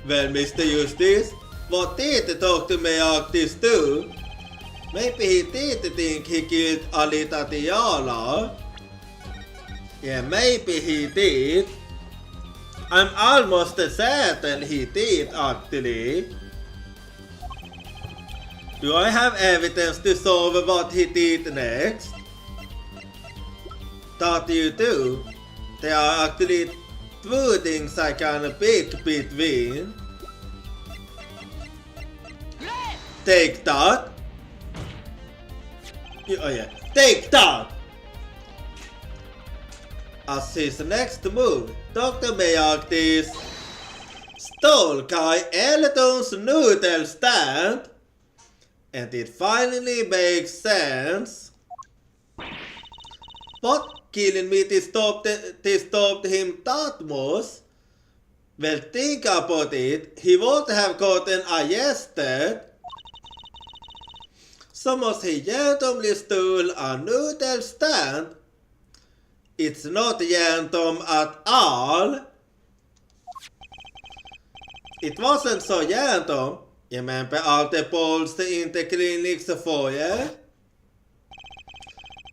Well, Mr. Eustace, what did Dr. Miyagi do? Maybe he did think he killed Alita Tiala. Yeah, maybe he did. I'm almost certain he did actually. Do I have evidence to solve what he did next? That you do. There are actually two things I can pick between. Take that. Oh yeah, take that! As his next move, Dr. Miyagi stole Kai Elton's noodle stand. And it finally makes sense. What killing me stopped him that much? Well, think about it. He would have gotten arrested. So must he randomly stole a noodle stand? It's not random at all. It wasn't so random. Remember all the balls in the clinic's foyer?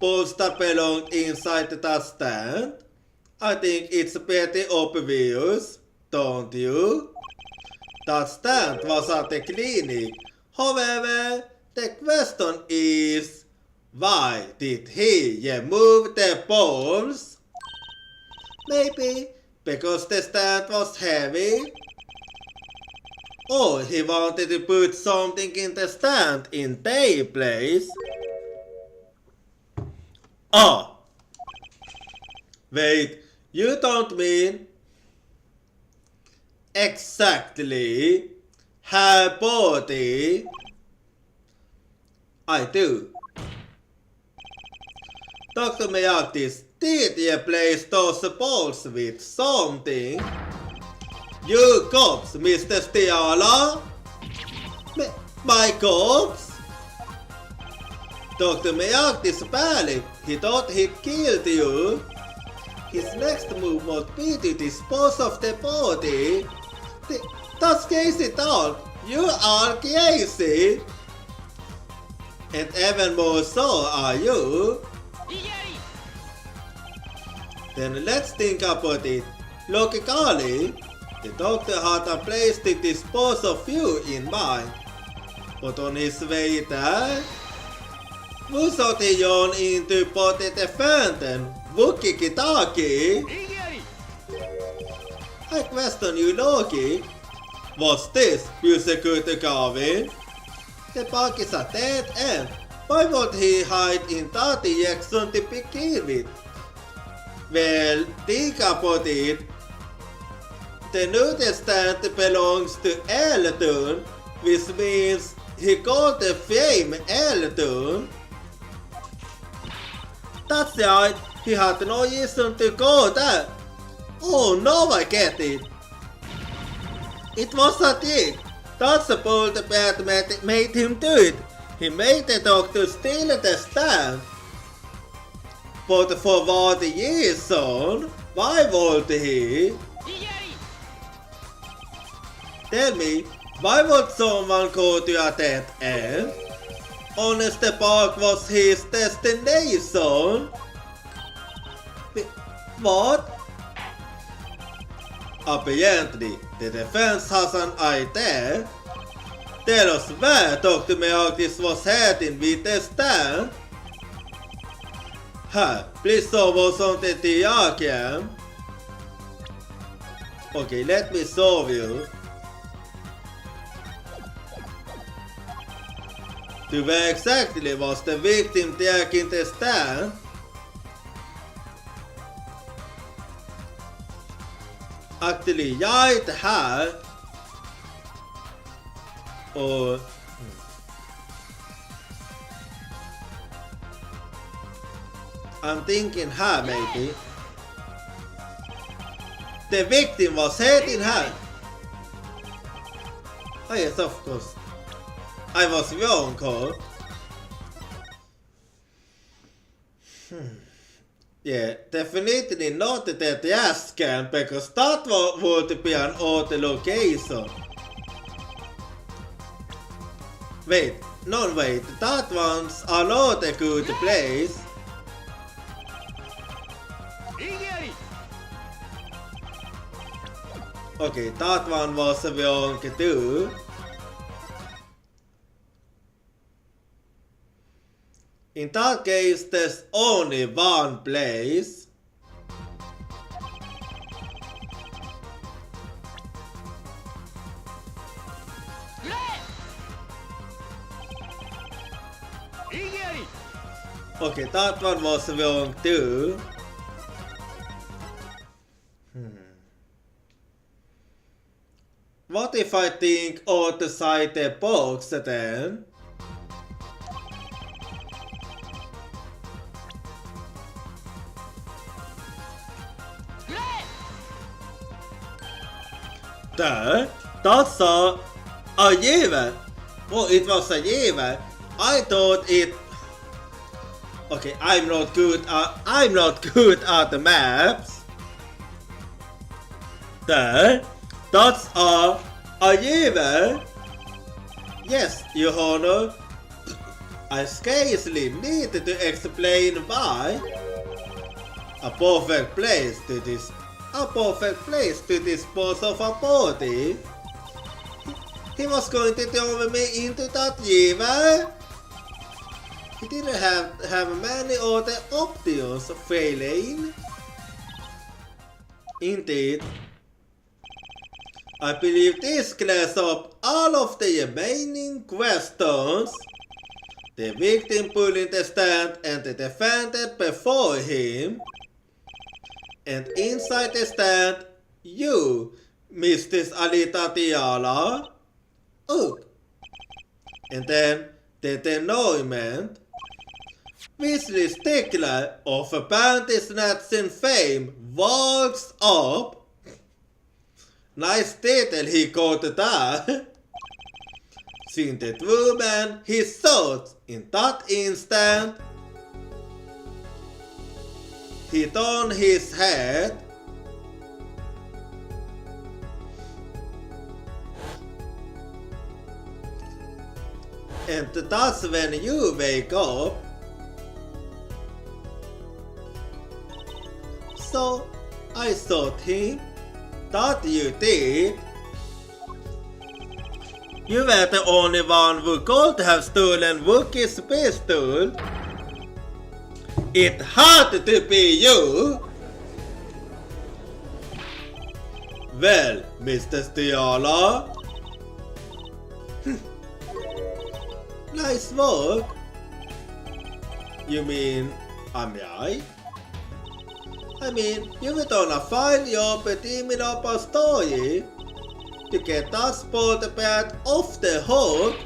Balls that belonged inside that stand? I think it's pretty obvious, don't you? That stand was at the clinic. However, The question is, why did he move the balls? Maybe because the stand was heavy? Or he wanted to put something in the stand in their place? Oh! Wait, you don't mean... Exactly. Her body. I do. Dr. Miyagi, did you place those balls with something? You cops, Mr. Stiala? My cops? Dr. Miyagi's panic. He thought he killed you. His next move would be to dispose of the body. That's crazy talk. You are crazy. And even more so are you. Then let's think about it. Logically, the doctor had a place to dispose of you in mind. But on his way there, who shot Yon into Pote the Fountain? Wookie Kitaki? I question you, Loki. Was this Pusekuta Garvin? The bug is a dead end. Why would he hide in that direction to begin with? Well, think about it. The noodle stand belongs to Elton, which means he got the fame Elton. That's right, he had no reason to go there. Oh, now I get it. It was a trick. That's the bold Batman made him do it. He made the doctor steal the stand. But for what reason? Why would he? Tell me, why would someone go to a dead end? Honest Park was his destination. What? Apparently, the defense has an idea. Tell us where Dr. Miyagi was heading with the stand. Please show us on the diagram. Okay, let me show you. To where exactly was the victim taking the stand? Actually, right here. Or I'm thinking her maybe. The victim was heading her. Oh yes, of course. I was wrong, Cole. Yeah, definitely not the gas scan, because that would be an odd location. Wait, no wait, that one's a not a good place. Okay, that one was wrong too. In that case, there's only one place. Okay, that one was wrong too. What if I think outside the box then? That's a given. Oh, it was a given. I thought it. Okay, I'm not good at the maps. That's a given. Yes, Your Honor. I scarcely needed to explain why. A perfect place to dispose of a body. He was going to throw me into that river. He didn't have many other options failing. Indeed. I believe this clears up all of the remaining questions. The victim pulling the stand and the defendant before him. And inside the stand, you, Mistress Alita Tiala. Ugh. And then the denouement. Weasley Stickler of a panty snatching fame walks up. Nice title he got there. Seeing the woman he sought in that instant, he turned his head and that's when you wake up. So I thought him. That you did. You were the only one who could have stolen Wookiee's pistol. It had to be you. Well, Mr. Stiala. Nice work. You mean, am I? I mean, you've done a fine job teaming up a story to get that sport bat off the hook.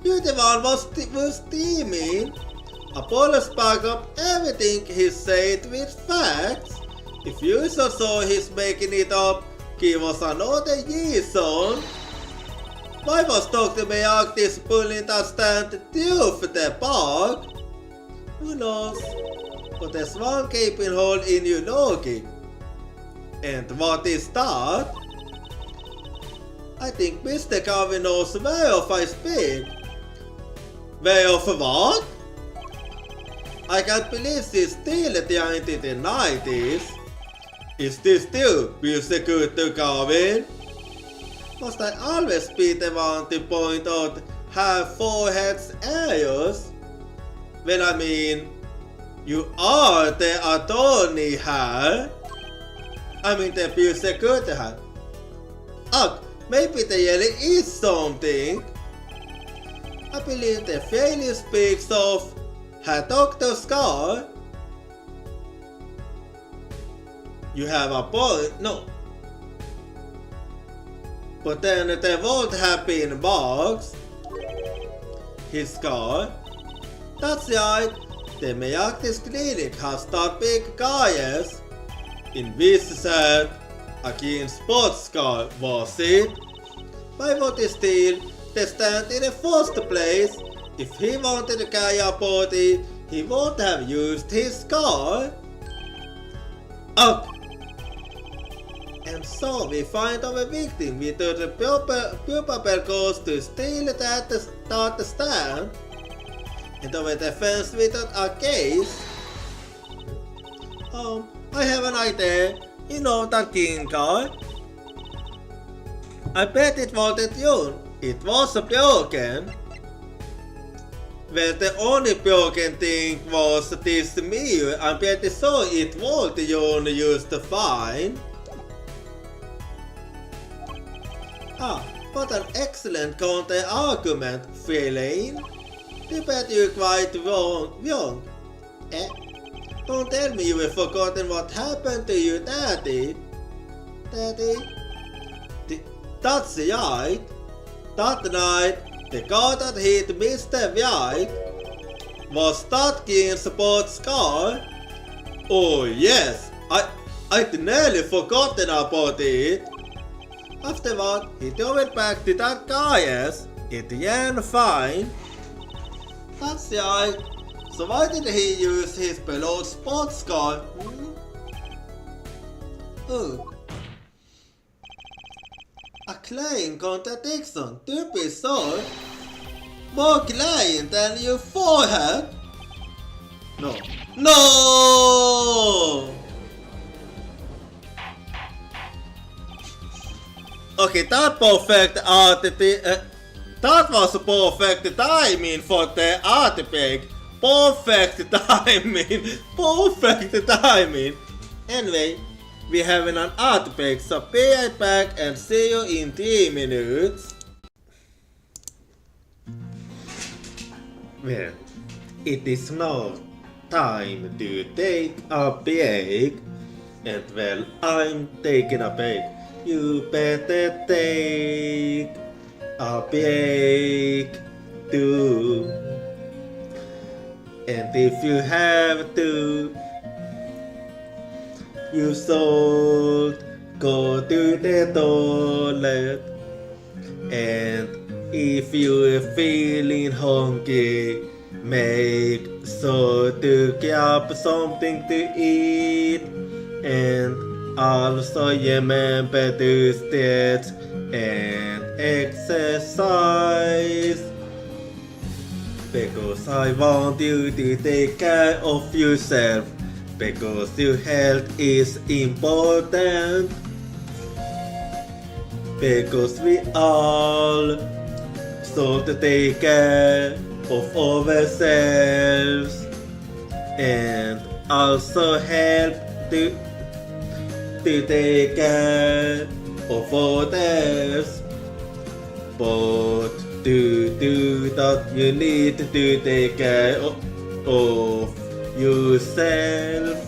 You're the one was teaming. Apollos back up everything he said with facts. If you saw he's making it up, give us another reason. Why was Dr. Miyagi pulling that stand due for the park? Who knows? But there's one gaping hole in your logic. And what is that? I think Mr. Garvin knows whereof I speak. Whereof what? I can't believe she's still at the 1990s. Is this still music good to Garvin? Must I always be the one to point out her forehead's areas? Well, I mean, you are the attorney here. I mean the prosecutor here. Ugh, maybe there really is something. I believe the failure speaks of her doctor's scar. You have a point, no. But then there would have been marks. His scar. That's right. The Miyagi's clinic has that big guys. In this said, against sports scar, was it? Why would he steal the stand in the first place? If he wanted to carry a body, he would have used his scar. Ugh. And so we find our victim with the pupil goes to steal that stand. And our defense without a case. I have an idea. You know that king card? I bet it wasn't you. It was broken. Well, the only broken thing was this mirror. I'm pretty sure it was the only used to find. Ah, what an excellent counter argument, Feline. You bet you're quite wrong. Eh? Don't tell me you've forgotten what happened to you, Daddy. Daddy? That's right. That night, the guy that hit Mr. White was that king's sports car. Oh yes, I'd nearly forgotten about it. Afterward, he drove it back to that guy's. It ran fine. That's right. So why did he use his beloved sports car? Oh. A glaring contradiction, to be sure. More glaring than your forehead? No. No! Okay, that was perfect timing for the artifact, Perfect timing! Perfect timing! Anyway, we have an outbreak, so be right back and see you in 3 minutes. Well, it is now time to take a break. And well, I'm taking a break. You better take a break too. And if you have to, you should go to the toilet. And if you're feeling hungry, make sure to grab something to eat. And also remember to stretch and exercise. Because I want you to take care of yourself. Because your health is important. Because we all should take care of ourselves. And also help to take care of others. But to do that, you need to take care of yourself.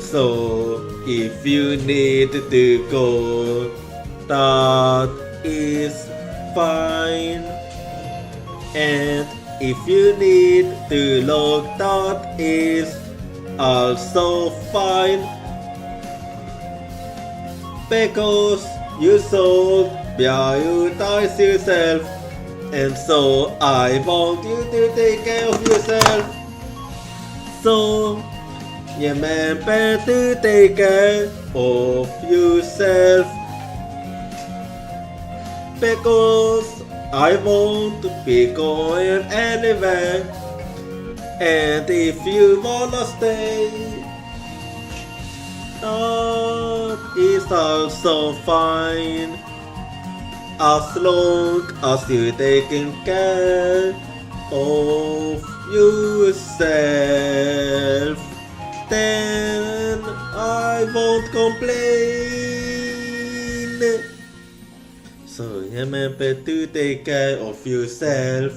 So if you need to go, that is fine. And if you need to look, that is also fine. Because you should prioritize yourself. And so I want you to take care of yourself. So remember to take care of yourself. Because I won't be going anywhere. And if you wanna stay, that is also fine. As long as you're taking care of yourself, then I won't complain. So remember to take care of yourself.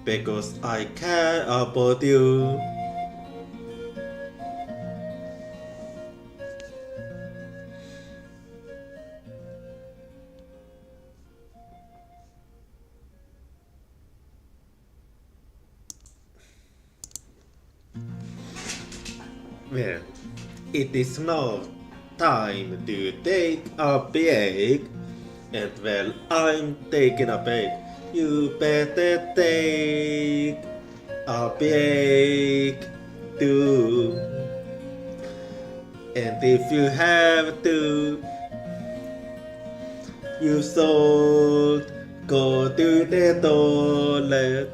Because I care about you. Well, it is now time to take a break. And well, I'm taking a break. You better take a break too. And if you have to, you should go to the toilet.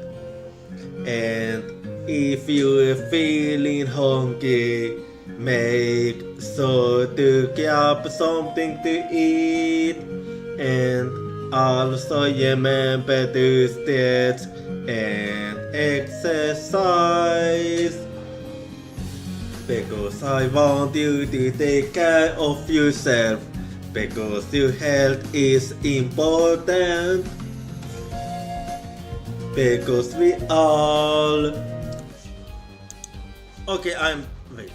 And if you're feeling hungry, make sure to grab something to eat. And also remember to stretch and exercise. Because I want you to take care of yourself. Because your health is important. Because we all... Okay, wait.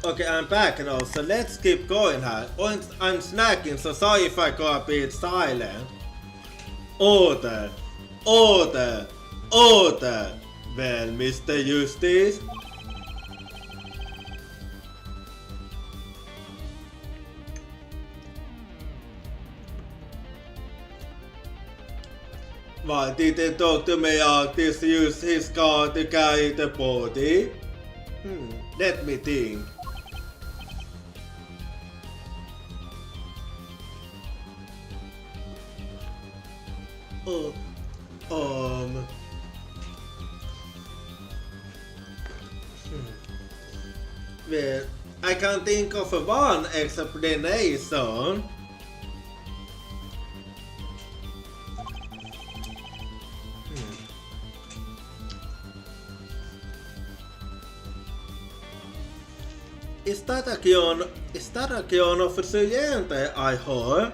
Okay, I'm back now, so let's keep going here. I'm snacking, so sorry if I go a bit silent. Order! Order! Order! Well, Mr. Eustace? Why didn't Dr. Mayartis use his car to carry the body? Let me think. Well, I can't think of one explanation. Starakion för sugente, I heard.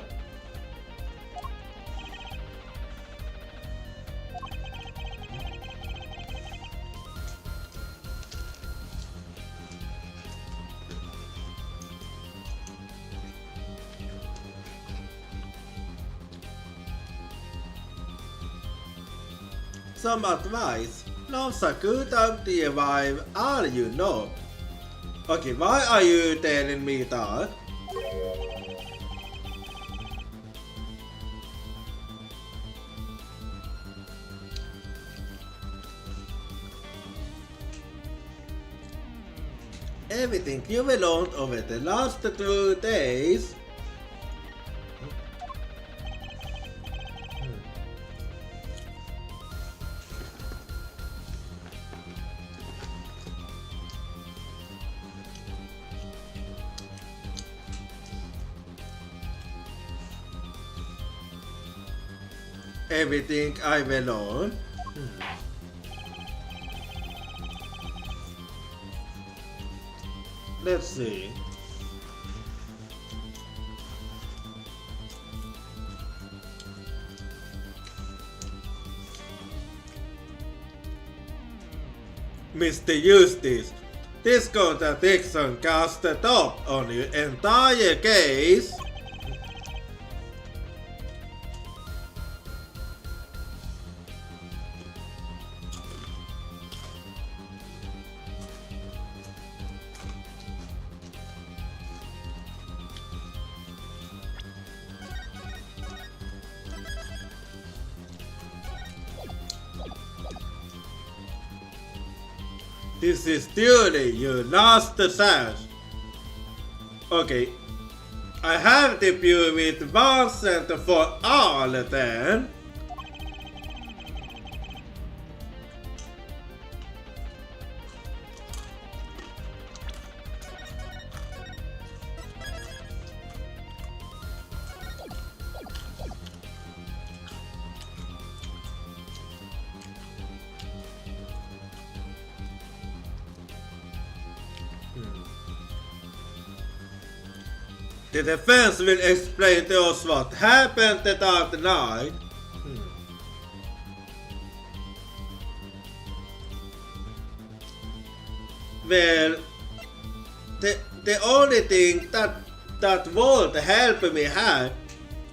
Some advice. Lausaku the vibe all you know. Okay, why are you telling me that? Everything you learned over the last 2 days. Everything I will learn. Let's see. Mr. Eustace, this contradiction casts the top on your entire case. This is truly your last chance. Okay, I have to deal with once and for all then. The defense will explain to us what happened that night. Well, the only thing that would help me here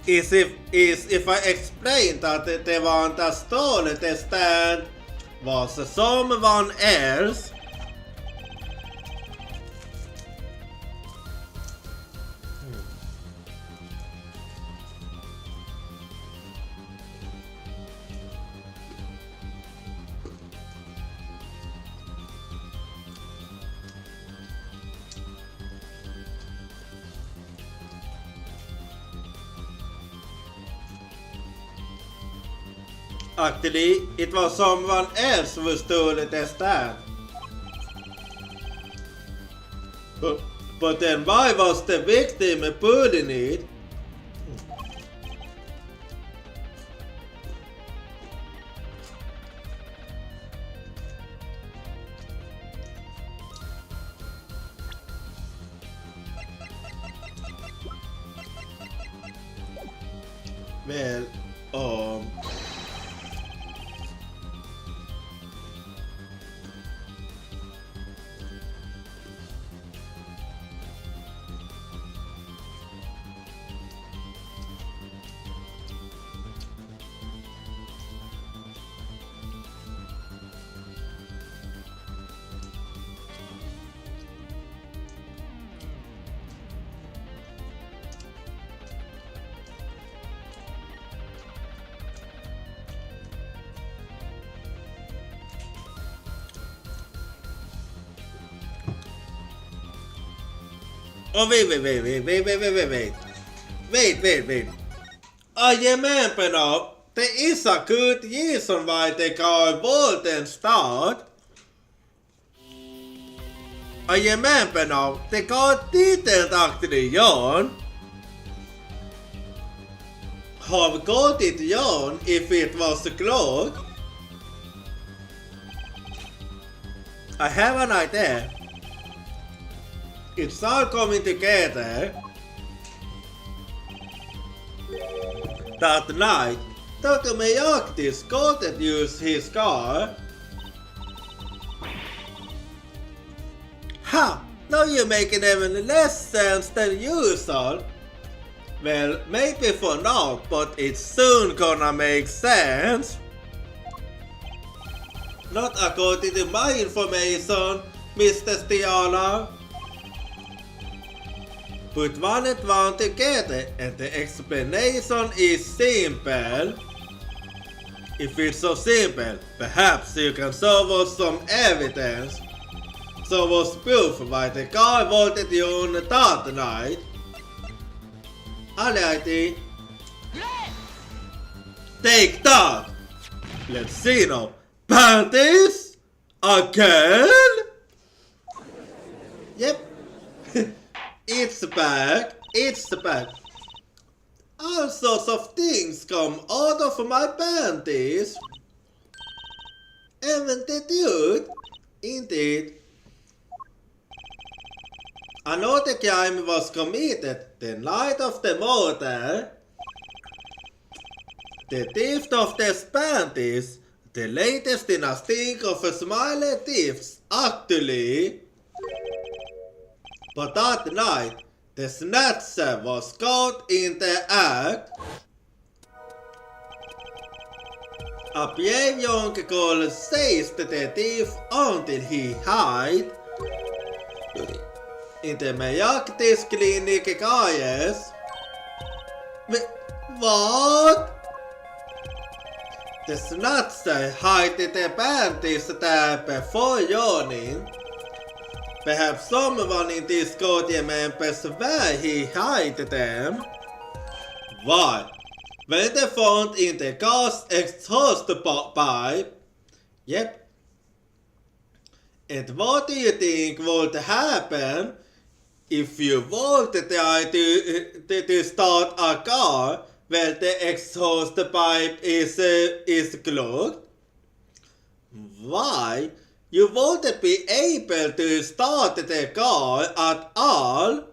is if I explain that the one that stole the stand was someone else. Actually, it was someone else who stole the stand. But then why was the victim putting it? Well, oh, wait. I remember now, there is a good reason why the car wouldn't start. I remember now, the car didn't actually yawn. How could it yawn if it was closed? I have an idea. It's all coming together. That night, Dr. Miyagi couldn't use his car. Ha! Now you're making even less sense than usual. Well, maybe for now, but it's soon gonna make sense. Not according to my information, Mr. Stiala. Put one and one together and the explanation is simple. If it's so simple, perhaps you can show us some evidence. Show us proof why the guy wanted you on that night. Alrighty. Take that! Let's see now. Panties? Again? Yep. It's back. It's back. All sorts of things come out of my panties. Haven't they, dude? Indeed. Another crime was committed the night of the murder. The theft of the panties, the latest in a string of smiley thieves, actually. But that night, the snatcher was caught in the act. A brave young girl seized the thief until he hid in the Miyagi clinic guys. What? The snatcher hid the panties there before yawning. Perhaps someone in this court remembers where he hid them. Why? When they found in the gas exhaust pipe. Yep. And what do you think would happen if you were to try to start a car where the exhaust pipe is clogged? Why? You wouldn't be able to start the car at all.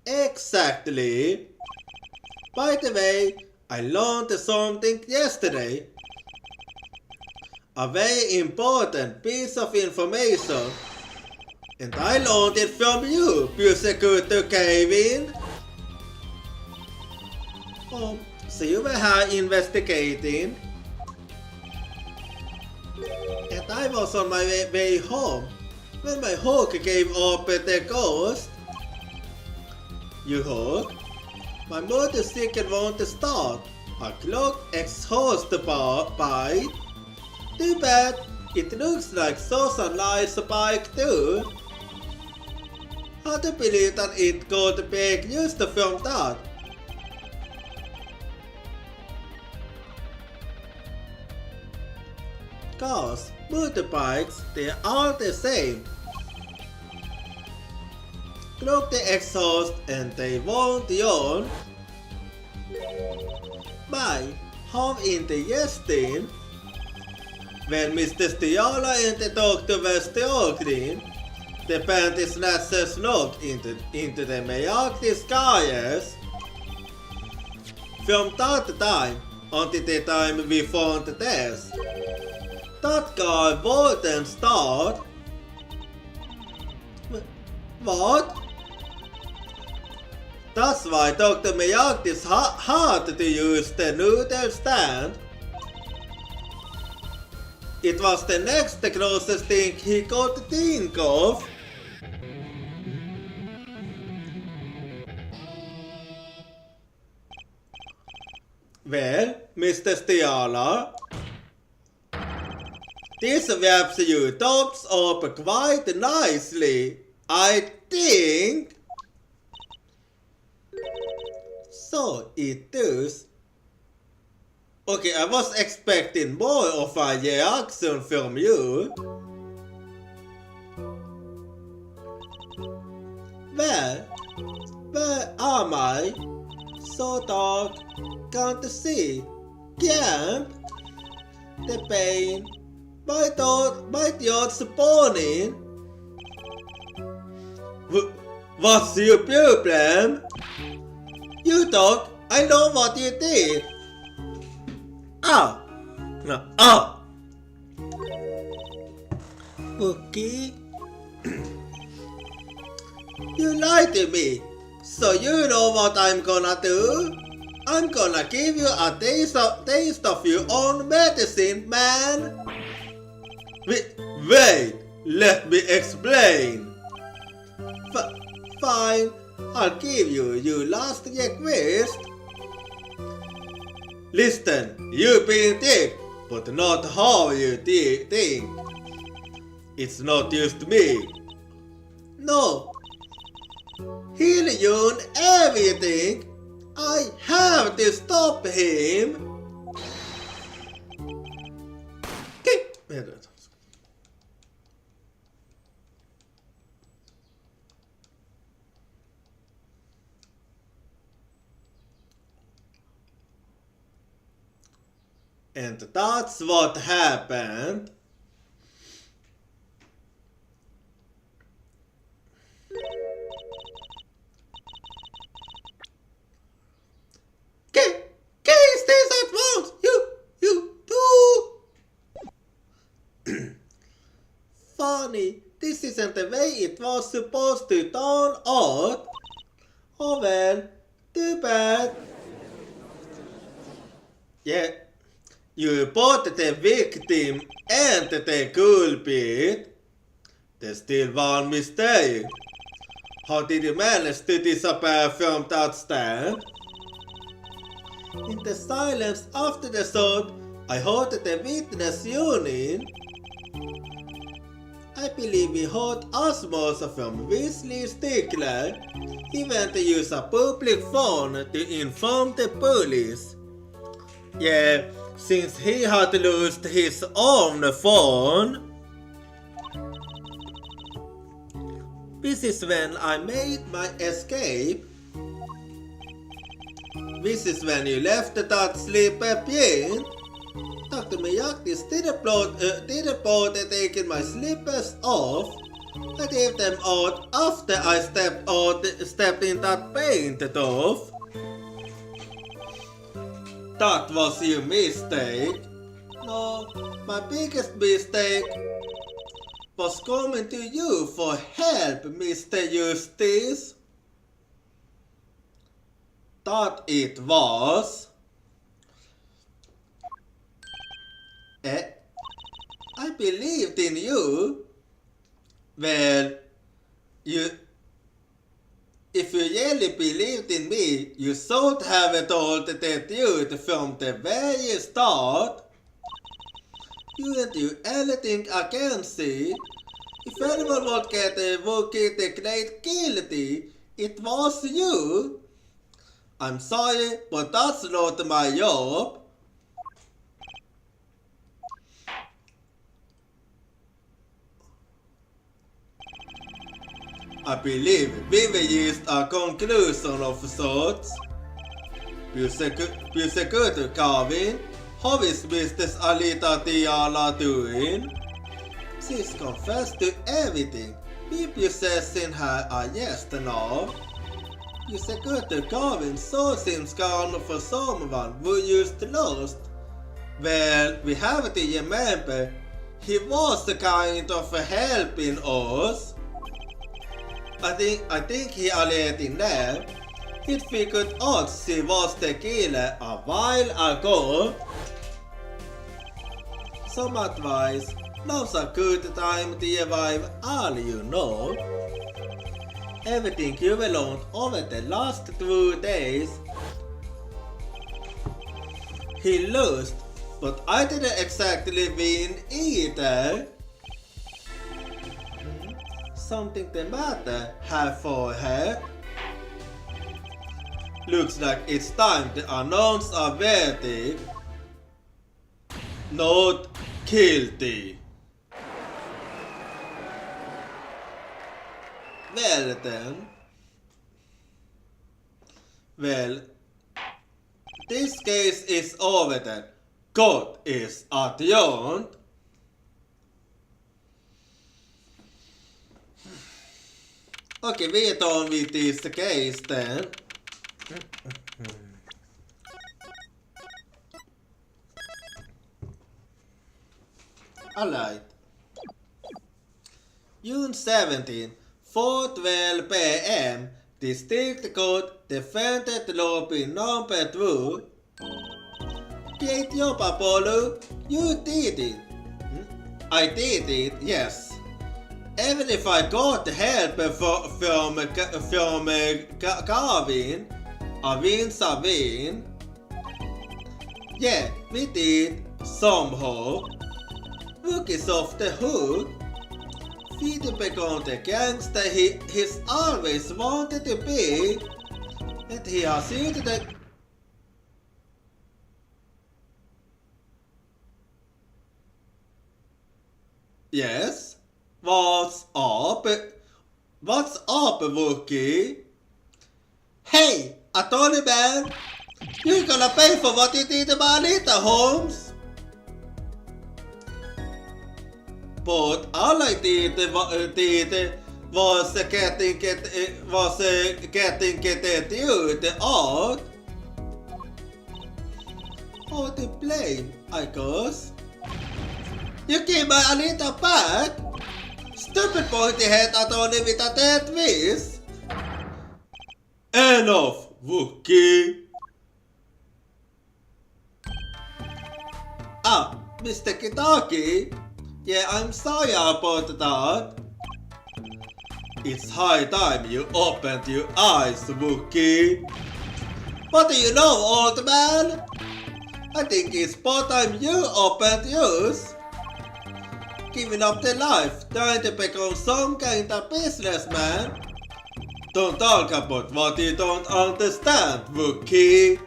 Exactly. By the way, I learned something yesterday. A very important piece of information. And I learned it from you, Prosecutor Kevin. Oh, so you were here investigating. And I was on my way home when my hook gave up the ghost. You hook? My motorcycle won't start. A clogged exhaust pipe. Too bad. It looks like Susan lies bike too. Hard to believe that it got big used from that. Cars, motorbikes, they are the same. Clog the exhaust and they won't yawn. By how interesting. When Mr. Stiala and the doctor were struggling, the panty snatcher snuck into the Miyagi's skies. From that time until the time we found the test, that guy wouldn't start. What? That's why Dr. Miyagi's had to use the noodle stand. It was the next closest thing he could think of. Well, Mr. Stiala, this wraps you tops up quite nicely, I think. So it does. Okay, I was expecting more of a reaction from you. Where am I? So dark, can't see. Camp? The pain. My throat's burning. What's your problem? You talk, I know what you did. Ah! No, ah! Okay. You lied to me. So you know what I'm gonna do? I'm gonna give you a taste of your own medicine, man. Wait, let me explain. Fine, I'll give you your last request. Listen, you've been thick, but not how you think. It's not just me. No. He'll ruin everything. I have to stop him. And that's what happened. Case this at once! You do! Funny, this isn't the way it was supposed to turn out. Oh well, too bad. Yeah, you both the victim and the culprit. There's still one mistake. How did you manage to disappear from that stand? In the silence after the shot, I heard the witness union. I believe we heard osmosis from Weasley Stickler. He went to use a public phone to inform the police. Yeah, since he had lost his own phone. This is when I made my escape. This is when you left that sleeper pin. Dr. Miyagi did report taking my slippers off. I gave them out after I stepped in that painted off. That was your mistake. No, my biggest mistake was coming to you for help, Mr. Justice. That it was. I believed in you. Well, if you really believed in me, you should have told the truth from the very start. You didn't do anything against it. If anyone would get declared guilty, it was you. I'm sorry, but that's not my job. I believe we will use a conclusion of sorts. Prosecutor Calvin, how is Mistress Alita Tiala doing? She's confessed to everything. We possessing her a yes now. Prosecutor Calvin so seems gone for someone who used lost. Well, we have to remember, he was the kind of helping us. I think he already knew. He figured out she was the killer a while ago. Some advice, now's a good time to revive all you know. Everything you learned over the last 2 days. He lost, but I didn't exactly win either. Something the matter, her forehead? Looks like it's time to announce a verdict. Not guilty. Well then. Well, this case is over then. Court is adjourned. Okay, we are done with this case then. Alright. June 17, 4:12 p.m. District Court defended lobby number 2. Great job, Apollo. You did it. I did it, yes. Even if I got help from Gavin, a win. Yeah, we did, somehow. Wookie's off the hook. Feedback on the gangster he's always wanted to be, and he has used the... Yes? What's up? What's up, Wookie? Hey, I told you, man. You're gonna pay for what you did about it, Holmes. But all I did was getting it out. Oh, the blame, I guess. You gave my Anita back? Stupid pointy head attorney with a dead twist. Enough, Wookie. Ah, Mr. Kitaki. Yeah, I'm sorry about that. It's high time you opened your eyes, Wookie. What do you know, old man? I think it's about time you opened yours. Giving up the life, trying to become some kind of businessman. Don't talk about what you don't understand, Wookie.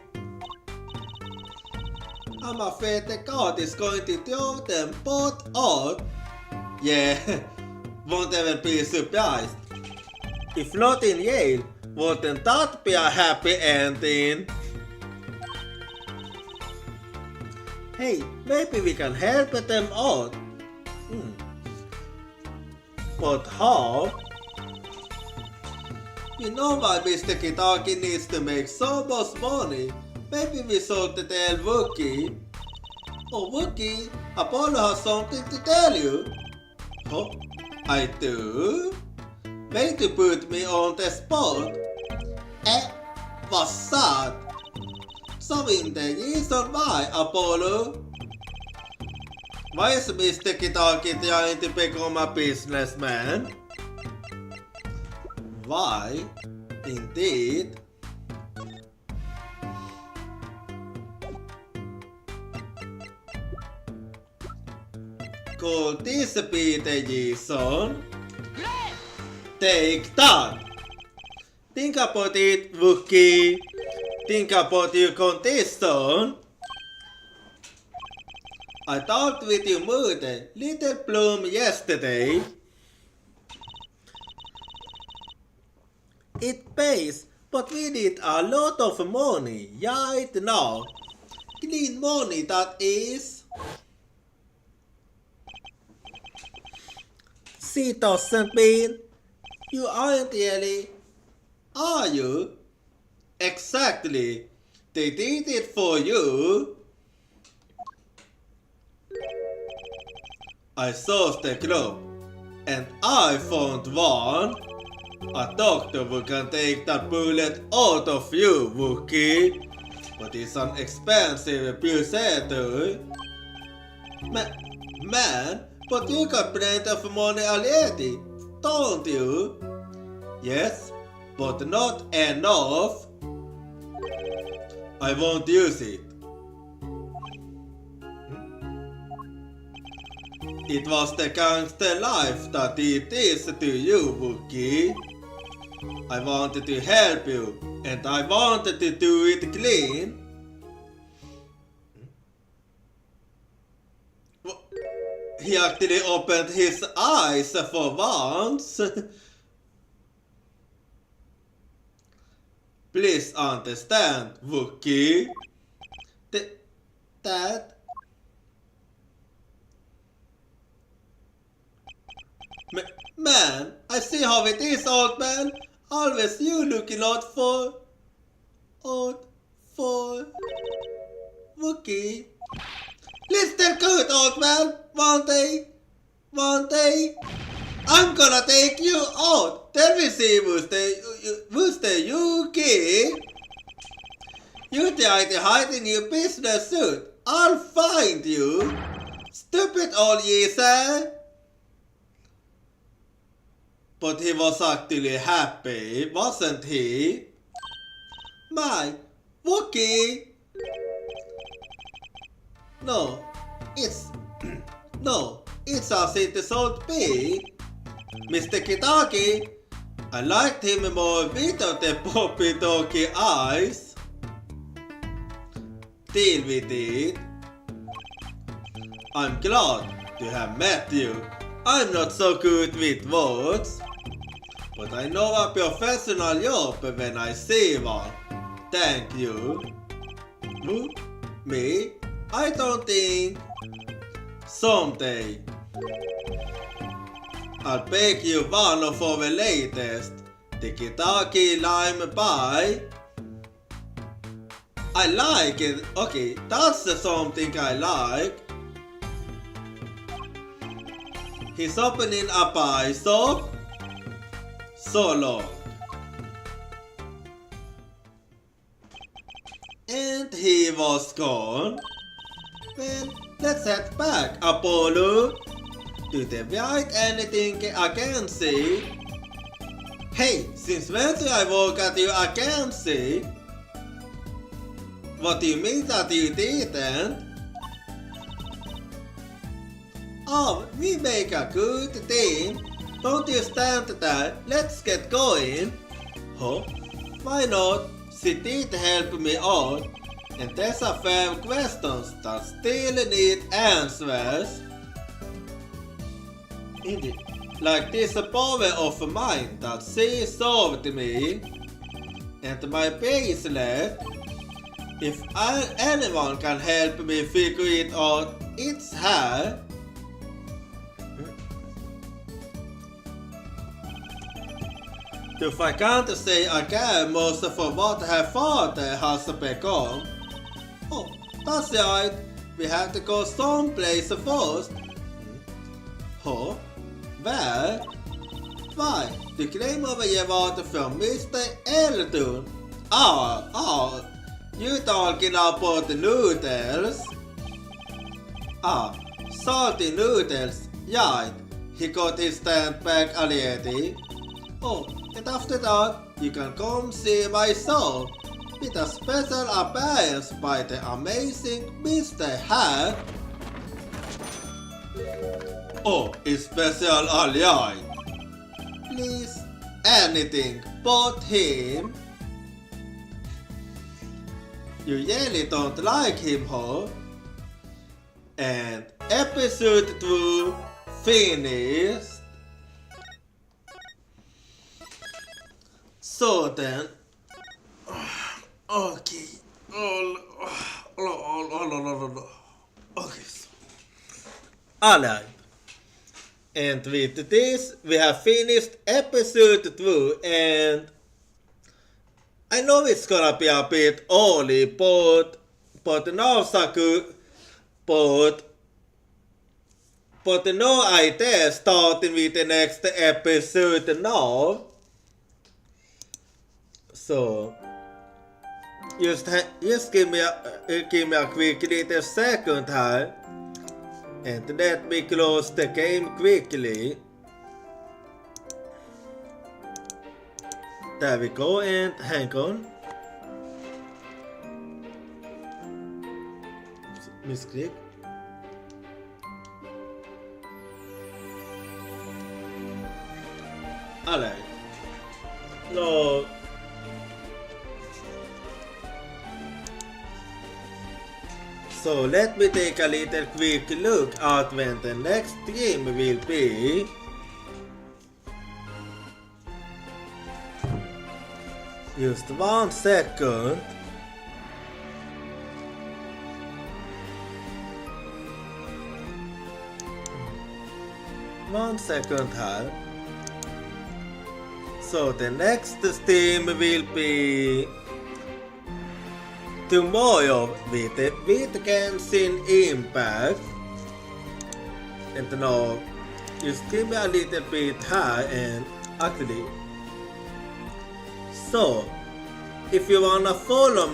I'm afraid the court is going to throw them both out. Yeah, won't even be surprised. If not in Yale, wouldn't that be a happy ending? Hey, maybe we can help them out. But how? You know why Mr. Kitaki needs to make so much money. Maybe we should tell Wookie. Oh, Wookie, Apollo has something to tell you. Oh, I do? Way to put me on the spot. What's that? So in the reason why, Apollo? Why is Mr. Kitaki trying to become a businessman? Why? Indeed. Could this be the reason? Take that! Think about it, Wookie. Think about your condition. I talked with your mother, Little Bloom, yesterday. It pays, but we need a lot of money right now. Clean money, that is. She doesn't mean you aren't really, are you? Exactly. They did it for you. I saw the club, and I found one. A doctor who can take that bullet out of you, Wookie. But it's an expensive procedure. Man, but you got plenty of money already, don't you? Yes, but not enough. I won't use it. It was the gangster life that did this to you, Wookie. I wanted to help you, and I wanted to do it clean. He actually opened his eyes for once. Please understand, Wookie. That... Man, I see how it is, old man. Always you looking out for Wookie. Listen good, old man. One day, I'm gonna take you out. Tell me, see, who's the Yuki? You try to hide in your business suit. I'll find you. Stupid old geezer. But he was actually happy, wasn't he? My Wookie. No, it's as it should be. Mr. Kitaki, I liked him more without the puppy doggy eyes. Deal with it. I'm glad to have met you. I'm not so good with words, but I know a professional job when I see one. Thank you. Who? Me? I don't think. Someday. I'll bake you one of our latest, the Kitaki Lime Pie. I like it. Okay, that's something I like. He's opening a pie shop. So long. And he was gone. Well, let's head back, Apollo. Do they write anything I can see? Hey, since when do I work at your agency? What do you mean that you didn't? Oh, we make a good team. Don't you stand there, let's get going. Huh? Why not? She did help me out. And there's a few questions that still need answers. Indeed. Like this power of mine that she solved me. And my bracelet. If anyone can help me figure it out, it's her. If I can't say again most for what her father has become. Oh, that's right. We have to go someplace first. Huh? Where? Why? The claim over your water from Mr. Eldon. You talking about the noodles? Salty noodles. Right. He got his stand back already. Oh, and after that, you can come see my show with a special appearance by the amazing Mr. Hat. Oh, it's special alright. Please, anything but him. You really don't like him, huh? And episode 2 finished. So then, okay, okay, alright, and with this we have finished episode 2, and I know it's gonna be a bit early, but now Saku, but no idea starting with the next episode now. So just give me a quick little second here, and let me close the game quickly. There we go, and hang on. Misclick. Alright. No. So let me take a little quick look at when the next game will be. Just 1 second. One second here. So the next stream will be tomorrow with the Genshin Impact. And now you stream a little bit high and ugly. So if you wanna follow me